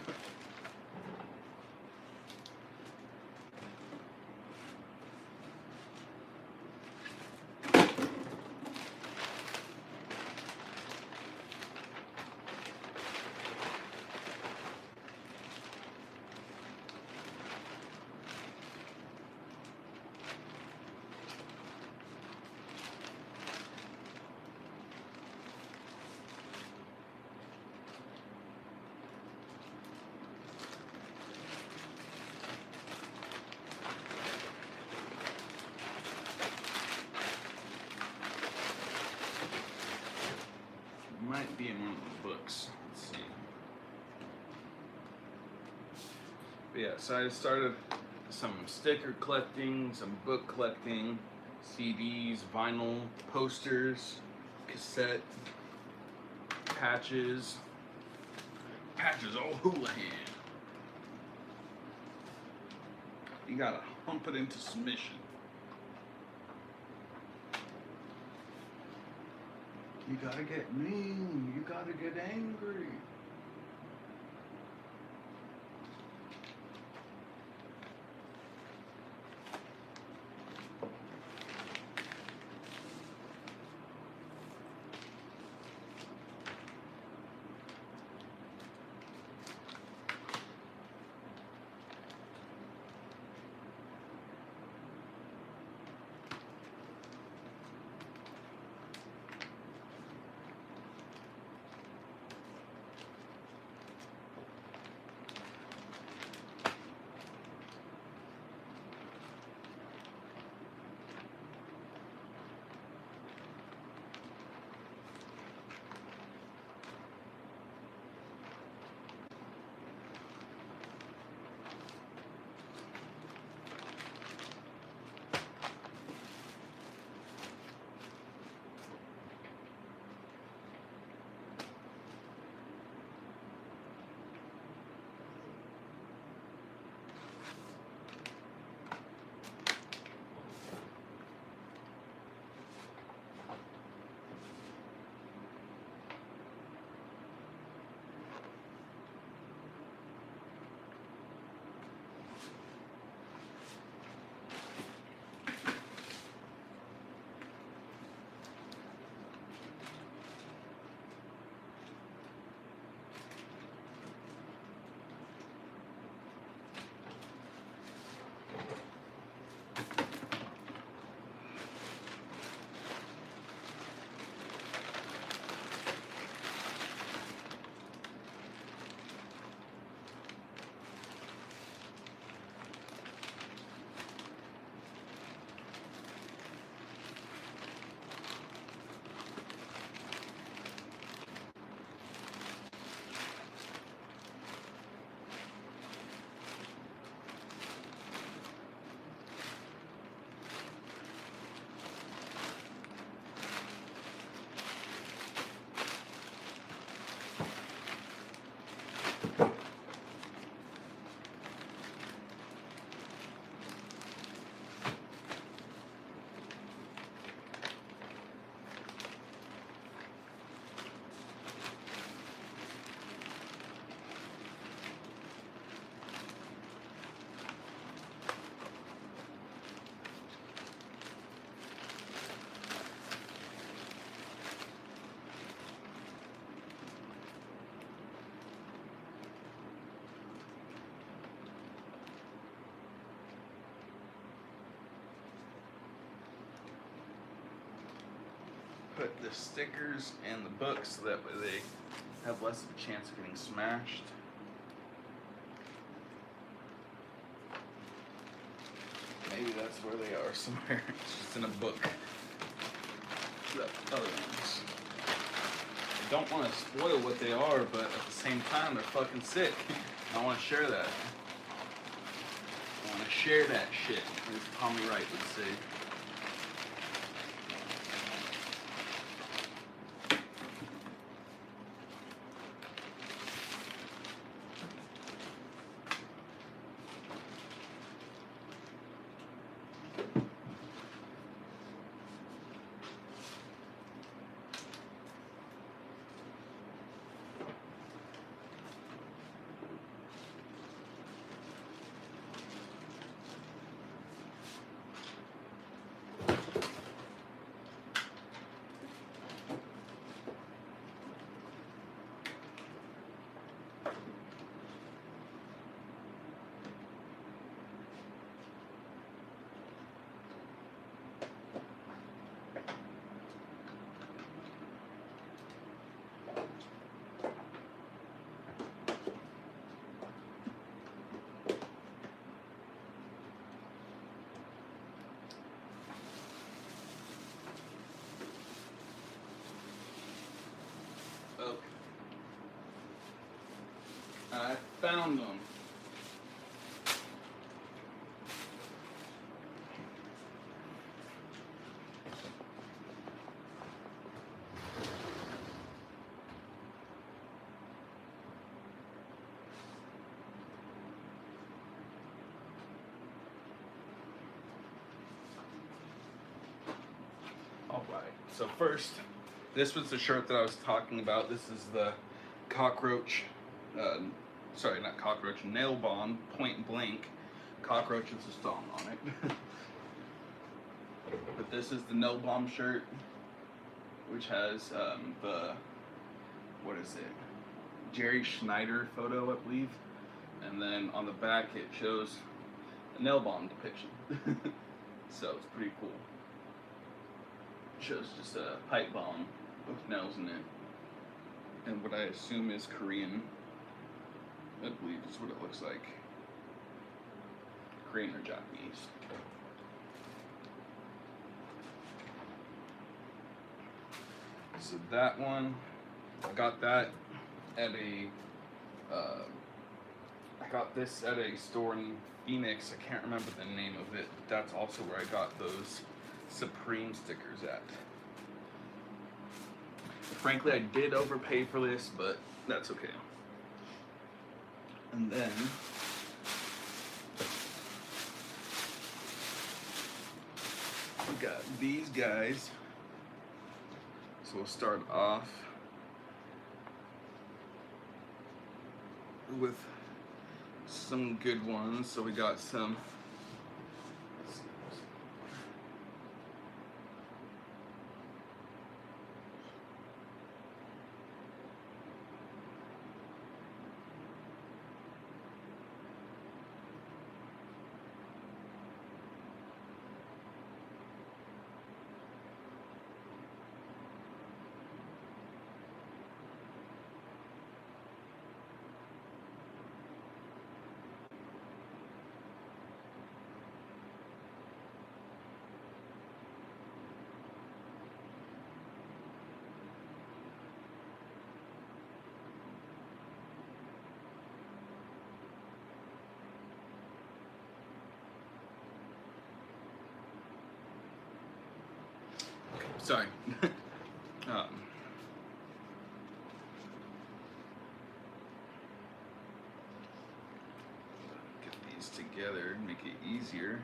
Speaker 1: Might be in one of the books. Let's see. But yeah, so I started some sticker collecting, some book collecting, CDs, vinyl, posters, cassette, patches, all Houlihan. You gotta hump it into submission. You gotta get mean, you gotta get angry. put the stickers and the books so that way they have less of a chance of getting smashed. Maybe that's where they are somewhere. It's just in a book. The other ones. I don't want to spoil what they are, but at the same time, they're fucking sick. I want to share that. I want to share that shit, as Tommy Wright would say. Okay. I found them. Alright, so first, this was the shirt that I was talking about. This is the Cockroach, sorry, not Cockroach, Nail Bomb, Point Blank. Cockroach is a song on it. But this is the Nail Bomb shirt, which has the, what is it, Jerry Schneider photo, I believe. And then on the back it shows a nail bomb depiction. So it's pretty cool. Shows just a pipe bomb with nails in it, and what I assume is Korean. I believe is what it looks like. Korean or Japanese. So that one, I got that at a, I got this at a store in Phoenix. I can't remember the name of it. That's also where I got those Supreme stickers at. Frankly, I did overpay for this, but that's okay. And then we got these guys. So we'll start off with some good ones. So we got some, sorry. Get these together, make it easier.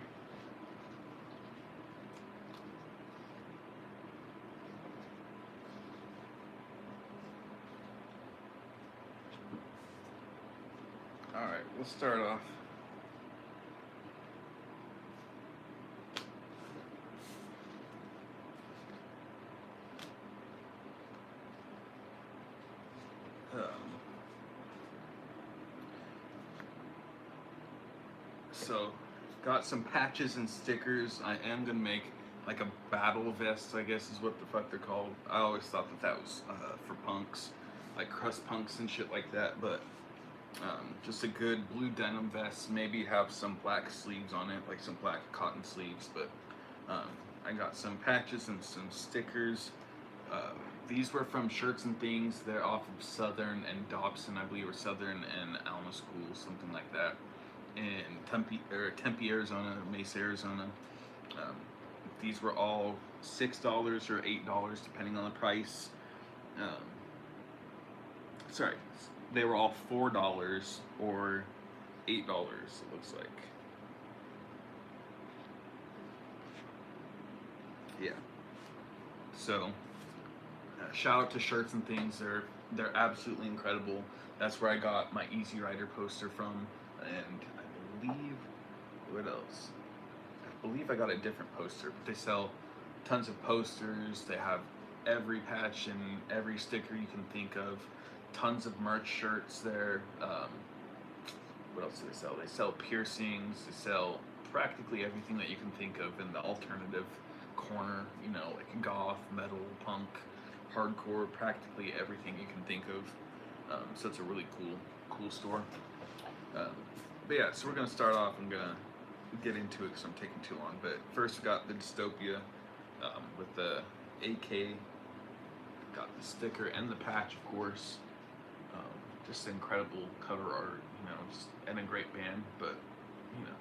Speaker 1: All right, we'll start off. So, got some patches and stickers. I am gonna make like a battle vest, I guess is what the fuck they're called. I always thought that was for punks, like crust punks and shit like that. But just a good blue denim vest. Maybe have some black sleeves on it, like some black cotton sleeves. But I got some patches and some stickers. These were from Shirts and Things. They're off of Southern and Dobson, I believe, or Southern and Alma School, something like that, in Tempe, Arizona, Mesa, Arizona. These were all $6 or $8, depending on the price. Sorry, they were all $4 or $8. It looks like. Yeah. So, shout out to Shirts and Things. They're absolutely incredible. That's where I got my Easy Rider poster from, and I believe, what else? I believe I got a different poster. But they sell tons of posters. They have every patch and every sticker you can think of. Tons of merch shirts there. What else do they sell? They sell piercings. They sell practically everything that you can think of in the alternative corner. You know, like goth, metal, punk, hardcore, practically everything you can think of. So it's a really cool store. But yeah, so we're gonna start off. I'm gonna get into it because I'm taking too long. But first we got the Dystopia with the AK. Got the sticker and the patch, of course. Just incredible cover art, you know, just, and a great band. But you know,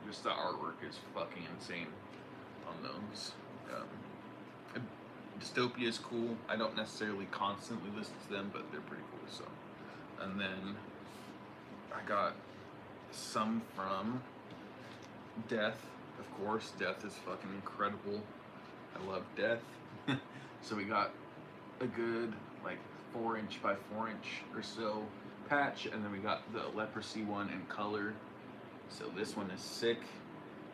Speaker 1: just the artwork is fucking insane on those. Dystopia is cool. I don't necessarily constantly listen to them, but they're pretty cool. So, and then I got some from Death, of course. Death is fucking incredible. I love Death. So we got a good like 4" by 4" or so patch, and then we got the Leprosy one in color. So this one is sick.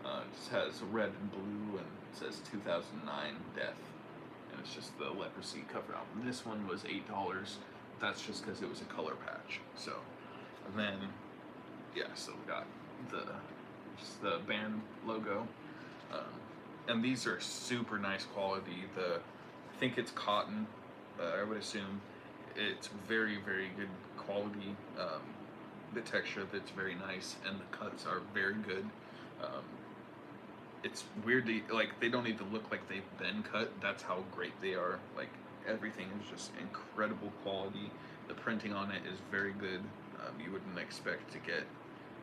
Speaker 1: It just has red and blue, and it says 2009 Death, and it's just the Leprosy cover album. This one was $8. That's just because it was a color patch. So, and then yeah, so we got just the band logo, and these are super nice quality. I think it's cotton. I would assume it's very, very good quality. The texture of it's very nice, and the cuts are very good. It's weird, like they don't even look like they've been cut. That's how great they are. Like everything is just incredible quality. The printing on it is very good. You wouldn't expect to get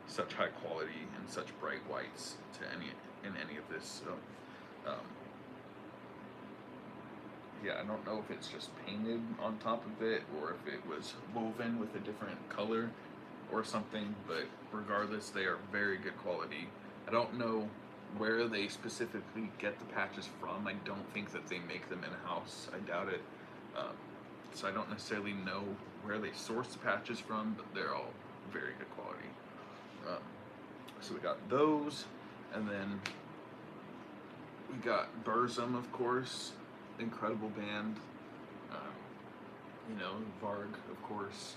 Speaker 1: such high quality and such bright whites in any of this. So yeah, I don't know if it's just painted on top of it or if it was woven with a different color or something, but regardless, they are very good quality. I don't know where they specifically get the patches from. I don't think that they make them in-house. I doubt it. So I don't necessarily know where they source the patches from, but they're all very good quality. So we got those, and then we got Burzum, of course. Incredible band. You know, Varg, of course.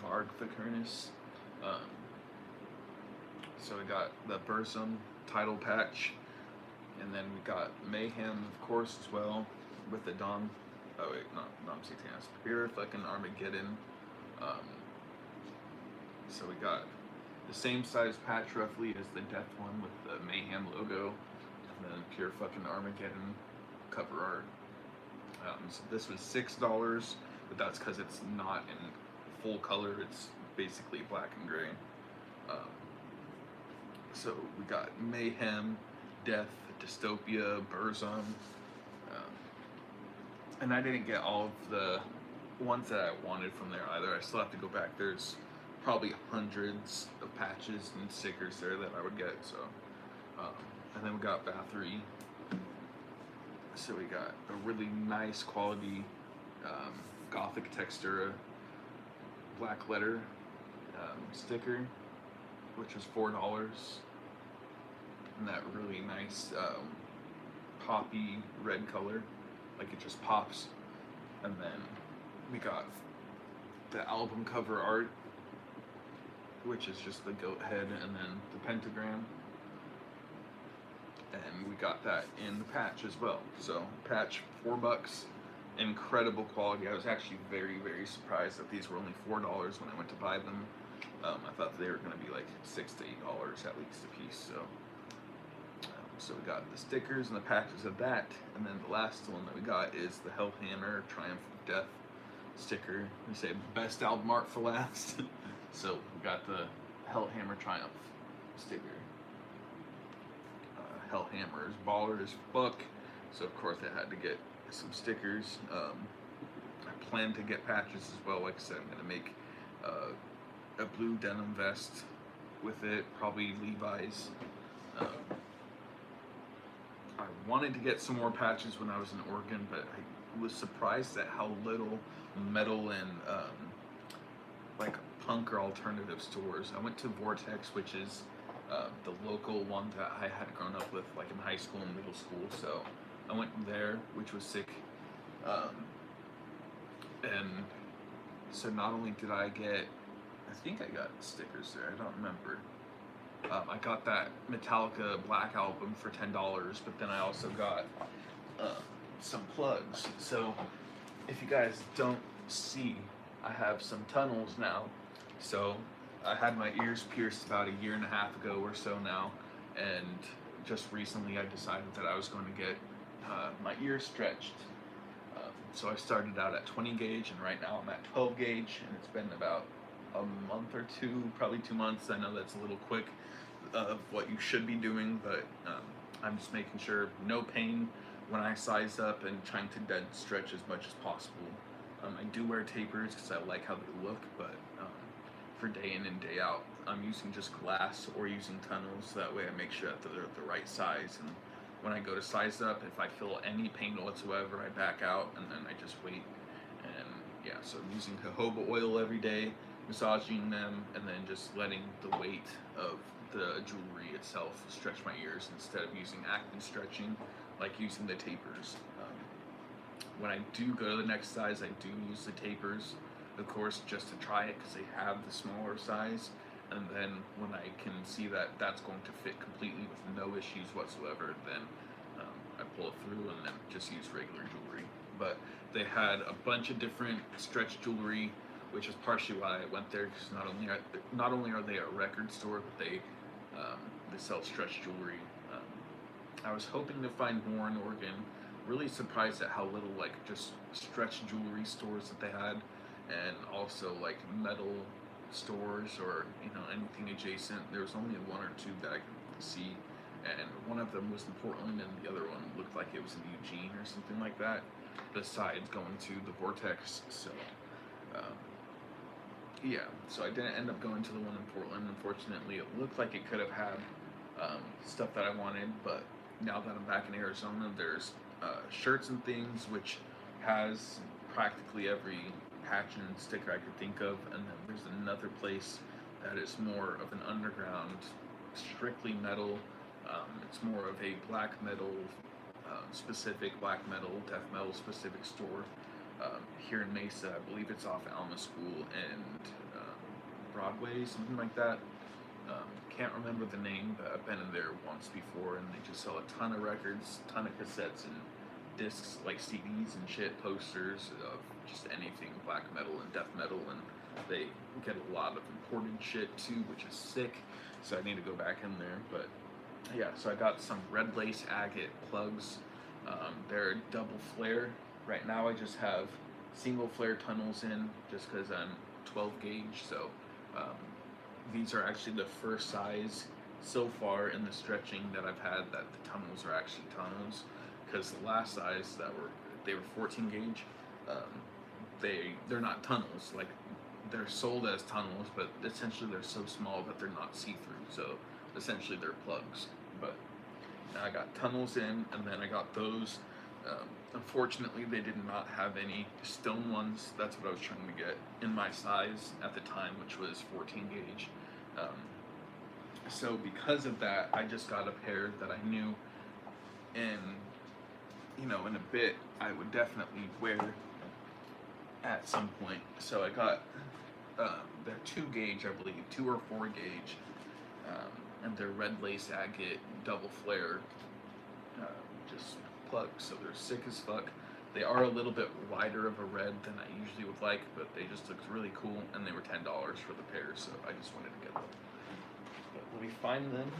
Speaker 1: Varg Vikernes. So we got the Burzum title patch, and then we got Mayhem, of course, as well, with the Dom. Oh wait, not Dom Satanas. Pure fucking Armageddon. So we got the same size patch roughly as the Death one with the Mayhem logo, and then Pure fucking Armageddon cover art. So this was $6, but that's because it's not in full color. It's basically black and gray. So we got Mayhem, Death, Dystopia, Burzum, and I didn't get all of the ones that I wanted from there either. I still have to go back. There's probably hundreds of patches and stickers there that I would get. So, and then we got Bathory. So we got a really nice quality Gothic Textura black letter sticker, which was $4, and that really nice poppy red color, like it just pops. And then we got the album cover art, which is just the goat head and then the pentagram. and we got that in the patch as well. So patch, $4, incredible quality. I was actually very surprised that these were only $4 when I went to buy them. I thought they were going to be like $6 to $8 at least a piece. So we got the stickers and the patches of that, and then the last one that we got is the Hellhammer Triumph of Death sticker. We say best album art for last. So we got the Hellhammer Triumph sticker. Hellhammer is baller as fuck, so of course I had to get some stickers. I plan to get patches as well. Like I said, I'm gonna make a blue denim vest with it, probably Levi's. I wanted to get some more patches when I was in Oregon, but I was surprised at how little metal and like punk or alternative stores. I went to Vortex, which is the local one that I had grown up with, like in high school and middle school. So I went there, which was sick. And so not only did I get, I think I got stickers there, I don't remember. I got that Metallica Black album for $10, but then I also got some plugs. So if you guys don't see, I have some tunnels now. So I had my ears pierced about 1.5 years ago or so now, and just recently I decided that I was going to get my ears stretched. So I started out at 20 gauge, and right now I'm at 12 gauge, and it's been about a month or two, probably 2 months. I know that's a little quick of what you should be doing, but I'm just making sure no pain when I size up and trying to dead stretch as much as possible. I do wear tapers because I like how they look, but for day in and day out, I'm using just glass or using tunnels. That way I make sure that they're the right size, and when I go to size up, if I feel any pain whatsoever, I back out and then I just wait. And yeah, so I'm using jojoba oil every day, massaging them, and then just letting the weight of the jewelry itself stretch my ears instead of using active stretching like using the tapers. When I do go to the next size, I do use the tapers, of course, just to try it because they have the smaller size, and then when I can see that that's going to fit completely with no issues whatsoever, then I pull it through and then just use regular jewelry. But they had a bunch of different stretch jewelry, which is partially why I went there, because not only are they a record store, but they sell stretch jewelry. I was hoping to find more in Oregon. Really surprised at how little like just stretch jewelry stores that they had, and also like metal stores or anything adjacent. There was only 1 or 2 that I could see, and one of them was in Portland, and the other one looked like it was in Eugene or something like that. Besides going to the Vortex, so. Yeah, so I didn't end up going to the one in Portland. Unfortunately, it looked like it could have had stuff that I wanted, but now that I'm back in Arizona, there's shirts and things, which has practically every patch and sticker I could think of, and then there's another place that is more of an underground, strictly metal. It's more of a black metal specific, black metal, death metal specific store. Here in Mesa, I believe it's off Alma School and Broadway, something like that. Can't remember the name, but I've been in there once before, and they just sell a ton of records, ton of cassettes and discs, like CDs and shit, posters of just anything black metal and death metal, and they get a lot of imported shit too, which is sick. So I need to go back in there, but yeah. So I got some red lace agate plugs. They're double flare. Right now I just have single flare tunnels in just because I'm 12 gauge, so these are actually the first size so far in the stretching that I've had that the tunnels are actually tunnels, because the last size they were 14 gauge, they're not tunnels, like they're sold as tunnels, but essentially they're so small that they're not see-through, so essentially they're plugs. But now I got tunnels in, and then I got those. Unfortunately, they did not have any stone ones. That's what I was trying to get in my size at the time, which was 14 gauge. So because of that, I just got a pair that I knew in a bit I would definitely wear at some point. So I got they're 2 gauge, I believe, 2 or 4 gauge, and they're red lace agate double flare just plugs, so they're sick as fuck. They are a little bit wider of a red than I usually would like, but they just looked really cool, and they were $10 for the pair, so I just wanted to get them. But let me find them.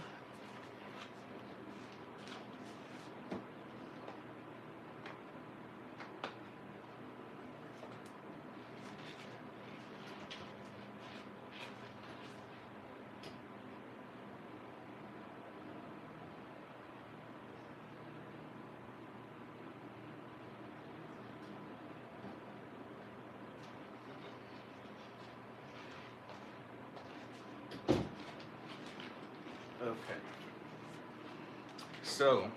Speaker 1: Okay. So,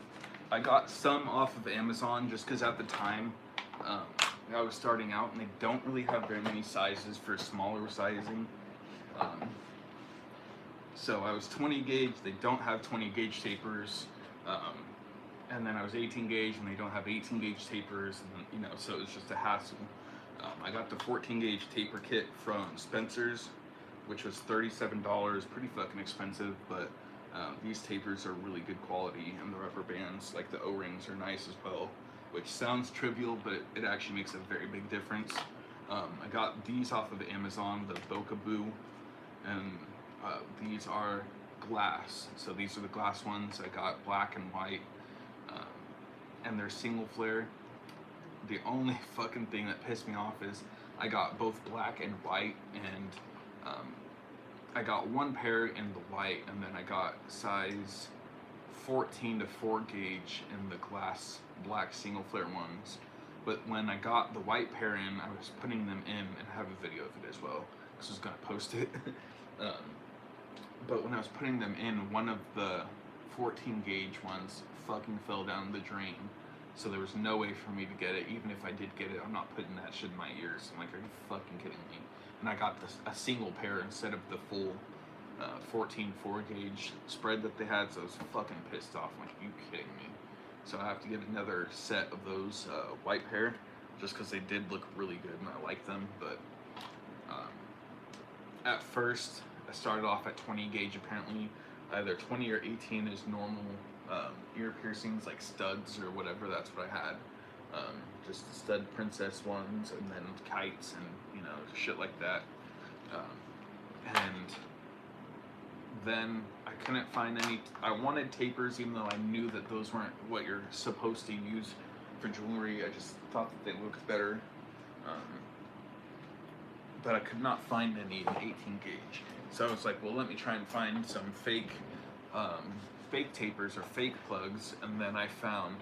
Speaker 1: I got some off of Amazon just because at the time I was starting out and they don't really have very many sizes for smaller sizing. So I was 20 gauge, they don't have 20 gauge tapers. And then I was 18 gauge and they don't have 18 gauge tapers, and, you know, so it's just a hassle. I got the 14 gauge taper kit from Spencer's, which was $37, pretty fucking expensive, but these tapers are really good quality, and the rubber bands, like the O-rings, are nice as well, which sounds trivial, but it actually makes a very big difference. I got these off of Amazon, the Bokaboo, and these are glass, so these are the glass ones. I got black and white, and they're single flare. The only fucking thing that pissed me off is I got both black and white, and I got one pair in the white, and then I got size 14 to 4 gauge in the glass black single flare ones. But when I got the white pair in, I was putting them in, and I have a video of it as well, because I was gonna post it. But when I was putting them in, one of the 14 gauge ones fucking fell down the drain. So there was no way for me to get it. Even if I did get it, I'm not putting that shit in my ears. I'm like, are you fucking kidding me? And I got a single pair instead of the full 14 4 gauge spread that they had, so I was fucking pissed off. I'm like, are you kidding me? So I have to get another set of those white pair, just because they did look really good and I like them. But at first, I started off at 20 gauge apparently. Either 20 or 18 is normal ear piercings, like studs or whatever. That's what I had. Just the stud princess ones, and then kites and, you know, shit like that. And then I couldn't find any. I wanted tapers, even though I knew that those weren't what you're supposed to use for jewelry. I just thought that they looked better. But I could not find any in 18 gauge. So I was like, well, let me try and find some fake tapers or fake plugs, and then I found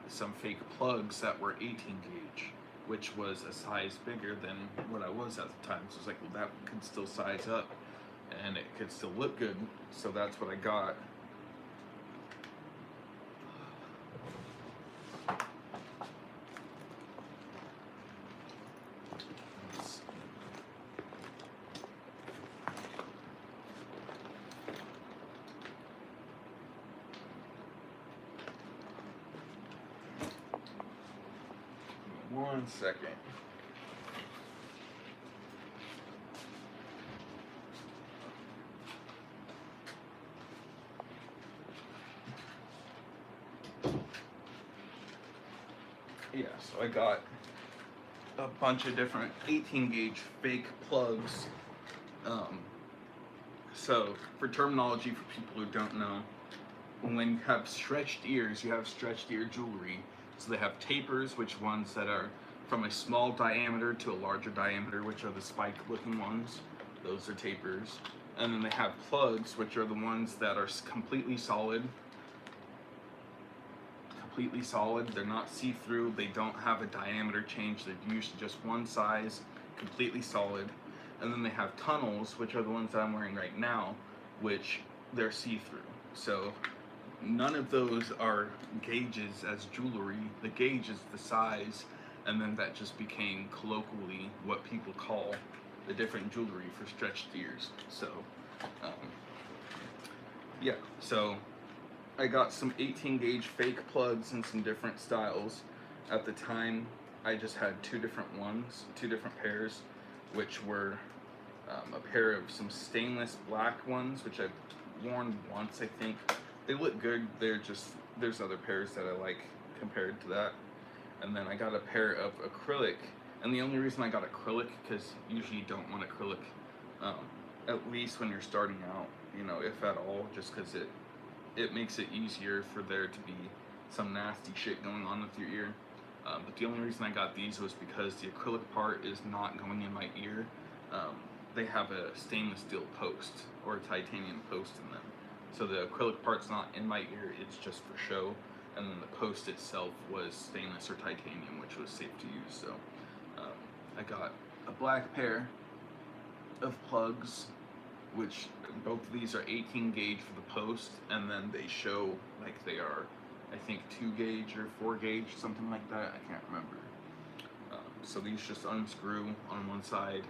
Speaker 1: some fake plugs that were 18 gauge, which was a size bigger than what I was at the time. So I was like, well, that could still size up, and it could still look good, so that's what I got. One second. Yeah, so I got a bunch of different 18 gauge fake plugs. So for terminology for people who don't know, when you have stretched ears, you have stretched ear jewelry. So they have tapers, which ones that are from a small diameter to a larger diameter, which are the spike looking ones. Those are tapers. And then they have plugs, which are the ones that are completely solid. Completely solid. They're not see-through. They don't have a diameter change. They're usually just one size, completely solid. And then they have tunnels, which are the ones that I'm wearing right now, which they're see-through. So none of those are gauges as jewelry. The gauge is the size, and then that just became colloquially what people call the different jewelry for stretched ears. So, yeah, so I got some 18 gauge fake plugs in some different styles. At the time, I just had two different pairs, which were a pair of some stainless black ones, which I've worn once, I think, they look good. They're just, there's other pairs that I like compared to that. And then I got a pair of acrylic, and the only reason I got acrylic, because usually you don't want acrylic, at least when you're starting out, you know, if at all, just because it makes it easier for there to be some nasty shit going on with your ear. But the only reason I got these was because the acrylic part is not going in my ear. They have a stainless steel post or a titanium post in them. So the acrylic part's not in my ear, it's just for show. And then the post itself was stainless or titanium, which was safe to use. So I got a black pair of plugs, which both of these are 18 gauge for the post, and then they show like they are, I think, 2 gauge or 4 gauge, something like that. I can't remember. So these just unscrew on one side,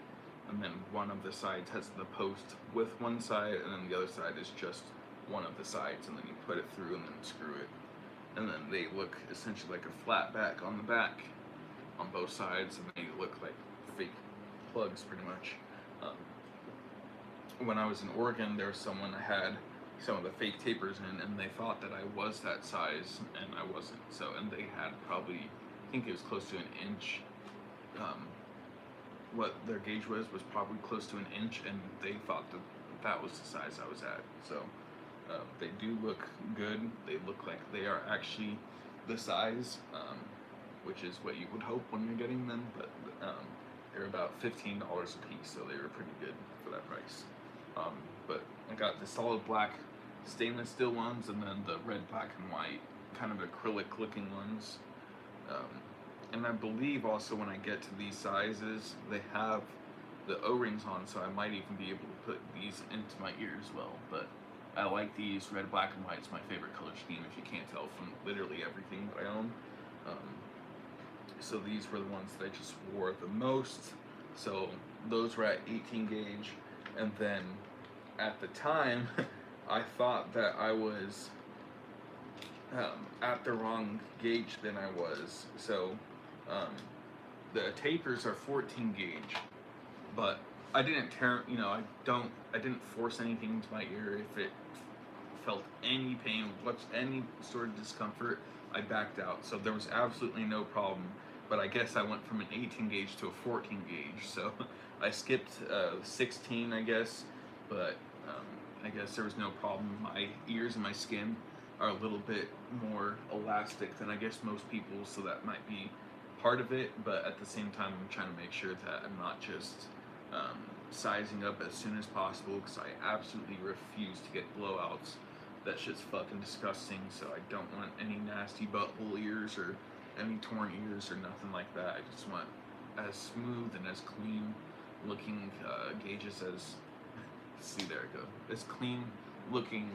Speaker 1: and then one of the sides has the post with one side, and then the other side is just one of the sides, and then you put it through and then screw it. And then they look essentially like a flat back on the back on both sides, and they look like fake plugs pretty much. When I was in Oregon, there was someone that had some of the fake tapers in, and they thought that I was that size, and I wasn't. So, and they had probably, I think it was close to an inch. What their gauge was probably close to an inch, and they thought that that was the size I was at. So they do look good. They look like they are actually the size, which is what you would hope when you're getting them. But they're about $15 a piece, so they were pretty good for that price. But I got the solid black stainless steel ones, and then the red, black, and white kind of acrylic looking ones. And I believe also when I get to these sizes, they have the O-rings on, so I might even be able to put these into my ear as well. But I like these. Red, black, and white is my favorite color scheme, if you can't tell from literally everything that I own. So these were the ones that I just wore the most. So those were at 18 gauge, and then at the time, I thought that I was at the wrong gauge than I was. So the tapers are 14 gauge, but I didn't tear, you know, I didn't force anything into my ear. If it felt any pain, any sort of discomfort, I backed out. So there was absolutely no problem. But I guess I went from an 18 gauge to a 14 gauge. So I skipped 16, I guess. But I guess there was no problem. My ears and my skin are a little bit more elastic than I guess most people, so that might be part of it. But at the same time, I'm trying to make sure that I'm not just sizing up as soon as possible, because I absolutely refuse to get blowouts. That shit's fucking disgusting. So I don't want any nasty butthole ears or any torn ears or nothing like that. I just want as smooth and as clean looking gauges as, see, there I go, as clean looking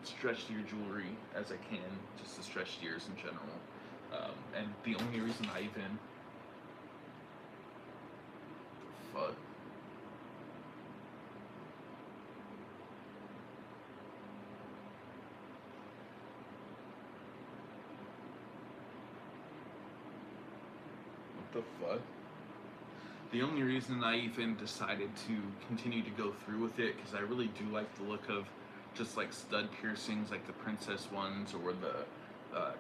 Speaker 1: stretched ear jewelry as I can, just the stretched ears in general. And the only reason I even, fuck, the fuck? The only reason I even decided to continue to go through with it, because I really do like the look of just like stud piercings, like the princess ones, or the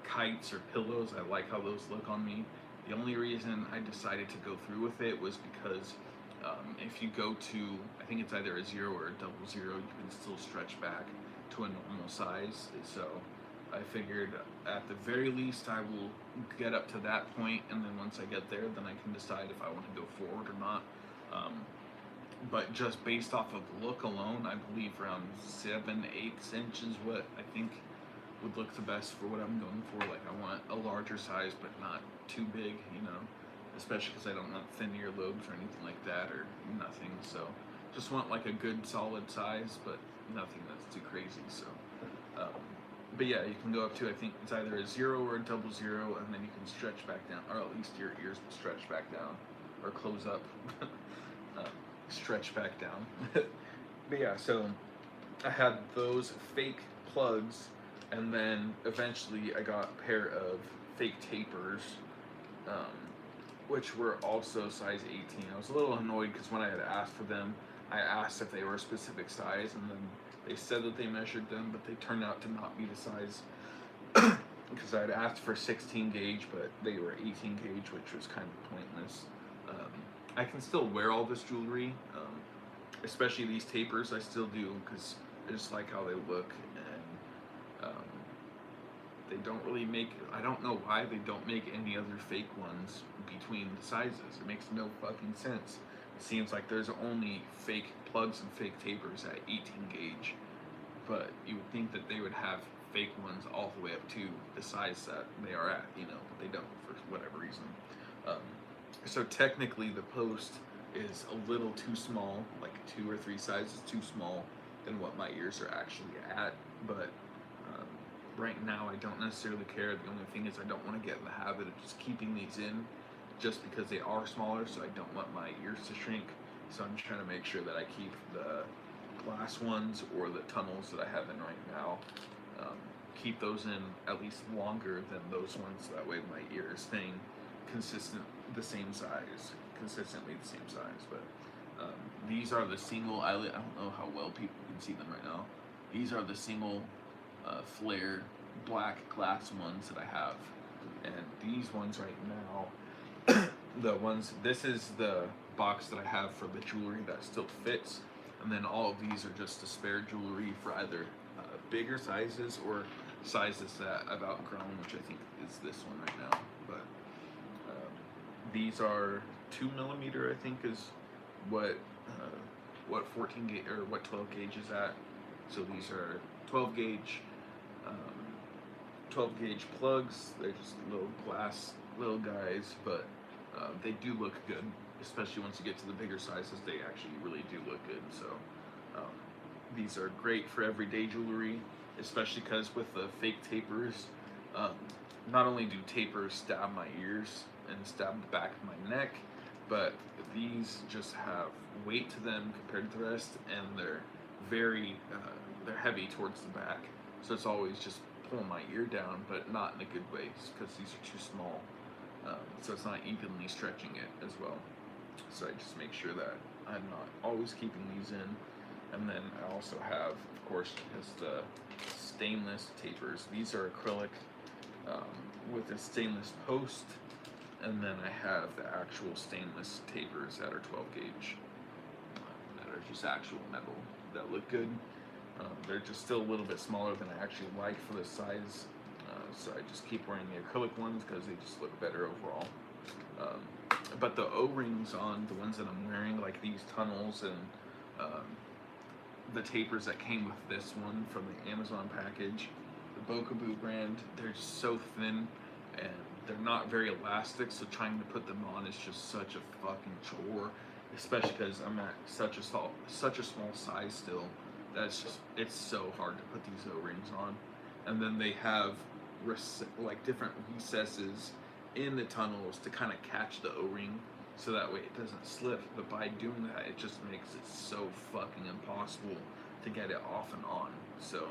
Speaker 1: kites or pillows. I like how those look on me. The only reason I decided to go through with it was because if you go to, I think it's either a 0 or a 00, you can still stretch back to a normal size. So I figured at the very least I will get up to that point, and then once I get there, then I can decide if I want to go forward or not. But just based off of look alone, I believe around 7/8 inches what I think would look the best for what I'm going for. Like, I want a larger size, but not too big, you know, especially because I don't want thin earlobes or anything like that, or nothing. So just want like a good solid size, but nothing that's too crazy. So but yeah, you can go up to, I think it's either a 0 or a 00, and then you can stretch back down, or at least your ears will stretch back down, or close up. Stretch back down. But yeah, so I had those fake plugs, and then eventually I got a pair of fake tapers, which were also size 18. I was a little annoyed because when I had asked for them, I asked if they were a specific size, and then They said that they measured them, but they turned out to not be the size. Because I'd asked for 16 gauge, but they were 18 gauge, which was kind of pointless. I can still wear all this jewelry, especially these tapers. I still do because I just like how they look, and they don't really make. I don't know why they don't make any other fake ones between the sizes. It makes no fucking sense. It seems like there's only fake plugs and fake tapers at 18 gauge, but you would think that they would have fake ones all the way up to the size that they are at, you know, but they don't for whatever reason. So technically the post is a little too small, like 2 or 3 sizes too small than what my ears are actually at, but right now I don't necessarily care. The only thing is I don't want to get in the habit of just keeping these in just because they are smaller, so I don't want my ears to shrink. So I'm trying to make sure that I keep the glass ones or the tunnels that I have in right now, keep those in at least longer than those ones, so that way my ear is staying consistently the same size. But these are the single eyelid. I don't know how well people can see them right now. These are the single flare black glass ones that I have, and these ones right now, this is the box that I have for the jewelry that still fits, and then all of these are just the spare jewelry for either bigger sizes or sizes that I've outgrown, which I think is this one right now. But these are 2mm, I think, is what 14 gauge or what 12 gauge is at. So these are 12 gauge plugs. They're just little glass little guys, but they do look good, especially once you get to the bigger sizes. They actually really do look good. So these are great for everyday jewelry, especially because with the fake tapers, not only do tapers stab my ears and stab the back of my neck, but these just have weight to them compared to the rest, and they're very they're heavy towards the back, so it's always just pulling my ear down, but not in a good way because these are too small, so it's not evenly stretching it as well. So I just make sure that I'm not always keeping these in. And then I also have, of course, just the stainless tapers. These are acrylic with a stainless post, and then I have the actual stainless tapers that are 12 gauge, that are just actual metal, that look good. They're just still a little bit smaller than I actually like for this size, so I just keep wearing the acrylic ones because they just look better overall. But the O-rings on the ones that I'm wearing, like these tunnels and the tapers that came with this one from the Amazon package, the Bokaboo brand, they're just so thin and they're not very elastic, so trying to put them on is just such a fucking chore, especially because I'm at such a small size still. It's so hard to put these O-rings on. And then they have like different recesses in the tunnels to kind of catch the O-ring, so that way it doesn't slip. But by doing that, it just makes it so fucking impossible to get it off and on. So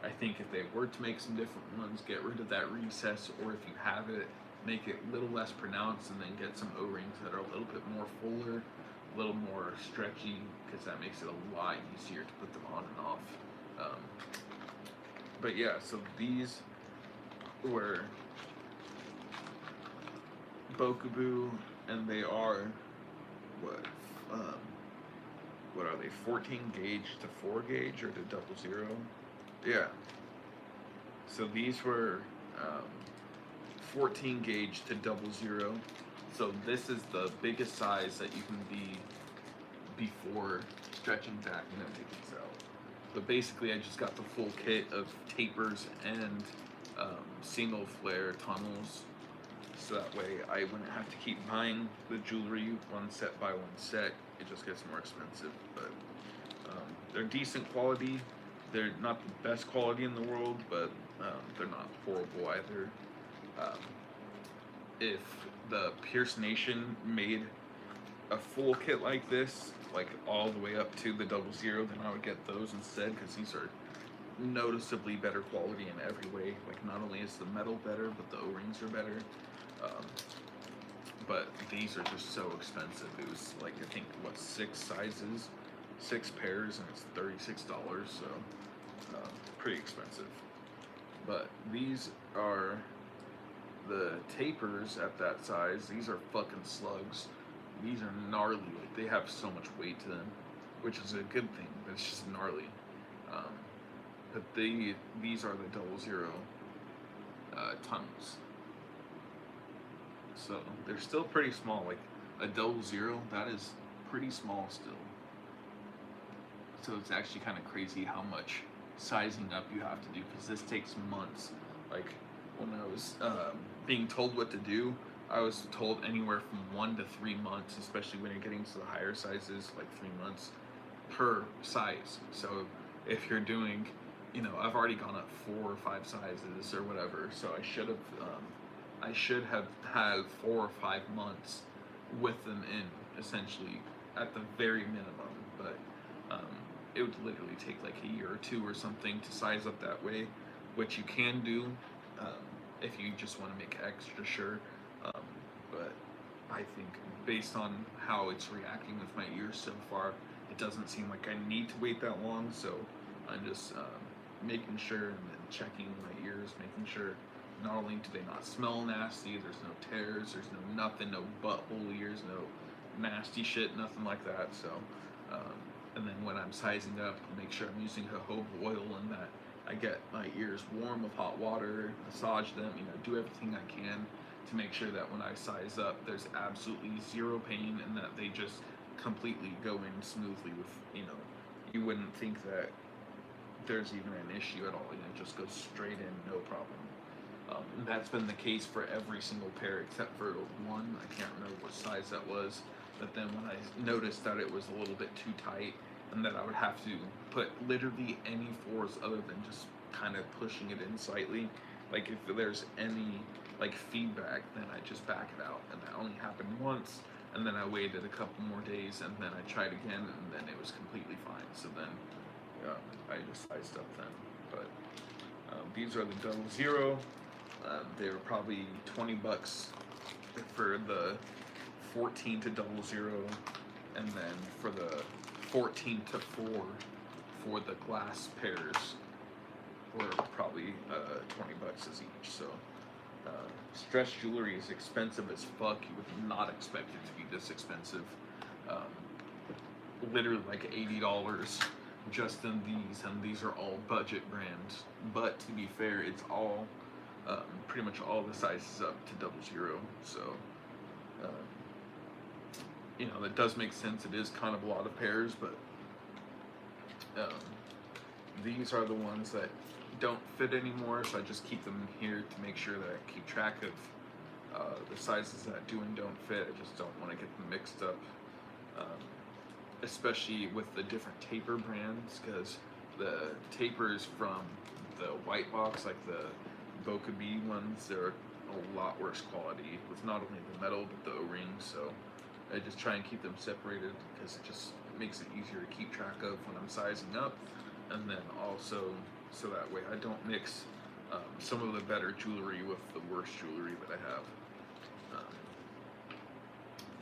Speaker 1: I think if they were to make some different ones, get rid of that recess, or if you have it, make it a little less pronounced, and then get some O-rings that are a little bit more fuller, a little more stretchy, because that makes it a lot easier to put them on and off. But yeah, so these were Bokaboo, and they are what are they, 14 gauge to 4 gauge or to 00? Yeah. So these were 14 gauge to 00. So this is the biggest size that you can be before stretching back and then taking these out. But basically I just got the full kit of tapers and single flare tunnels, so that way I wouldn't have to keep buying the jewelry one set by one set. It just gets more expensive, but they're decent quality. They're not the best quality in the world, but they're not horrible either. If the Pierce Nation made a full kit like this, like all the way up to the 00, then I would get those instead, because these are noticeably better quality in every way. Like, not only is the metal better, but the O-rings are better. But these are just so expensive. It was like, I think, what, 6 sizes 6 pairs and it's $36, so pretty expensive. But these are the tapers at that size. These are fucking slugs. These are gnarly. Like, they have so much weight to them, which is a good thing, but it's just gnarly. But these are the 00 tunnels. So they're still pretty small. Like a 00, that is pretty small still. So it's actually kind of crazy how much sizing up you have to do, because this takes months. Like when I was being told what to do, I was told anywhere from 1 to 3 months, especially when you're getting to the higher sizes, like 3 months per size. So if you're doing, you know, I've already gone up 4 or 5 sizes or whatever, so I should have had 4 or 5 months with them in, essentially, at the very minimum. But it would literally take like a year or 2 or something to size up that way, which you can do if you just want to make extra sure. But I think based on how it's reacting with my ears so far, it doesn't seem like I need to wait that long. So I'm just making sure and then checking my ears, making sure not only do they not smell nasty, there's no tears, there's no nothing, no butthole ears, no nasty shit, nothing like that. So and then when I'm sizing up, make sure I'm using jojoba oil and that I get my ears warm with hot water, massage them, you know, do everything I can to make sure that when I size up, there's absolutely zero pain and that they just completely go in smoothly with, you know, you wouldn't think that there's even an issue at all, you know, it just goes straight in, no problem. And that's been the case for every single pair except for one. I can't remember what size that was, but then when I noticed that it was a little bit too tight and that I would have to put literally any force other than just kind of pushing it in slightly, like if there's any like feedback, then I just back it out. And that only happened once, and then I waited a couple more days, and then I tried again, and then it was completely fine. So then I just sized up then. But these are the 00. They were probably $20 for the 14 to 00, and then for the 14 to 4 for the glass pairs were probably $20 as each. So stretch jewelry is expensive as fuck. You would not expect it to be this expensive. Literally like $80 just in these, and these are all budget brands. But to be fair, it's all pretty much all the sizes up to 00. So you know, that does make sense. It is kind of a lot of pairs, but these are the ones that don't fit anymore, so I just keep them here to make sure that I keep track of the sizes that do and don't fit. I just don't want to get them mixed up, especially with the different taper brands, because the tapers from the white box, like the Boca B ones, they're a lot worse quality with not only the metal but the O-rings. So I just try and keep them separated because it just makes it easier to keep track of when I'm sizing up, and then also so that way I don't mix some of the better jewelry with the worst jewelry that I have.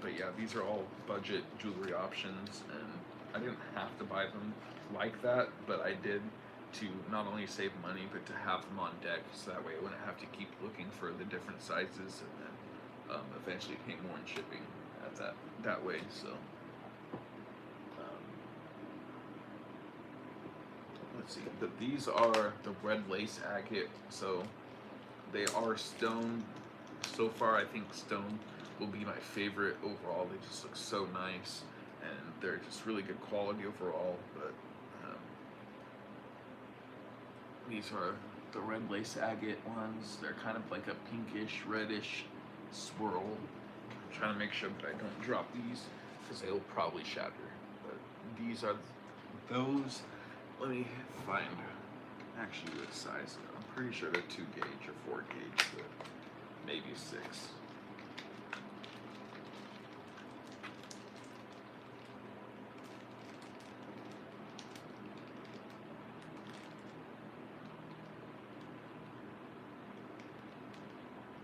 Speaker 1: But yeah, these are all budget jewelry options, and I didn't have to buy them like that, but I did to not only save money but to have them on deck, so that way I wouldn't have to keep looking for the different sizes and then eventually pay more in shipping at that way. So let's see, but these are the red lace agate, so they are stone. So far I think stone will be my favorite overall. They just look so nice and they're just really good quality overall. But these are the red lace agate ones. They're kind of like a pinkish reddish swirl. I'm trying to make sure that I don't drop these because they'll probably shatter. But these are those. Let me find actually what size. I'm pretty sure they're 2 gauge or 4 gauge, but maybe 6.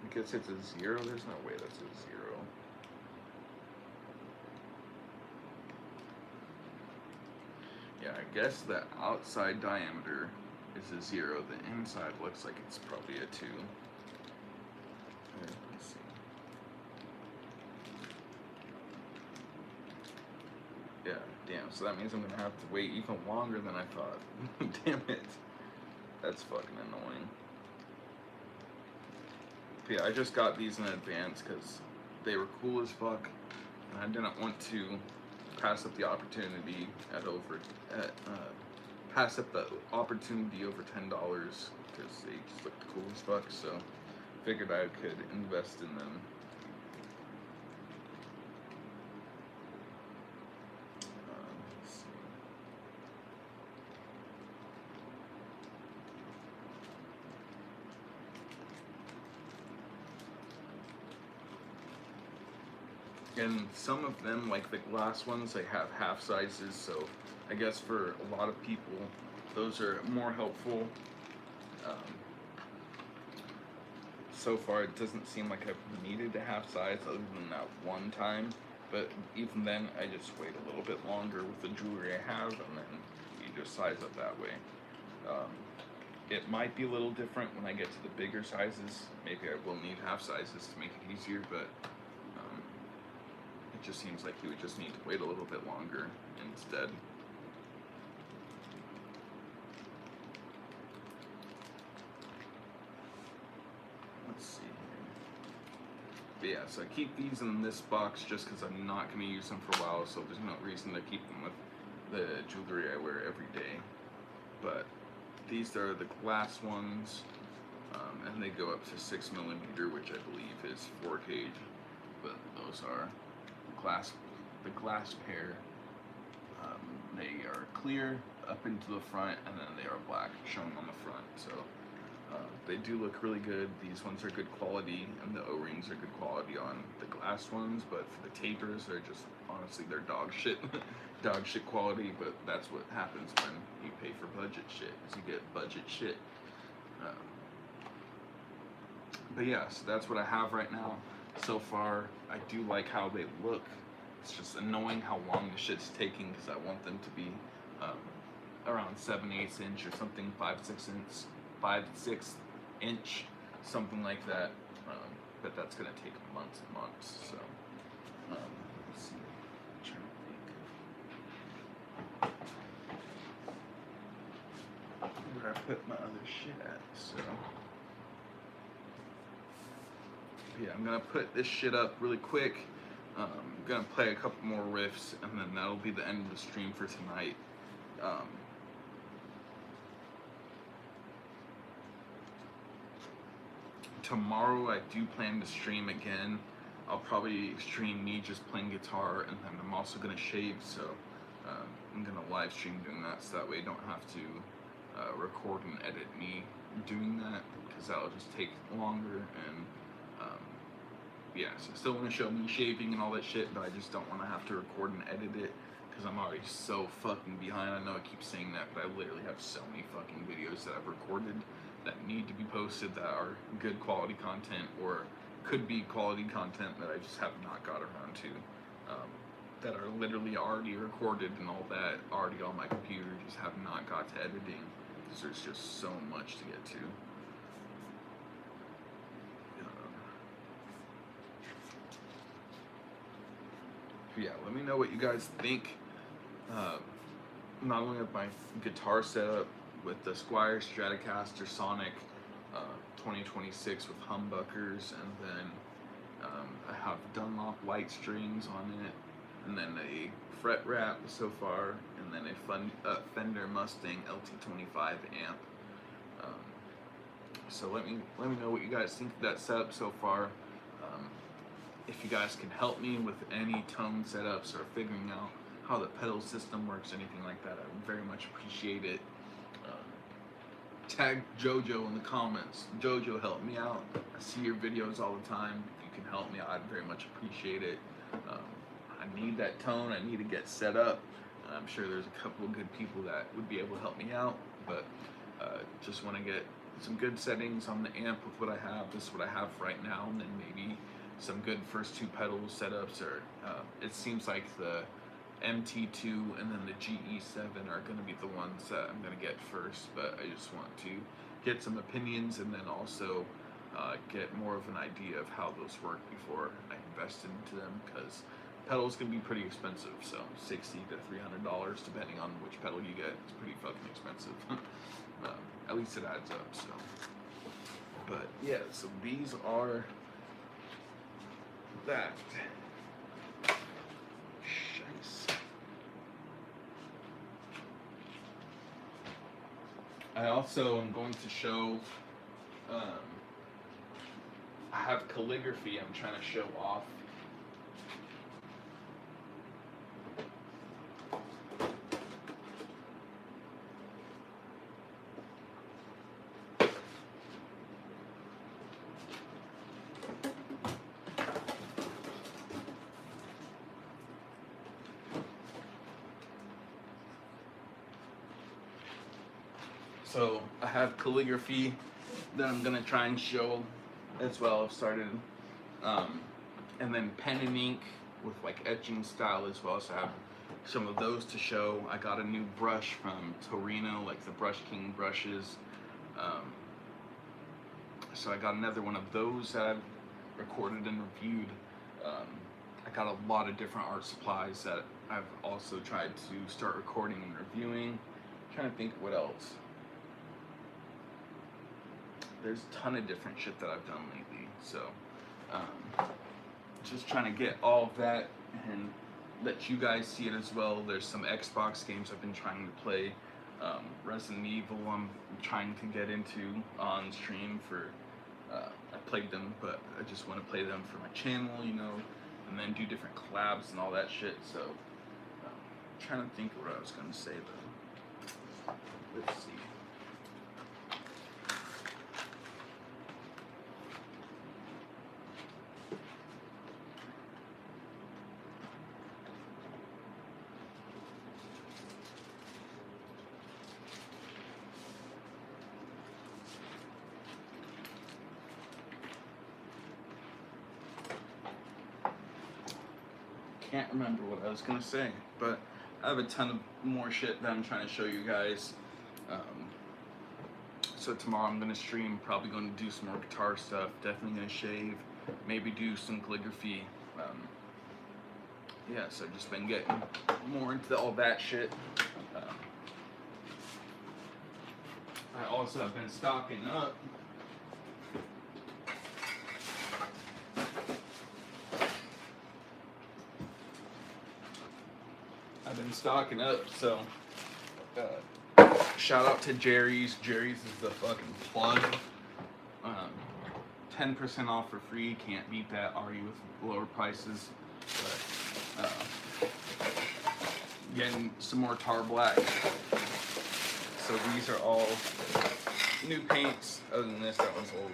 Speaker 1: I guess it's a 0. There's no way that's a 0. guess the outside diameter is a 0. The inside looks like it's probably a 2. Let's see. Yeah, damn. So that means I'm gonna have to wait even longer than I thought. Damn it. That's fucking annoying. But yeah, I just got these in advance because they were cool as fuck, and I didn't want to pass up the opportunity pass up the opportunity over $10 because they just looked cool as fuck. So figured I could invest in them. Let's see. And some of them, like the glass ones, they have half sizes, so I guess for a lot of people, those are more helpful. So far, it doesn't seem like I've needed a half size other than that one time, but even then, I just wait a little bit longer with the jewelry I have, and then you just size up that way. It might be a little different when I get to the bigger sizes. Maybe I will need half sizes to make it easier, but it just seems like you would just need to wait a little bit longer instead. Let's see here. But yeah, so I keep these in this box just because I'm not going to use them for a while, so there's no reason to keep them with the jewelry I wear every day. But these are the glass ones, and they go up to 6mm, which I believe is 4 gauge. But those are the glass pair. They are clear up into the front, and then they are black shown on the front. So they do look really good. These ones are good quality, and the O-rings are good quality on the glass ones. But for the tapers, they're just honestly they're dog shit, dog shit quality. But that's what happens when you pay for budget shit. Is you get budget shit. But yeah, so that's what I have right now. So far, I do like how they look. It's just annoying how long the shit's taking because I want them to be around 7/8 inch or something, 5/6 inch, something like that. But that's gonna take months and months. So let's see. I'm trying to think where I put my other shit at. So. Yeah, I'm gonna put this shit up really quick. I'm gonna play a couple more riffs, and then that'll be the end of the stream for tonight. Tomorrow I do plan to stream again. I'll probably stream me just playing guitar, and then I'm also gonna shave, so I'm gonna live stream doing that, so that way I don't have to record and edit me doing that, because that'll just take longer. And yeah, so I still want to show me shaving and all that shit, but I just don't want to have to record and edit it because I'm already so fucking behind. I know I keep saying that, but I literally have so many fucking videos that I've recorded that need to be posted that are good quality content or could be quality content that I just have not got around to, that are literally already recorded and all that, already on my computer, just have not got to editing because there's just so much to get to. Yeah, let me know what you guys think. Not only of my guitar setup with the Squier Stratocaster Sonic 2026 with humbuckers, and then I have Dunlop light strings on it, and then a fret wrap so far, and then a Fender Mustang LT25 Amp. So let me know what you guys think of that setup so far. If you guys can help me with any tone setups or figuring out how the pedal system works, anything like that, I would very much appreciate it. Tag JoJo in the comments. JoJo, help me out. I see your videos all the time. If you can help me, I'd very much appreciate it. I need that tone. I need to get set up. I'm sure there's a couple of good people that would be able to help me out, but just want to get some good settings on the amp with what I have. This is what I have right now, and then maybe some good first two pedal setups, or it seems like the MT2 and then the GE7 are going to be the ones that I'm going to get first, but I just want to get some opinions and then also get more of an idea of how those work before I invest into them, because pedals can be pretty expensive, so $60 to $300 depending on which pedal you get. It's pretty fucking expensive. At least it adds up. So, but yeah, so these are that. Shice. I also am going to show. I have calligraphy I'm trying to show off. So I have calligraphy that I'm gonna try and show as well. I've started, and then pen and ink with like etching style as well. So I have some of those to show. I got a new brush from Torino, like the Brush King brushes. So I got another one of those that I've recorded and reviewed. I got a lot of different art supplies that I've also tried to start recording and reviewing. I'm trying to think what else. There's a ton of different shit that I've done lately, so just trying to get all of that and let you guys see it as well. There's some Xbox games I've been trying to play. Resident Evil I'm trying to get into on stream for, I played them, but I just want to play them for my channel, you know, and then do different collabs and all that shit, so I'm trying to think of what I was going to say though. Let's see. Can't remember what I was gonna say, but I have a ton of more shit that I'm trying to show you guys. So tomorrow I'm gonna stream, probably gonna do some more guitar stuff, definitely gonna shave, maybe do some calligraphy. Yeah, so I've just been getting more into all that shit. I also have been stocking up. So shout out to Jerry's. Jerry's is the fucking plug. 10% off for free. Can't beat that, are you, with lower prices? But getting some more tar black. So these are all new paints. Other than this, that one's old.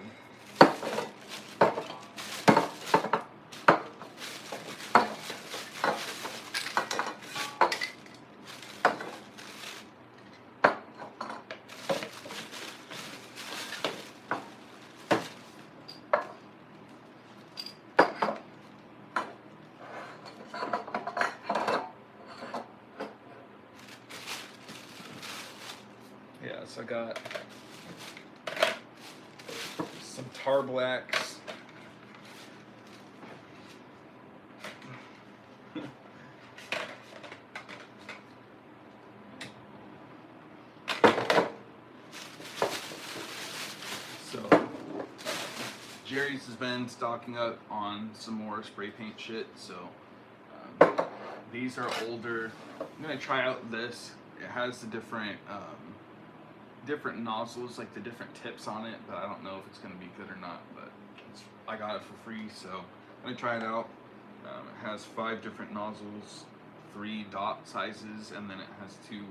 Speaker 1: Yeah, so I got some tar blacks. So Jerry's has been stocking up on some more spray paint shit, so these are older. I'm gonna try out this. It has the different nozzles, like the different tips on it, but I don't know if it's gonna be good or not. But I got it for free, so I'm gonna try it out. It has 5 different nozzles, 3 dot sizes, and then it has 2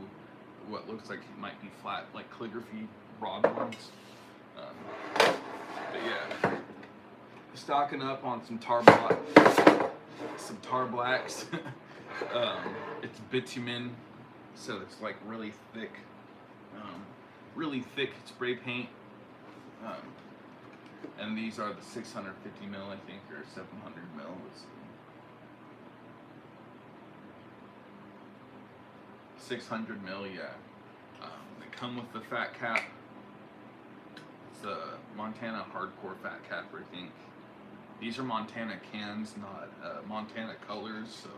Speaker 1: what looks like it might be flat, like calligraphy rod ones. But yeah, stocking up on some tar blacks. It's bitumen, so it's like really thick spray paint. And these are the 650 mil, I think, or 700 mil. Let's see. 600 mil, yeah. They come with the fat cap. It's the Montana hardcore fat cap, I think. These are Montana cans, not Montana colors, so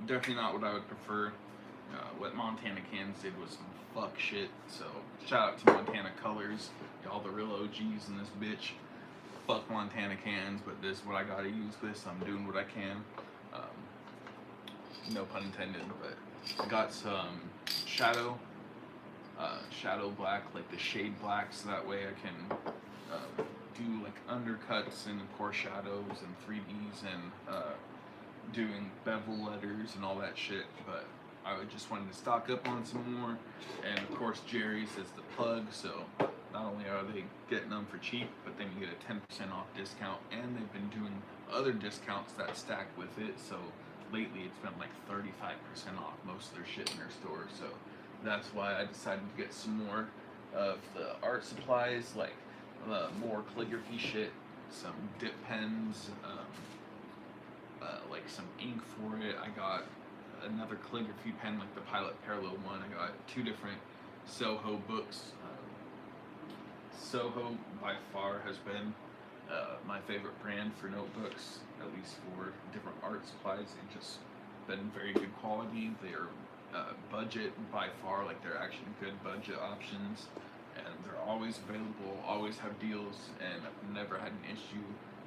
Speaker 1: definitely not what I would prefer. What Montana cans did was some fuck shit, so shout out to Montana colors, all the real OGs in this bitch. Fuck Montana cans, but this is what I gotta use this. I'm doing what I can. No pun intended, but I got some shadow black, like the shade black, so that way I can do like undercuts and coarse shadows and 3Ds and doing bevel letters and all that shit. But I just wanted to stock up on some more, and of course Jerry's is the plug, so not only are they getting them for cheap, but then you get a 10% off discount, and they've been doing other discounts that stack with it, so lately it's been like 35% off most of their shit in their store, so that's why I decided to get some more of the art supplies, like more calligraphy shit, some dip pens, like some ink for it. I got another calligraphy pen, like the Pilot Parallel one. I got 2 different Soho books. Soho by far has been my favorite brand for notebooks, at least for different art supplies. They've just been very good quality. They're budget by far, like they're actually good budget options, and they're always available, always have deals, and I've never had an issue.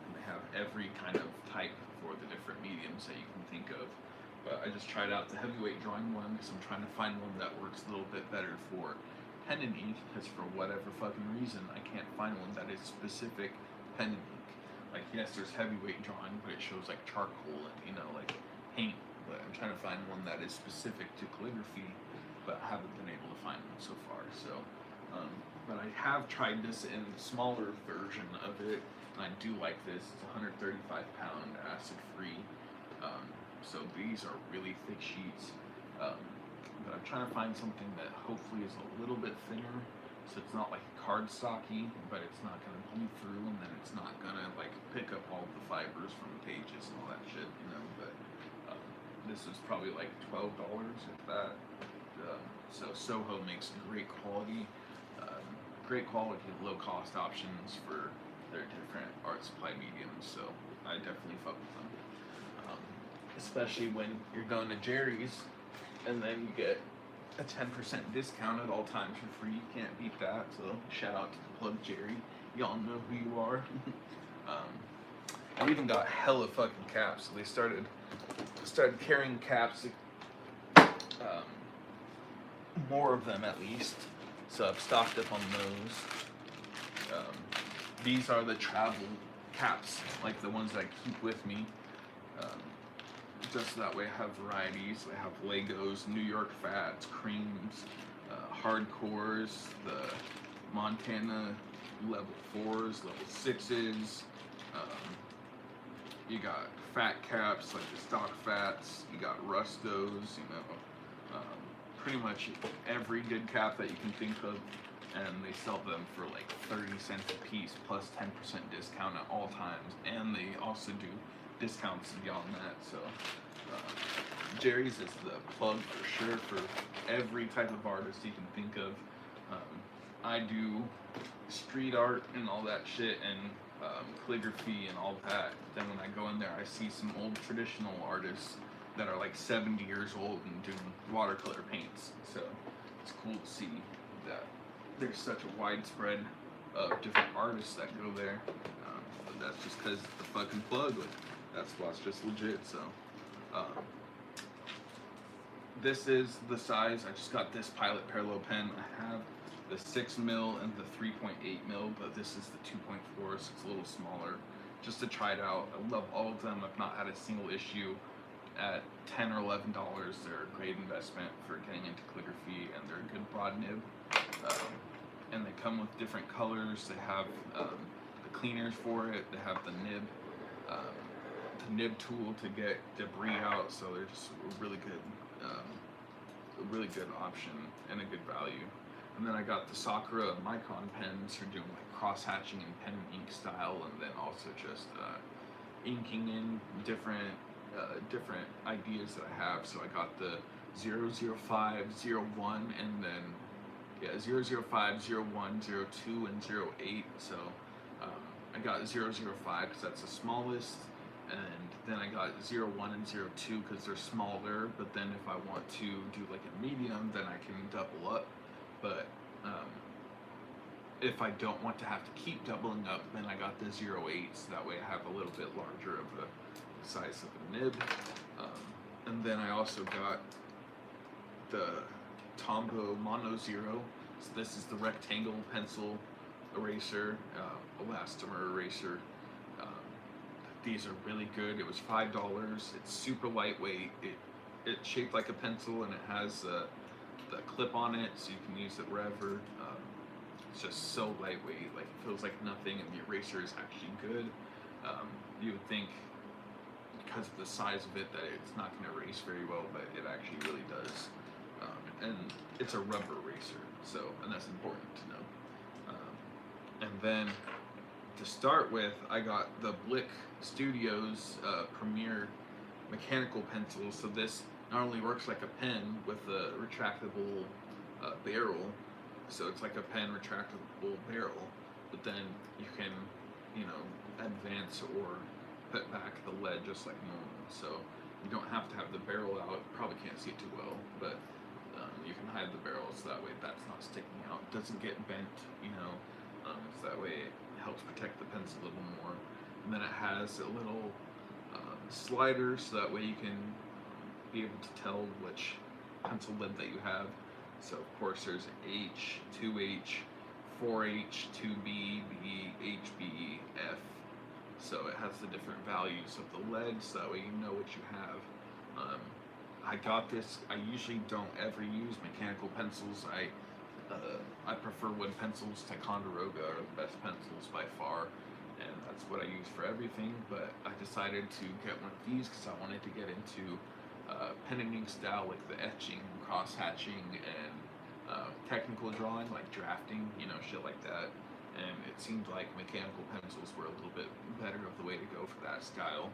Speaker 1: And they have every kind of type for the different mediums that you can think of. But I just tried out the heavyweight drawing one because I'm trying to find one that works a little bit better for pen and ink, because for whatever fucking reason I can't find one that is specific pen and ink. Like, yes, there's heavyweight drawing, but it shows like charcoal and, you know, like paint. But I'm trying to find one that is specific to calligraphy, but I haven't been able to find one so far. So, but I have tried this in the smaller version of it, and I do like this. It's 135 pound acid free. So these are really thick sheets. But I'm trying to find something that hopefully is a little bit thinner, so it's not like cardstocky, but it's not gonna bleed through, and then it's not gonna like pick up all the fibers from the pages and all that shit, you know. But this is probably like $12 if that. So Soho makes great quality, low cost options for their different art supply mediums. So I definitely fuck with them, especially when you're going to Jerry's, and then you get a 10% discount at all times for free. You can't beat that. So shout out to the plug Jerry. Y'all know who you are. I even got hella fucking caps. So they started carrying caps, more of them at least. So I've stocked up on those. These are the travel caps, like the ones that I keep with me. Just so that way I have varieties. I have Legos, New York Fats, creams, hardcores, the Montana level 4s, level 6s. You got fat caps, like the stock fats. You got Rustos, you know. Pretty much every good cap that you can think of. And they sell them for like 30 cents a piece plus 10% discount at all times. And they also do discounts beyond that. So Jerry's is the plug for sure for every type of artist you can think of. I do street art and all that shit, and calligraphy and all that. Then when I go in there, I see some old traditional artists that are like 70 years old and doing watercolor paints. So it's cool to see that there's such a widespread of different artists that go there. But that's just because the fucking plug, like, that's what's just legit. So this is the size. I just got this Pilot Parallel pen. I have the 6mm and the 3.8mm, but this is the 2.4, so it's a little smaller, just to try it out. I love all of them. I've not had a single issue. At $10 or $11, they're a great investment for getting into calligraphy, and they're a good broad nib. And they come with different colors. They have the cleaners for it. They have the nib tool to get debris out. So they're just a really good option and a good value. And then I got the Sakura Micron pens for doing like cross hatching and pen and ink style, and then also just inking in different ideas that I have. So I got the 005, 01, and then yeah, 005, 01, 02, and 08. So I got 005 because that's the smallest, and then I got 01 and 02 because they're smaller. But then if I want to do like a medium, then I can double up. But if I don't want to have to keep doubling up, then I got the 08, so that way I have a little bit larger of the size of the nib. And then I also got the Tombow Mono Zero. So this is the rectangle pencil eraser, elastomer eraser. These are really good. It was $5. It's super lightweight. It's shaped like a pencil, and it has the clip on it, so you can use it wherever. It's just so lightweight, like it feels like nothing, and the eraser is actually good. You would think because of the size of it that it's not going to erase very well, but it actually really does. And it's a rubber eraser, and that's important to know. And then to start with, I got the Blick Studios Premier mechanical pencil. So this not only works like a pen with a retractable barrel, so it's like a pen retractable barrel, but then you can, advance or put back the lead just like normal. So you don't have to have the barrel out. Probably can't see it too well, but you can hide the barrel so that way that's not sticking out. It doesn't get bent, so that way it helps protect the pencil a little more. And then it has a little slider, so that way you can be able to tell which pencil lead that you have. So of course there's H, 2H, 4H, 2B, B, HB, F. So it has the different values of the lead, so that way you know what you have. I got this. I usually don't ever use mechanical pencils. I prefer wood pencils. Ticonderoga are the best pencils by far, and that's what I use for everything. But I decided to get one of these because I wanted to get into pen and ink style, like the etching, cross hatching, and technical drawing, like drafting, shit like that. And it seemed like mechanical pencils were a little bit better of the way to go for that style.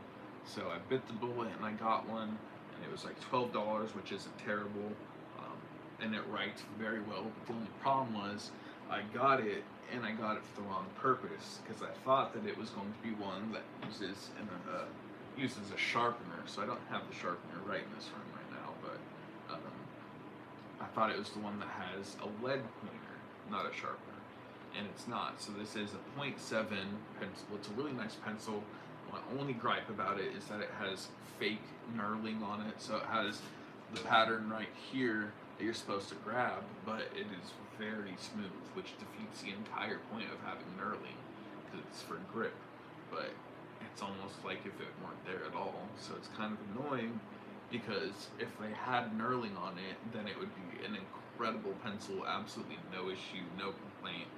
Speaker 1: So I bit the bullet and I got one. It was like $12, which isn't terrible, and it writes very well. But the only problem was I got it, and I got it for the wrong purpose, because I thought that it was going to be one that uses a sharpener. So I don't have the sharpener right in this room right now, but I thought it was the one that has a lead pointer, not a sharpener, and it's not. So this is a .7 pencil. It's a really nice pencil. My only gripe about it is that it has fake knurling on it. So it has the pattern right here that you're supposed to grab, but it is very smooth, which defeats the entire point of having knurling, because it's for grip. But it's almost like if it weren't there at all. So it's kind of annoying, because if they had knurling on it, then it would be an incredible pencil, absolutely no issue, no complaint.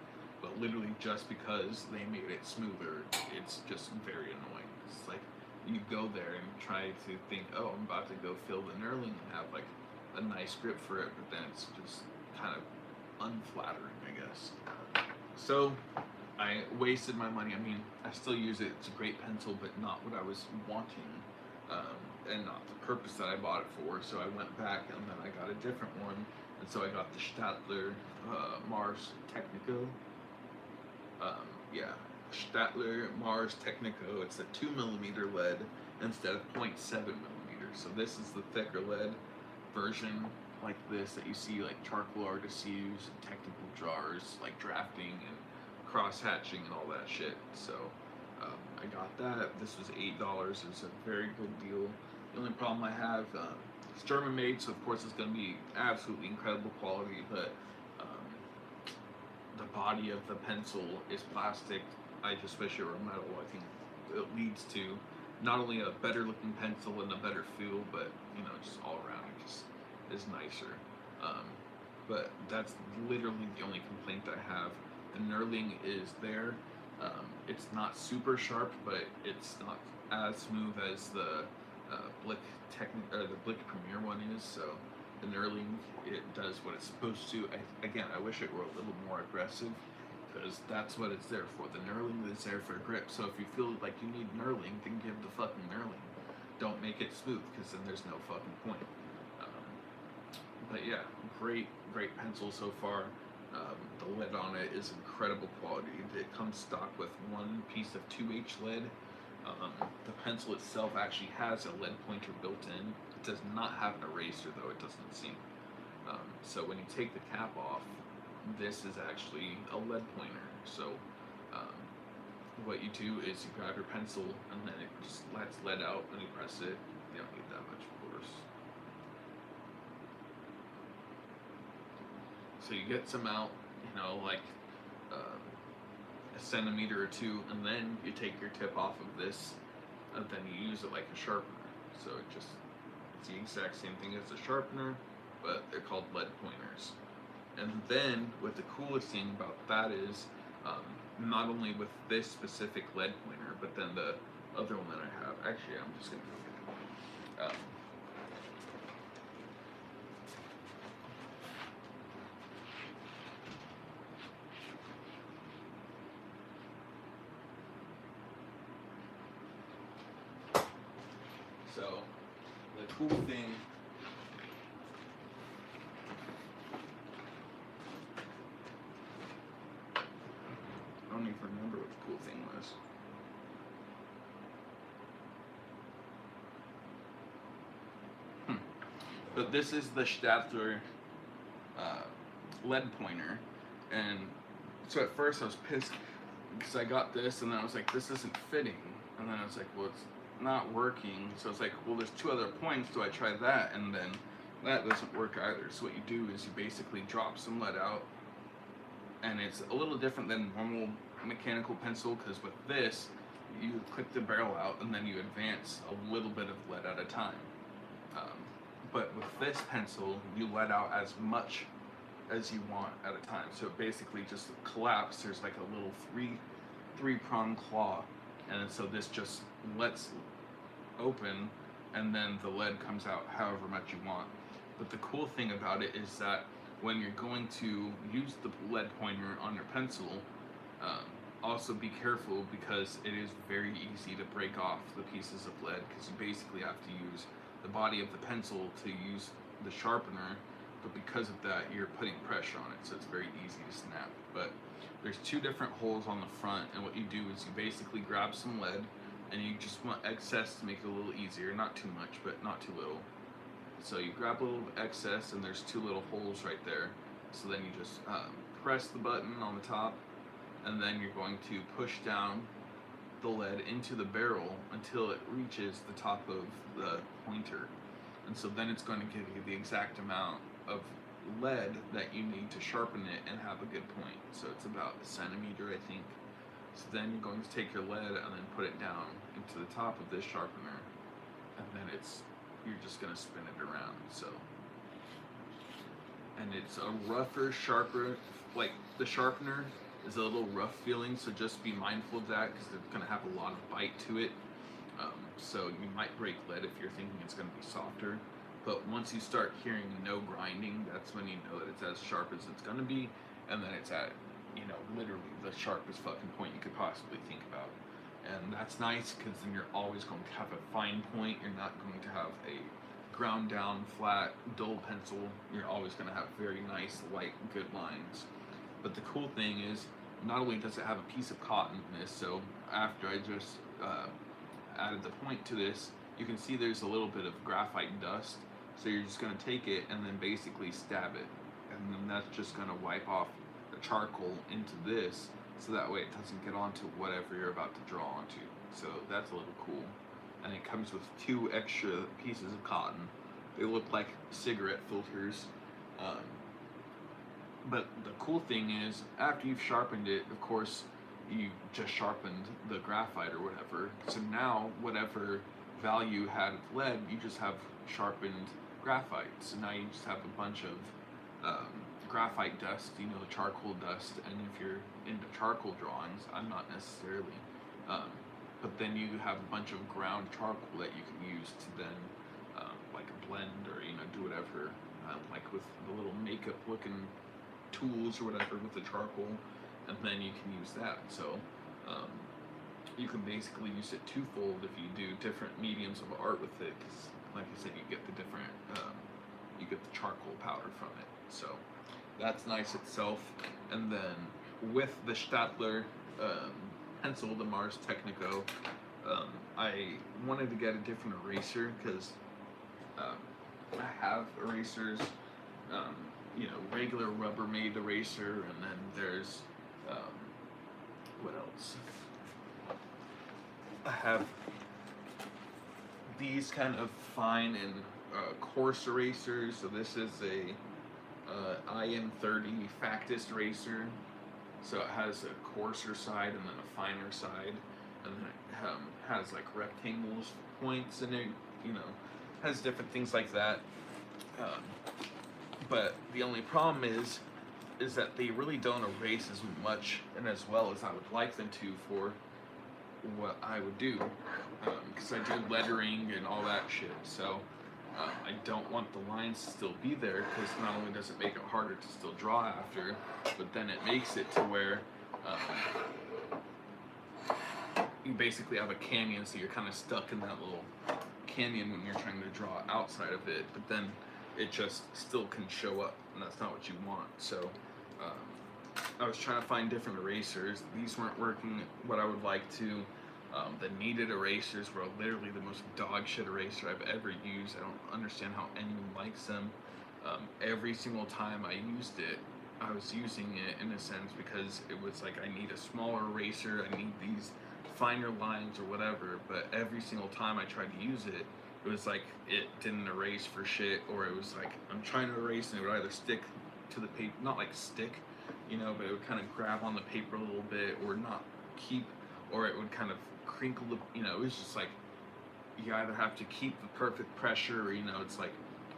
Speaker 1: But literally just because they made it smoother, it's just very annoying. It's like you go there and try to think, oh, I'm about to go fill the knurling and have like a nice grip for it, but then it's just kind of unflattering, I guess. So I wasted my money. I mean, I still use it. It's a great pencil, but not what I was wanting, and not the purpose that I bought it for. So I went back and then I got a different one, and so I got the Staedtler Mars Technico. Staedtler Mars Technico. It's a 2mm lead instead of 0.7mm. So this is the thicker lead version, like this, that you see like charcoal artists use, technical drawers, like drafting and cross hatching and all that shit. So I got that. This was $8. It's a very good deal. The only problem I have, it's German made, so of course it's going to be absolutely incredible quality, but the body of the pencil is plastic. I just wish it were metal. I think it leads to not only a better looking pencil and a better feel, but just all around it just is nicer. But that's literally the only complaint that I have. The knurling is there. It's not super sharp, but it's not as smooth as the Blick Premier one is. So the knurling, it does what it's supposed to. Again, I wish it were a little more aggressive, because that's what it's there for. The knurling is there for grip. So if you feel like you need knurling, then give the fucking knurling. Don't make it smooth, because then there's no fucking point. But yeah, great pencil so far. The lead on it is incredible quality. It comes stock with one piece of 2H lead. The pencil itself actually has a lead pointer built in. It does not have an eraser though, it doesn't seem. So when you take the cap off, this is actually a lead pointer. So what you do is you grab your pencil and then it just lets lead out and you press it. You don't need that much, of course. So you get some out, you know, like a centimeter or two, and then you take your tip off of this, and then you use it like a sharpener. So it's the exact same thing as a sharpener, but they're called lead pointers. And then what the coolest thing about that is, not only with this specific lead pointer, but then the other one that I have. Actually, I'm just gonna go get it. So the cool thing. I don't even remember what the cool thing was. But this is the Stadler lead pointer, and so at first I was pissed because I got this and then I was like, this isn't fitting, and then I was like, well, it's not working. So it's like, well, there's two other points, do I try that? And then that doesn't work either. So what you do is you basically drop some lead out, and it's a little different than normal mechanical pencil, because with this you click the barrel out and then you advance a little bit of lead at a time. But with this pencil, you let out as much as you want at a time. So it basically just collapses. There's like a little three-prong claw, and so this just lets open, and then the lead comes out however much you want. But the cool thing about it is that when you're going to use the lead pointer on your pencil, also be careful, because it is very easy to break off the pieces of lead, because you basically have to use the body of the pencil to use the sharpener, but because of that you're putting pressure on it, so it's very easy to snap. But there's two different holes on the front, and what you do is you basically grab some lead, and you just want excess to make it a little easier, not too much but not too little. So you grab a little excess, and there's two little holes right there, so then you just press the button on the top, and then you're going to push down the lead into the barrel until it reaches the top of the pointer, and so then it's going to give you the exact amount of lead that you need to sharpen it and have a good point. So it's about a centimeter, I think. So then you're going to take your lead and then put it down into the top of this sharpener, and then you're just going to spin it around. So, and it's a rougher, sharper, like the sharpener is a little rough feeling, so just be mindful of that, because it's going to have a lot of bite to it. So you might break lead if you're thinking it's going to be softer, but once you start hearing no grinding, that's when you know that it's as sharp as it's going to be, and then it's at, you know, literally the sharpest fucking point you could possibly think about. And that's nice, because then you're always going to have a fine point. You're not going to have a ground down, flat, dull pencil. You're always going to have very nice, light, good lines. But the cool thing is, not only does it have a piece of cotton in this, so after I just added the point to this, you can see there's a little bit of graphite dust. So you're just going to take it and then basically stab it, and then that's just going to wipe off the charcoal into this, so that way it doesn't get onto whatever you're about to draw onto. So that's a little cool. And it comes with two extra pieces of cotton. They look like cigarette filters. But the cool thing is, after you've sharpened it, of course, you just sharpened the graphite or whatever. So now, whatever value you had of lead, you just have sharpened graphite. So now you just have a bunch of graphite dust, you know, charcoal dust. And if you're into charcoal drawings, I'm not necessarily, but then you have a bunch of ground charcoal that you can use to then, like a blend, or, you know, do whatever, like with the little makeup looking tools or whatever with the charcoal, and then you can use that. So you can basically use it twofold if you do different mediums of art with it, because like I said, you get the different you get the charcoal powder from it. So that's nice itself. And then with the Statler pencil, the Mars Technico, I wanted to get a different eraser because I have erasers, you know, regular Rubbermaid eraser, and then there's what else? I have these kind of fine and coarse erasers. So this is a IM30 Factus eraser. So it has a coarser side and then a finer side, and then it has like rectangles, points in it. You know, has different things like that. But the only problem is that they really don't erase as much and as well as I would like them to for what I would do, because I do lettering and all that shit. So I don't want the lines to still be there, because not only does it make it harder to still draw after, but then it makes it to where you basically have a canyon, so you're kind of stuck in that little canyon when you're trying to draw outside of it, but then it just still can show up, and that's not what you want. So I was trying to find different erasers. These weren't working what I would like to. The kneaded erasers were literally the most dog shit eraser I've ever used. I don't understand how anyone likes them. Every single time I used it, I was using it in a sense because it was like, I need a smaller eraser, I need these finer lines or whatever, but every single time I tried to use it, it was like it didn't erase for shit, or it was like I'm trying to erase and it would either stick to the paper, not like stick, you know, but it would kind of grab on the paper a little bit, or not keep, or it would kind of crinkle the, you know, it was just like, you either have to keep the perfect pressure, or, you know, it's like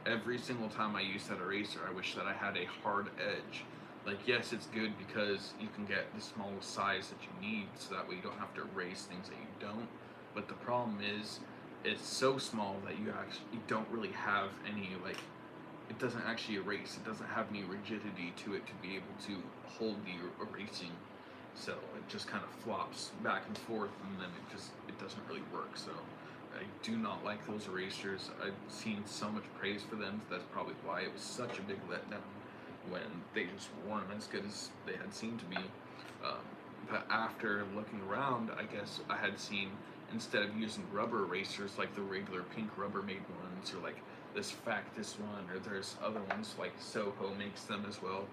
Speaker 1: every single time I use that eraser, I wish that I had a hard edge. Like, yes, it's good because you can get the smallest size that you need, so that way you don't have to erase things that you don't, but the problem is, it's so small that you don't really have any, like, it doesn't actually erase, it doesn't have any rigidity to it to be able to hold the erasing, so it just kind of flops back and forth, and then it doesn't really work. So I do not like those erasers. I've seen so much praise for them, that's probably why it was such a big letdown when they just weren't as good as they had seemed to be. But after looking around, I guess I had seen, instead of using rubber erasers like the regular pink Rubbermaid ones, or like this Factus one, or there's other ones like Soho makes them as well.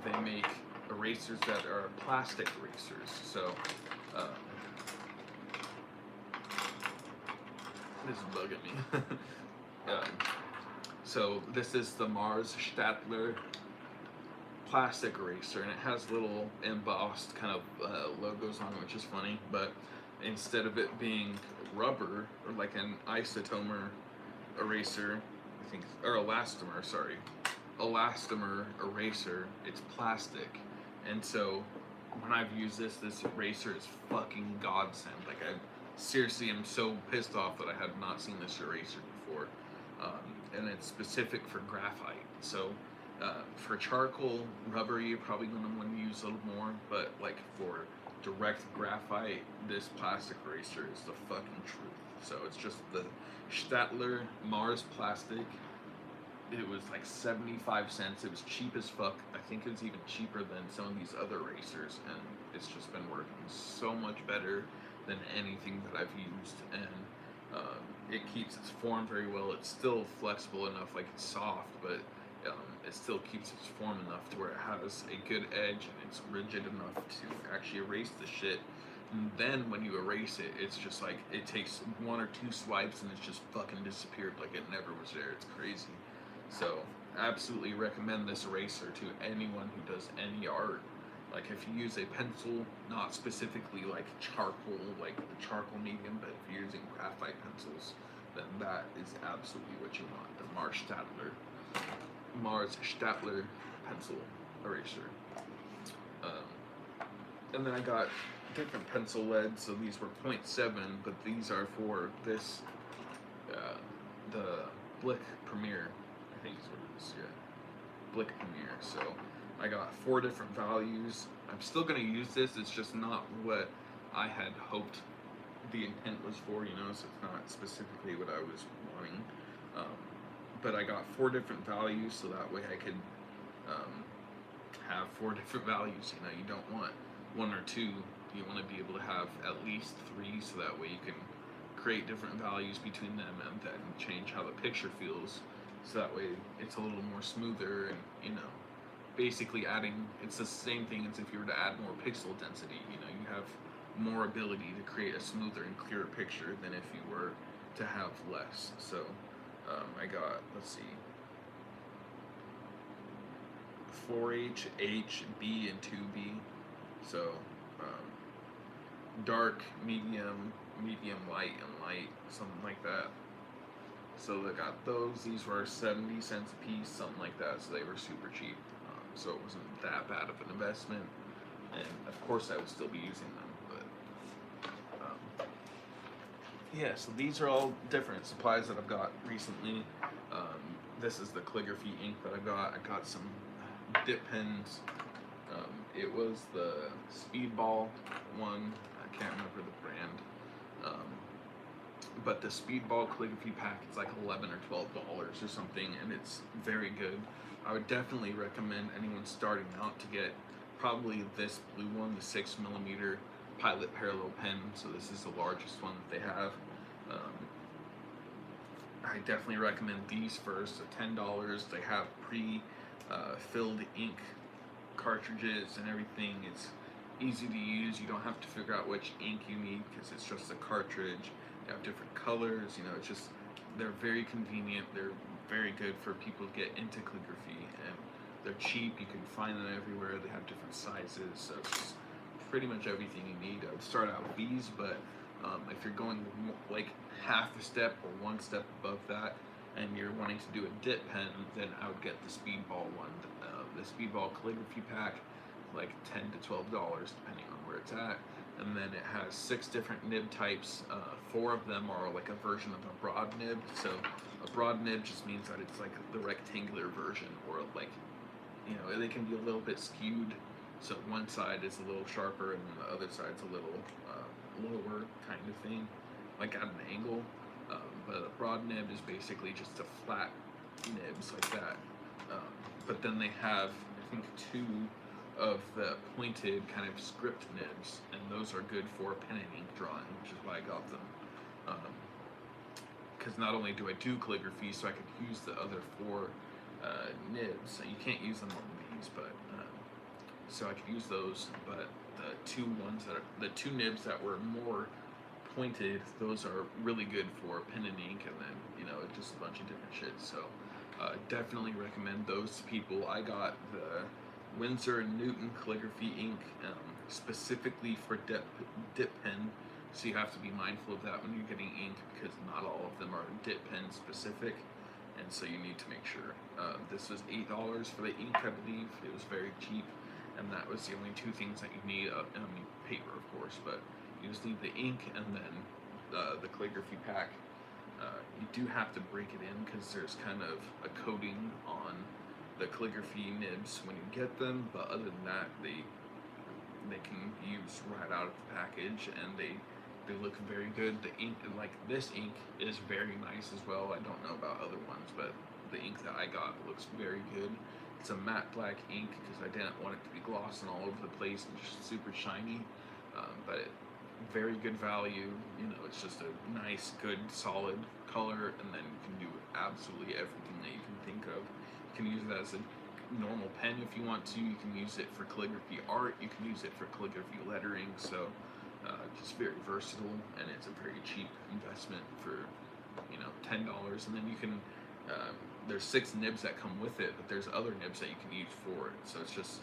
Speaker 1: They make erasers that are plastic erasers. So this is bugging me. So this is the Mars Statler plastic eraser, and it has little embossed kind of logos on it, which is funny, but instead of it being rubber, or like an isotomer eraser, I think, or elastomer, sorry, elastomer eraser, it's plastic. And so when I've used this eraser is fucking godsend. Like, I seriously am so pissed off that I have not seen this eraser before. And it's specific for graphite. So for charcoal, rubber, you're probably going to want to use a little more, but like for direct graphite, this plastic eraser is the fucking truth. So it's just the Statler Mars plastic. It was like 75 cents. It was cheap as fuck. I think it was even cheaper than some of these other erasers, and it's just been working so much better than anything that I've used. And it keeps its form very well. It's still flexible enough, like it's soft, but it still keeps its form enough to where it has a good edge, and it's rigid enough to actually erase the shit. And then when you erase it, it's just like, it takes one or two swipes and it's just fucking disappeared like it never was there. It's crazy. So absolutely recommend this eraser to anyone who does any art. Like, if you use a pencil, not specifically like charcoal, like the charcoal medium, but if you're using graphite pencils, then that is absolutely what you want. The Mars Statler pencil eraser. And then I got different pencil leads. So these were 0.7, but these are for this, the Blick Premier, I think is what it is, yeah. Blick Premier. So I got 4 different values. I'm still going to use this, it's just not what I had hoped the intent was for, you know, so it's not specifically what I was wanting. but I got 4 different values, so that way I could have 4 different values. You know, you don't want 1 or 2. You want to be able to have at least 3, so that way you can create different values between them and then change how the picture feels, so that way it's a little more smoother, and you know, basically adding, it's the same thing as if you were to add more pixel density. You know, you have more ability to create a smoother and clearer picture than if you were to have less. So I got, let's see, 4H, H, B, and 2B. So dark, medium, light, and light, something like that. So I got those. These were 70 cents a piece, something like that. So they were super cheap. So it wasn't that bad of an investment. And of course I would still be using them. But yeah, so these are all different supplies that I've got recently. This is the calligraphy ink that I got. I got some dip pens. It was the Speedball one. I can't remember the brand. But the Speedball calligraphy pack is like $11 or $12 or something, and it's very good. I would definitely recommend anyone starting out to get probably this blue one, the 6mm Pilot Parallel pen. So this is the largest one that they have. I definitely recommend these first. So $10. They have pre-filled ink cartridges and everything. It's easy to use. You don't have to figure out which ink you need because it's just a cartridge. They have different colors. You know, it's just, they're very convenient. They're very good for people to get into calligraphy, and they're cheap. You can find them everywhere. They have different sizes, so it's pretty much everything you need. I would start out with these, but if you're going like half a step or 1 step above that, and you're wanting to do a dip pen, then I would get the Speedball one. The Speedball calligraphy pack, like $10 to $12, depending on where it's at. And then it has 6 different nib types. 4 of them are like a version of a broad nib. So a broad nib just means that it's like the rectangular version, or like, you know, they can be a little bit skewed. So one side is a little sharper and the other side's a little lower kind of thing, like at an angle. But a broad nib is basically just a flat nibs like that. But then they have, I think, 2 of the pointed kind of script nibs, and those are good for pen and ink drawing, which is why I got them. Because not only do I do calligraphy, so I could use the other 4 nibs. So you can't use them on these, but so I could use those. But the 2 ones that are the 2 nibs that were more pointed, those are really good for pen and ink, and then, you know, just a bunch of different shit. So definitely recommend those to people. I got the Winsor & Newton calligraphy ink specifically for dip pen, so you have to be mindful of that when you're getting ink, because not all of them are dip pen specific, and so you need to make sure. This was $8 for the ink, I believe. It was very cheap, and that was the only 2 things that you need. I mean, paper, of course, but you just need the ink and then the calligraphy pack. You do have to break it in because there's kind of a coating on the calligraphy nibs when you get them, but other than that, they can use right out of the package, and they look very good. The ink, like this ink, is very nice as well. I don't know about other ones, but the ink that I got looks very good. It's a matte black ink because I didn't want it to be glossing all over the place and just super shiny, but very good value. You know, it's just a nice, good, solid color, and then you can do absolutely everything that you can think of. You can use it as a normal pen if you want to. You can use it for calligraphy art. You can use it for calligraphy lettering. So just very versatile, and it's a very cheap investment for, you know, $10. And then you can there's 6 nibs that come with it, but there's other nibs that you can use for it. So it's just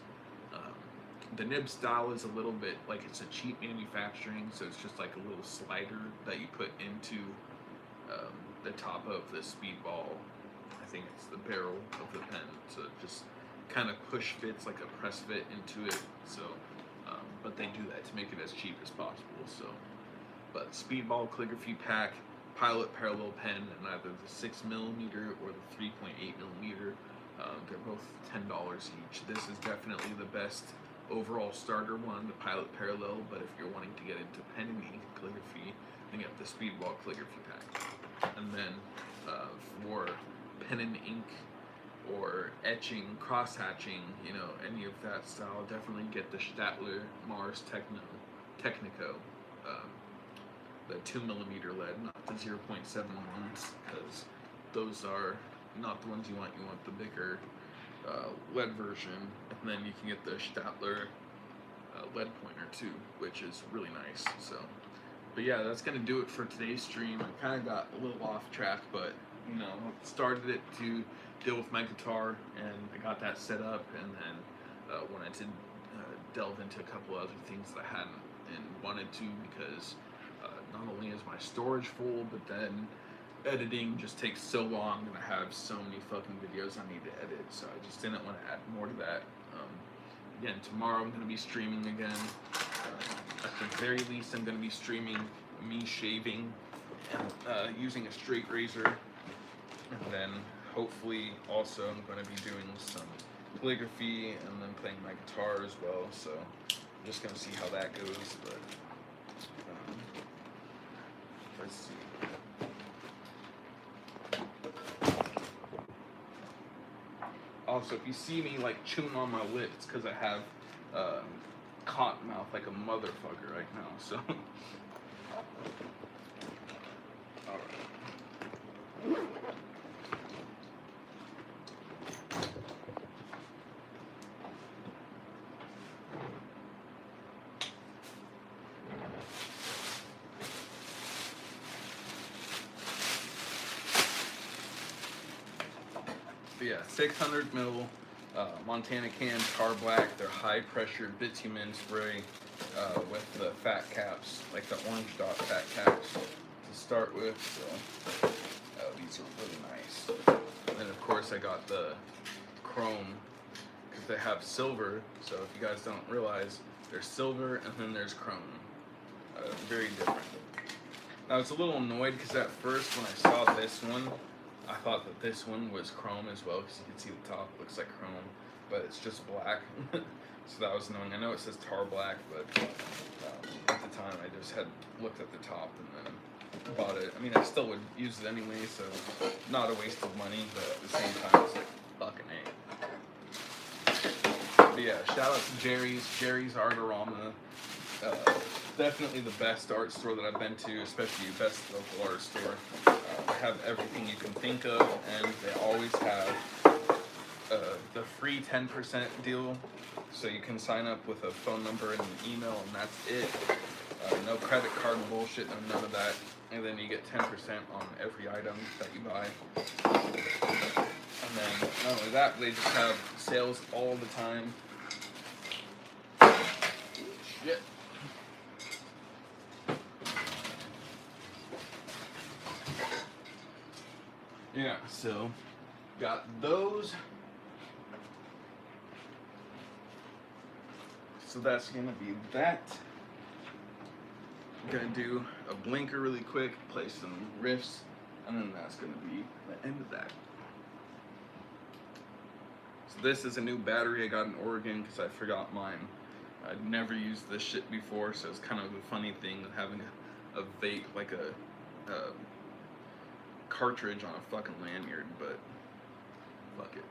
Speaker 1: the nib style is a little bit like, it's a cheap manufacturing, so it's just like a little slider that you put into the top of the Speedball. I think it's the barrel of the pen, so it just kind of push fits like a press fit into it. So but they do that to make it as cheap as possible. So, but Speedball calligraphy pack, Pilot Parallel pen, and either the 6mm or the 3.8mm. They're both $10 each. This is definitely the best overall starter one, the Pilot Parallel, but if you're wanting to get into pen and ink calligraphy, then get the Speedball calligraphy pack. And then for pen and ink or etching, cross hatching, you know, any of that style, definitely get the Statler Mars Technico, the 2mm lead, not the 0.7 ones, because those are not the ones you want. You want the bigger lead version, and then you can get the Statler lead pointer too, which is really nice. So, but yeah, that's gonna do it for today's stream. I kind of got a little off track, but you know, started it to deal with my guitar, and I got that set up, and then wanted to delve into a couple other things that I hadn't and wanted to, because not only is my storage full, but then editing just takes so long, and I have so many fucking videos I need to edit, so I just didn't want to add more to that. Again, tomorrow I'm going to be streaming again. At the very least, I'm going to be streaming me shaving and using a straight razor, and then hopefully also I'm going to be doing some calligraphy and then playing my guitar as well, so I'm just going to see how that goes. But let's see. Also, if you see me like chewing on my lip, it's because I have cotton mouth like a motherfucker right now. So, all right. Yeah, 600 mil Montana can tar black. They're high pressure bitumen spray with the fat caps, like the orange dot fat caps to start with. So these are really nice. And then of course I got the chrome, because they have silver. So if you guys don't realize, there's silver and then there's chrome. Very different. I was a little annoyed because at first when I saw this one, I thought that this one was chrome as well, because you can see the top looks like chrome, but it's just black. So that was annoying. I know it says tar black, but at the time I just had looked at the top and then bought it. I mean, I still would use it anyway, so not a waste of money, but at the same time it's like fucking A. But yeah, shout out to Jerry's Artorama. Definitely the best art store that I've been to, especially best local art store. They have everything you can think of, and they always have the free 10% deal, so you can sign up with a phone number and an email, and that's it. No credit card bullshit, no none of that, and then you get 10% on every item that you buy. And then not only that, they just have sales all the time. Shit. Yeah, so got those. So that's gonna be that. I'm gonna do a blinker really quick, play some riffs, and then that's gonna be the end of that. So this is a new battery I got in Oregon because I forgot mine. I'd never used this shit before, so it's kind of a funny thing of having a vape, like a cartridge on a fucking lanyard, but fuck it.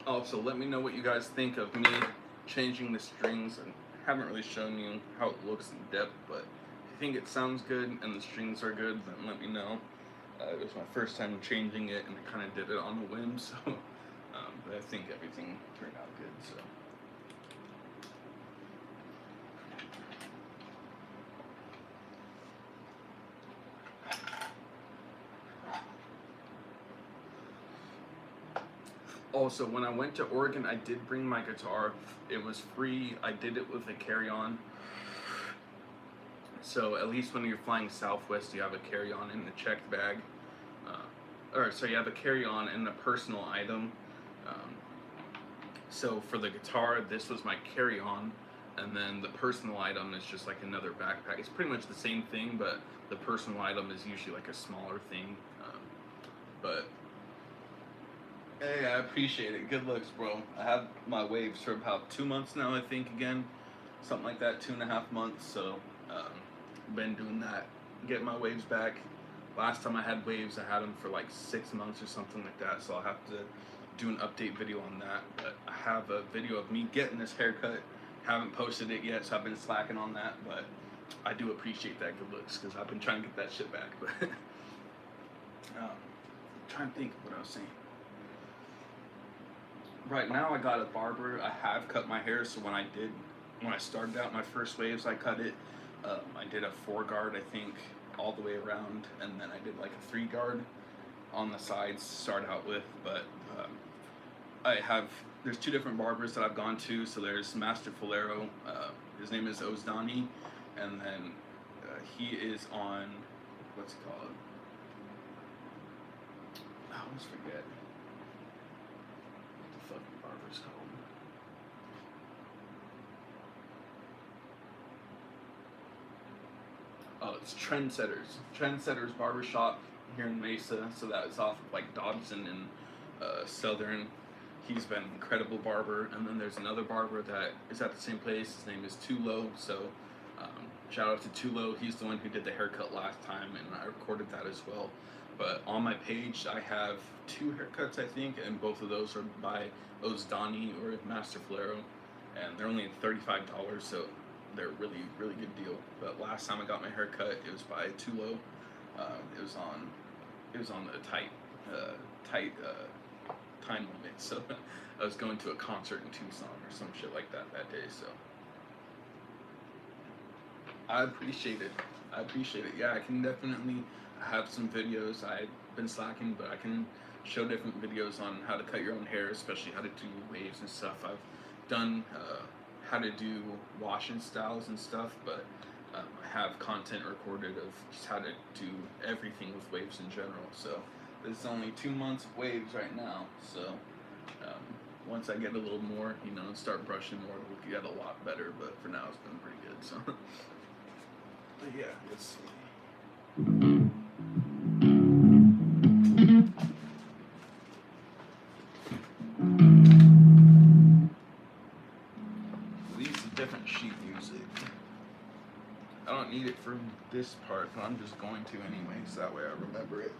Speaker 1: Also, let me know what you guys think of me changing the strings. And I haven't really shown you how it looks in depth, but if you think it sounds good and the strings are good, then let me know. It was my first time changing it, and I kind of did it on a whim, so but I think everything turned out good. So. Also, when I went to Oregon, I did bring my guitar. It was free. I did it with a carry-on. So at least when you're flying Southwest, you have a carry-on in the checked bag. So you have a carry-on and a personal item. So for the guitar, this was my carry-on, and then the personal item is just like another backpack. It's pretty much the same thing, but the personal item is usually like a smaller thing. But hey, I appreciate it. Good looks, bro. I have my waves for about 2 months now, I think, again. Something like that, 2.5 months. So, been doing that, getting my waves back. Last time I had waves, I had them for like 6 months or something like that. So I'll have to do an update video on that. But I have a video of me getting this haircut. Haven't posted it yet, so I've been slacking on that. But I do appreciate that good looks, because I've been trying to get that shit back. But trying to think of what I was saying. Right now I got a barber. I have cut my hair, so when I started out my first waves, I cut it. I did a 4-guard, I think, all the way around, and then I did like a 3-guard on the sides to start out with. But there's 2 different barbers that I've gone to. So there's Master Fulero, his name is Ozdani, and then he is on, what's it called? I always forget what the fucking barber's called. Oh, it's Trendsetters Barbershop here in Mesa. So that is off of like Dobson and Southern. He's been an incredible barber. And then there's another barber that is at the same place. His name is Tulo. So shout out to Tulo. He's the one who did the haircut last time, and I recorded that as well. But on my page, I have 2 haircuts, I think, and both of those are by Ozdani or Master Fulero, and they're only $35, so they're really, really good deal. But last time I got my haircut, it was by Tulo. It was on the tight time limit, so I was going to a concert in Tucson or some shit like that day. So I appreciate it. Yeah, I can definitely have some videos. I've been slacking, but I can show different videos on how to cut your own hair, especially how to do waves and stuff. I've done how to do washing styles and stuff, but I have content recorded of just how to do everything with waves in general. So this is only 2 months of waves right now. So once I get a little more, and start brushing more, it'll get a lot better. But for now, it's been pretty good. So, but yeah, let's see. Different sheet music. I don't need it for this part, but I'm just going to anyway, so that way I remember it.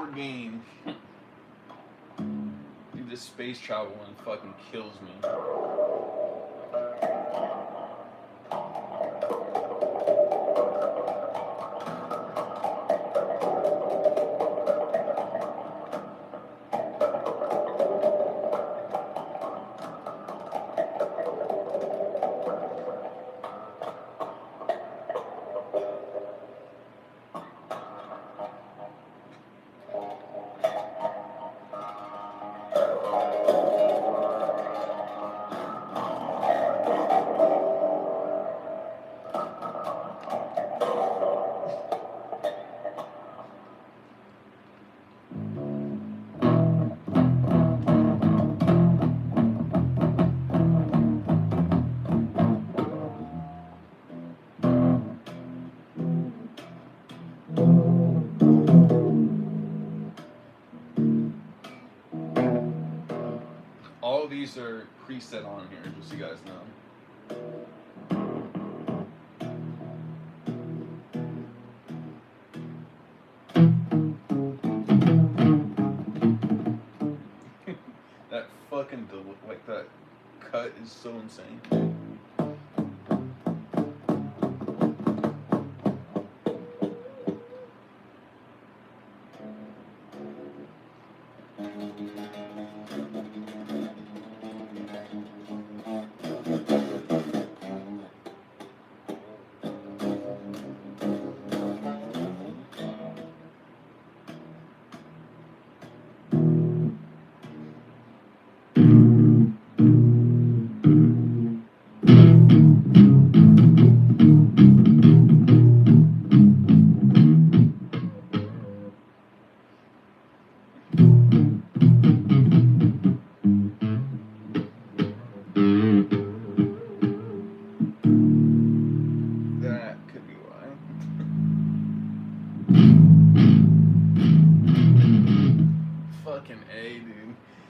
Speaker 1: more gain. Dude, this space travel one fucking kills me. All of these are preset on here, just so you guys know. That fucking like that cut is so insane.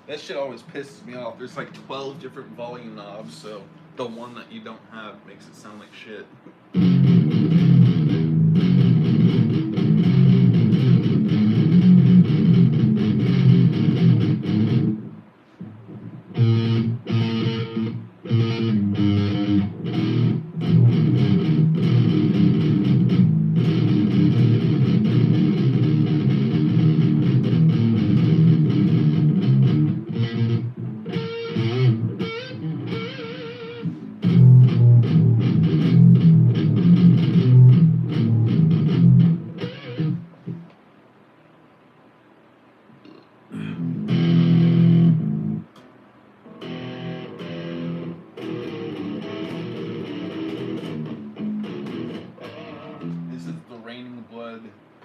Speaker 1: That shit always pisses me off. There's like 12 different volume knobs, so the one that you don't have makes it sound like shit.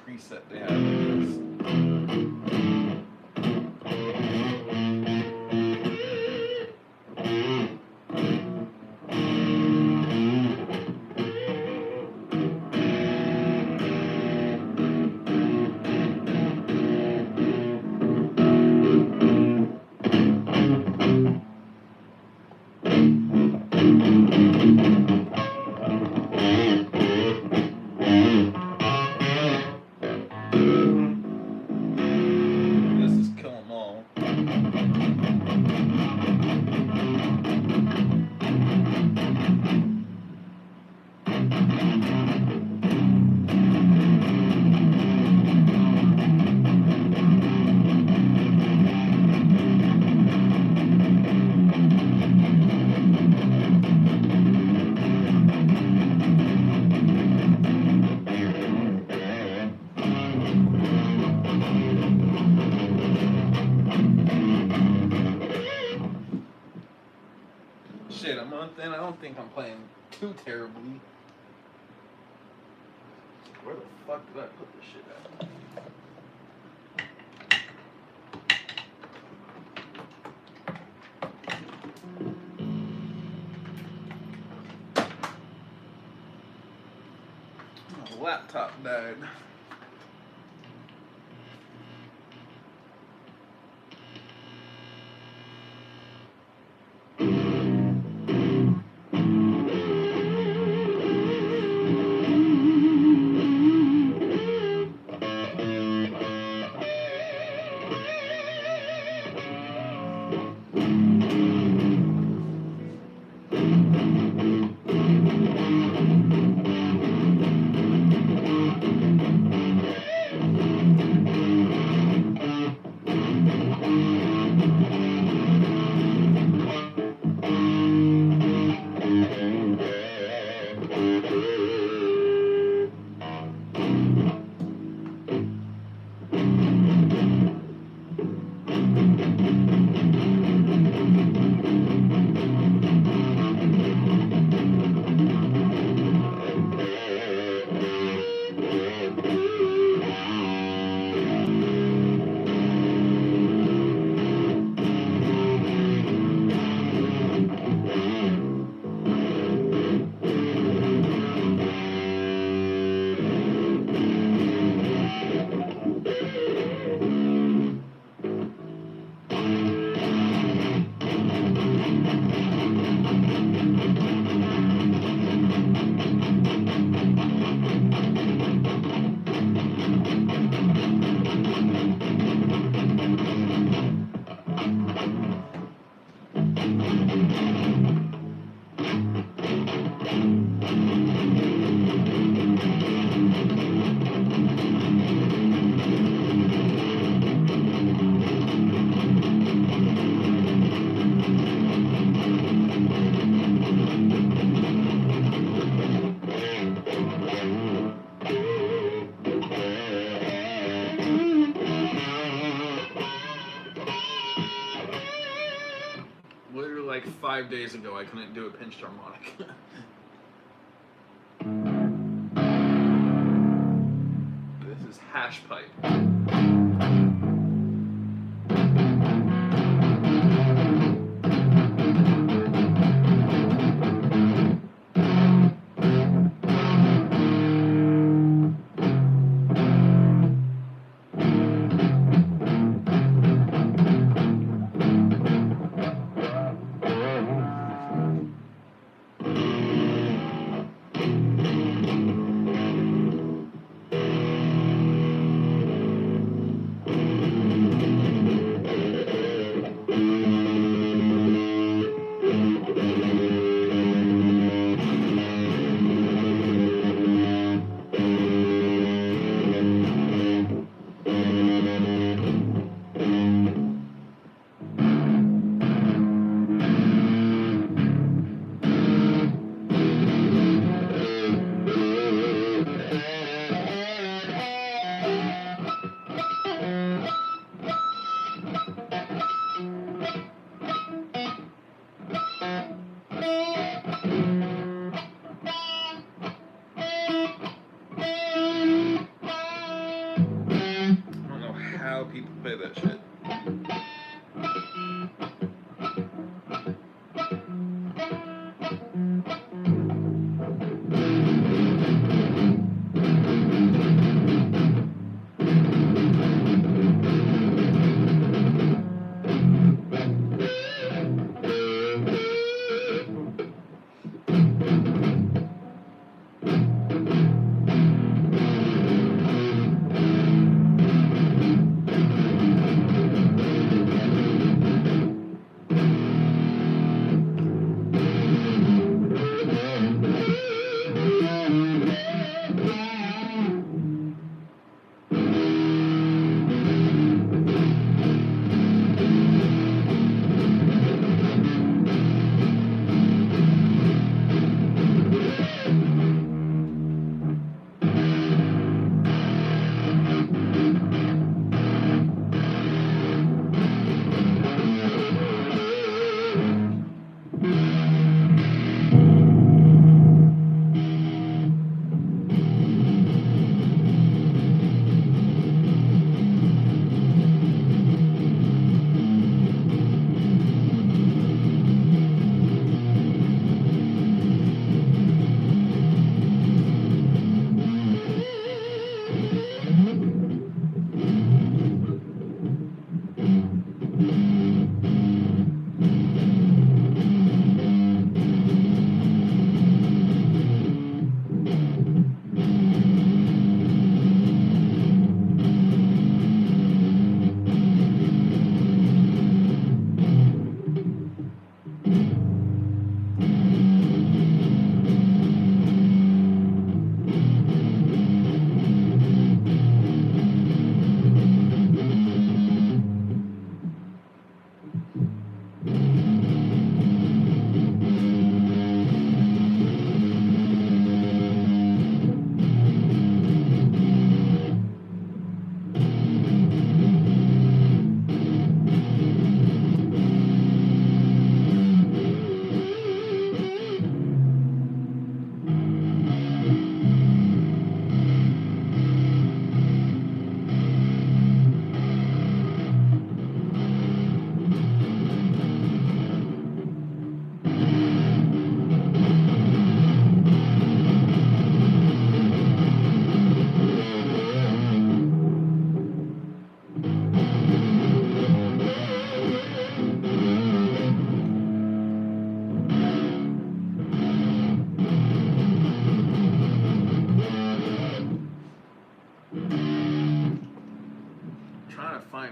Speaker 1: Preset they have in this. Shit, a month in, I don't think I'm playing too terribly. Where the fuck did I put this shit at? My laptop died. Literally like 5 days ago, I couldn't do a pinched harmonic. This is hash pipe. People play that shit.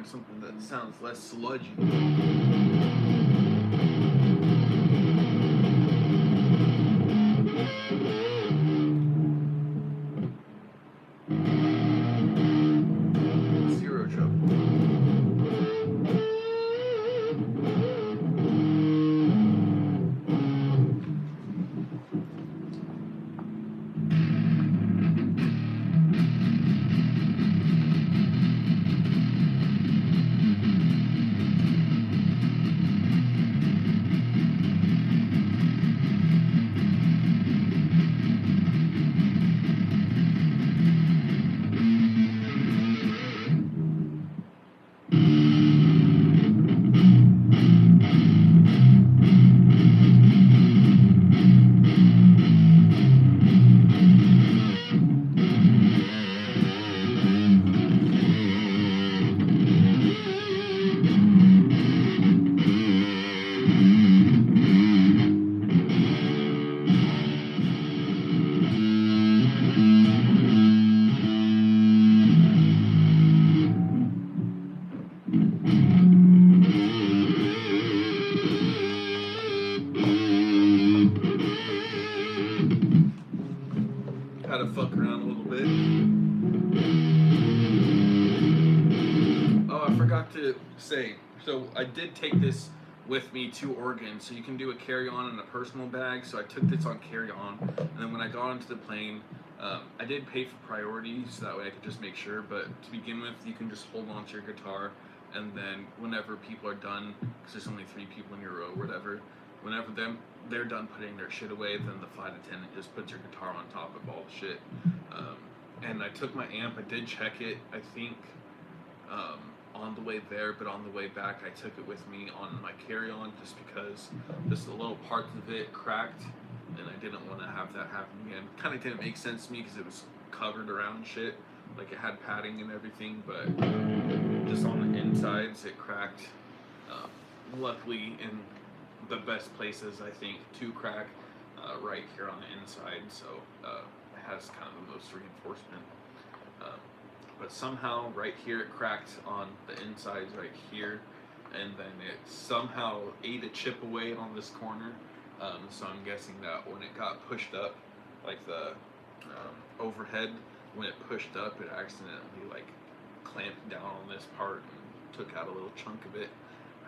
Speaker 1: Something that sounds less sludgy. say, so I did take this with me to Oregon, so you can do a carry-on and a personal bag. So I took this on carry-on, and then when I got onto the plane, I did pay for priority, so that way I could just make sure. But to begin with, you can just hold on to your guitar, and then whenever people are done, because there's only 3 people in your row or whatever, whenever they're done putting their shit away, then the flight attendant just puts your guitar on top of all the shit. And I took my amp. I did check it, I think, on the way there, but on the way back I took it with me on my carry-on just because just a little parts of it cracked, and I didn't want to have that happen again. Kind of didn't make sense to me because it was covered around shit, like it had padding and everything, but just on the insides it cracked. Luckily in the best places, I think, to crack, right here on the inside, so it has kind of the most reinforcement. But somehow right here it cracked on the insides right here, and then it somehow ate a chip away on this corner. So I'm guessing that when it got pushed up, like the overhead, when it pushed up, it accidentally like clamped down on this part and took out a little chunk of it.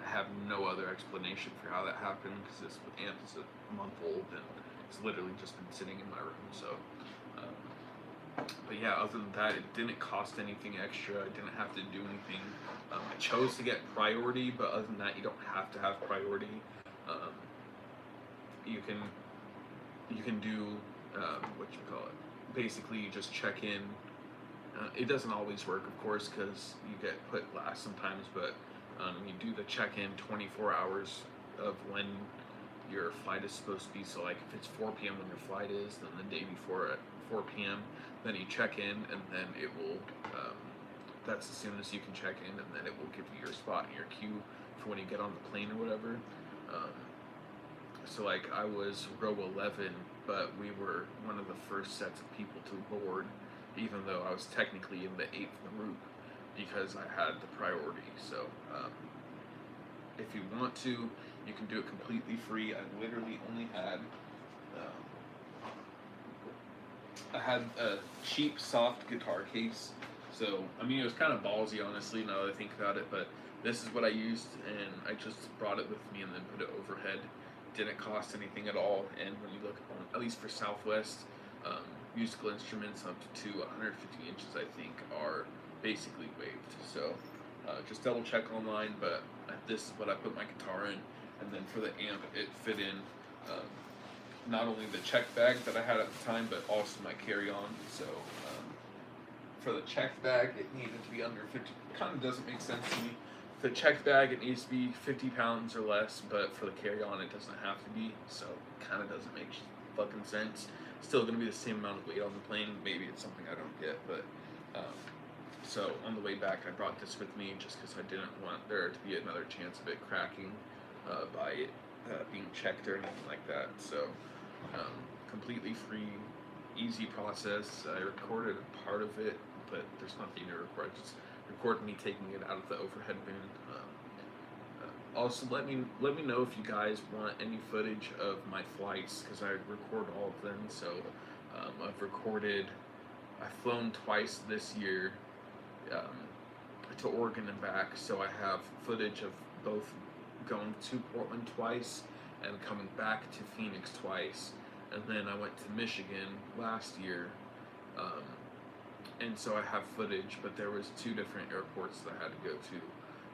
Speaker 1: I have no other explanation for how that happened, because this amp is a month old and it's literally just been sitting in my room. So but yeah, other than that, it didn't cost anything extra. I didn't have to do anything. I chose to get priority, but other than that, you don't have to have priority. You can do what you call it. Basically, you just check in. It doesn't always work, of course, because you get put last sometimes. But you do the check-in 24 hours of when your flight is supposed to be. So, like, if it's 4 p.m. when your flight is, then the day before at 4 p.m. then you check in, and then it will, that's as soon as you can check in, and then it will give you your spot in your queue for when you get on the plane or whatever. So like I was row 11, but we were one of the first sets of people to board, even though I was technically in the 8th group because I had the priority. So if you want to, you can do it completely free. I literally only had a cheap soft guitar case, so I mean it was kind of ballsy, honestly, now that I think about it, but this is what I used, and I just brought it with me and then put it overhead. Didn't cost anything at all, and when you look on, at least for Southwest, musical instruments up to 150 inches, I think, are basically waived. So just double check online, but this is what I put my guitar in, and then for the amp, it fit in not only the check bag that I had at the time, but also my carry-on. So for the check bag, it needed to be under 50. Kind of doesn't make sense to me. For the check bag, it needs to be 50 pounds or less, but for the carry-on, it doesn't have to be. So kind of doesn't make fucking sense. Still going to be the same amount of weight on the plane. Maybe it's something I don't get, but so on the way back, I brought this with me just because I didn't want there to be another chance of it cracking by it being checked or anything like that. So completely free, easy process. I recorded a part of it, but there's nothing to record. Just record me taking it out of the overhead bin. Also, let me know if you guys want any footage of my flights, because I record all of them. So I've flown twice this year to Oregon and back, so I have footage of both going to Portland twice and coming back to Phoenix twice, and then I went to Michigan last year, and so I have footage, but there was 2 different airports that I had to go to.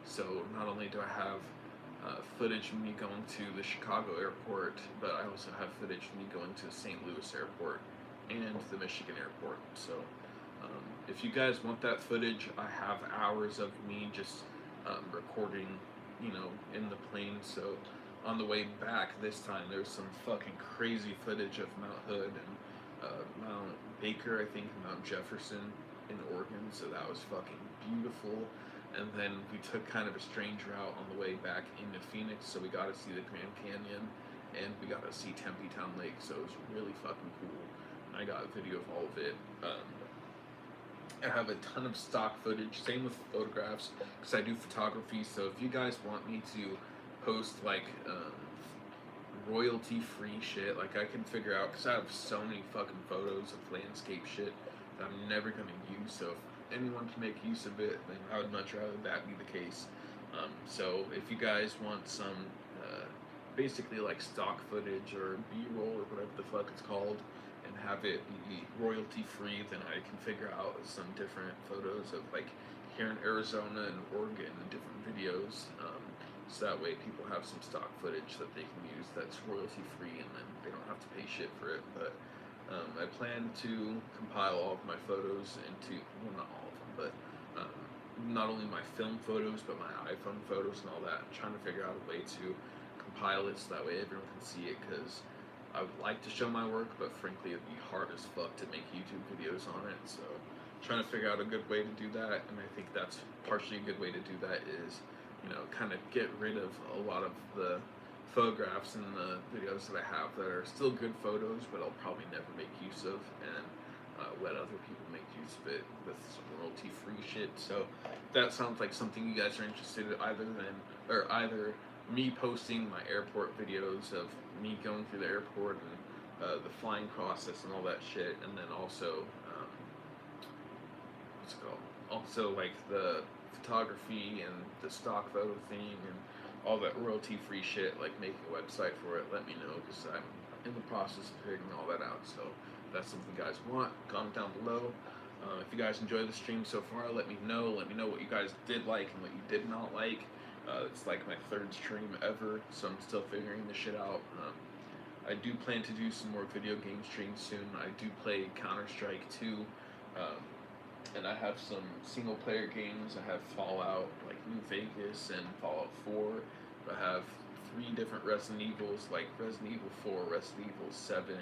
Speaker 1: So not only do I have footage of me going to the Chicago airport, but I also have footage of me going to St. Louis airport and the Michigan airport. So if you guys want that footage, I have hours of me just recording, in the plane. So on the way back this time, there's some fucking crazy footage of Mount Hood and Mount Baker, I think, and Mount Jefferson in Oregon. So that was fucking beautiful. And then we took kind of a strange route on the way back into Phoenix, so we got to see the Grand Canyon, and we got to see Tempe Town Lake, so it was really fucking cool. I got a video of all of it. I have a ton of stock footage, same with photographs, because I do photography, so if you guys want me to post, like, royalty-free shit, like, I can figure out, because I have so many fucking photos of landscape shit that I'm never going to use, so if anyone can make use of it, then I would much rather that be the case. So if you guys want some basically like stock footage or B-roll or whatever the fuck it's called, and have it be royalty free, then I can figure out some different photos of like here in Arizona and Oregon and different videos, so that way people have some stock footage that they can use that's royalty free, and then they don't have to pay shit for it. But I plan to compile all of my photos into, well, not all of them, but not only my film photos but my iPhone photos and all that. I'm trying to figure out a way to compile it so that way everyone can see it, because I would like to show my work, but frankly it'd be hard as fuck to make YouTube videos on it. So trying to figure out a good way to do that, and I think that's partially a good way to do that is, you know, kind of get rid of a lot of the photographs and the videos that I have that are still good photos but I'll probably never make use of, and let other people make use of it with some royalty free shit. So that sounds like something you guys are interested in, either me posting my airport videos of me going through the airport and the flying process and all that shit, and then also what's it called? Also like the photography and the stock photo thing and all that royalty free shit, like making a website for it. Let me know, because I'm in the process of figuring all that out. So if that's something you guys want, comment down below. If you guys enjoyed the stream so far, let me know. Let me know what you guys did like and what you did not like. It's like my 3rd stream ever, so I'm still figuring this shit out. I do plan to do some more video game streams soon. I do play Counter-Strike 2, and I have some single player games. I have Fallout, like New Vegas, and Fallout 4. I have 3 different Resident Evils, like Resident Evil 4, Resident Evil 7,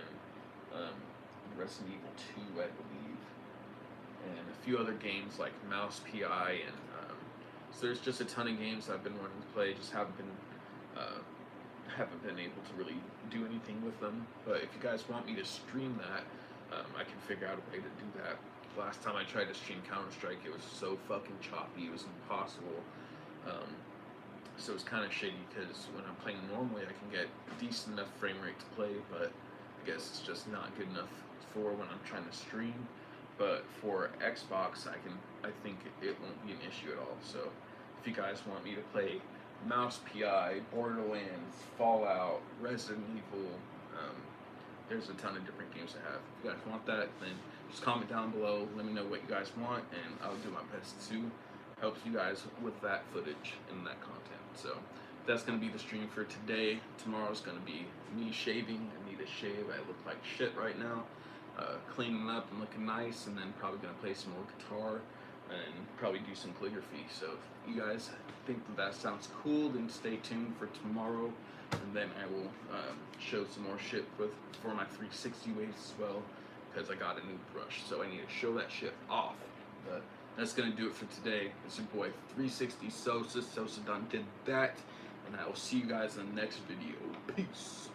Speaker 1: Resident Evil 2, I believe, and a few other games like Mouse PI, and so there's just a ton of games I've been wanting to play, just haven't been able to really do anything with them. But if you guys want me to stream that, I can figure out a way to do that. Last time I tried to stream Counter-Strike, it was so fucking choppy, it was impossible. So it's kind of shitty, because when I'm playing normally I can get decent enough frame rate to play, but I guess it's just not good enough for when I'm trying to stream. But for Xbox, I think it won't be an issue at all. So if you guys want me to play Mouse PI, Borderlands, Fallout, Resident Evil, there's a ton of different games I have. If you guys want that, then just comment down below, let me know what you guys want, and I'll do my best to help you guys with that footage and that content. So that's going to be the stream for today. Tomorrow's going to be me shaving. I need a shave. I look like shit right now. Cleaning up and looking nice, and then probably going to play some more guitar and probably do some calligraphy. So if you guys think that sounds cool, then stay tuned for tomorrow, and then I will show some more shit for my 360 waves as well, because I got a new brush, so I need to show that shit off. But that's going to do it for today. It's your boy 360 Sosa, SosaDoneDidThat, and I will see you guys in the next video. Peace.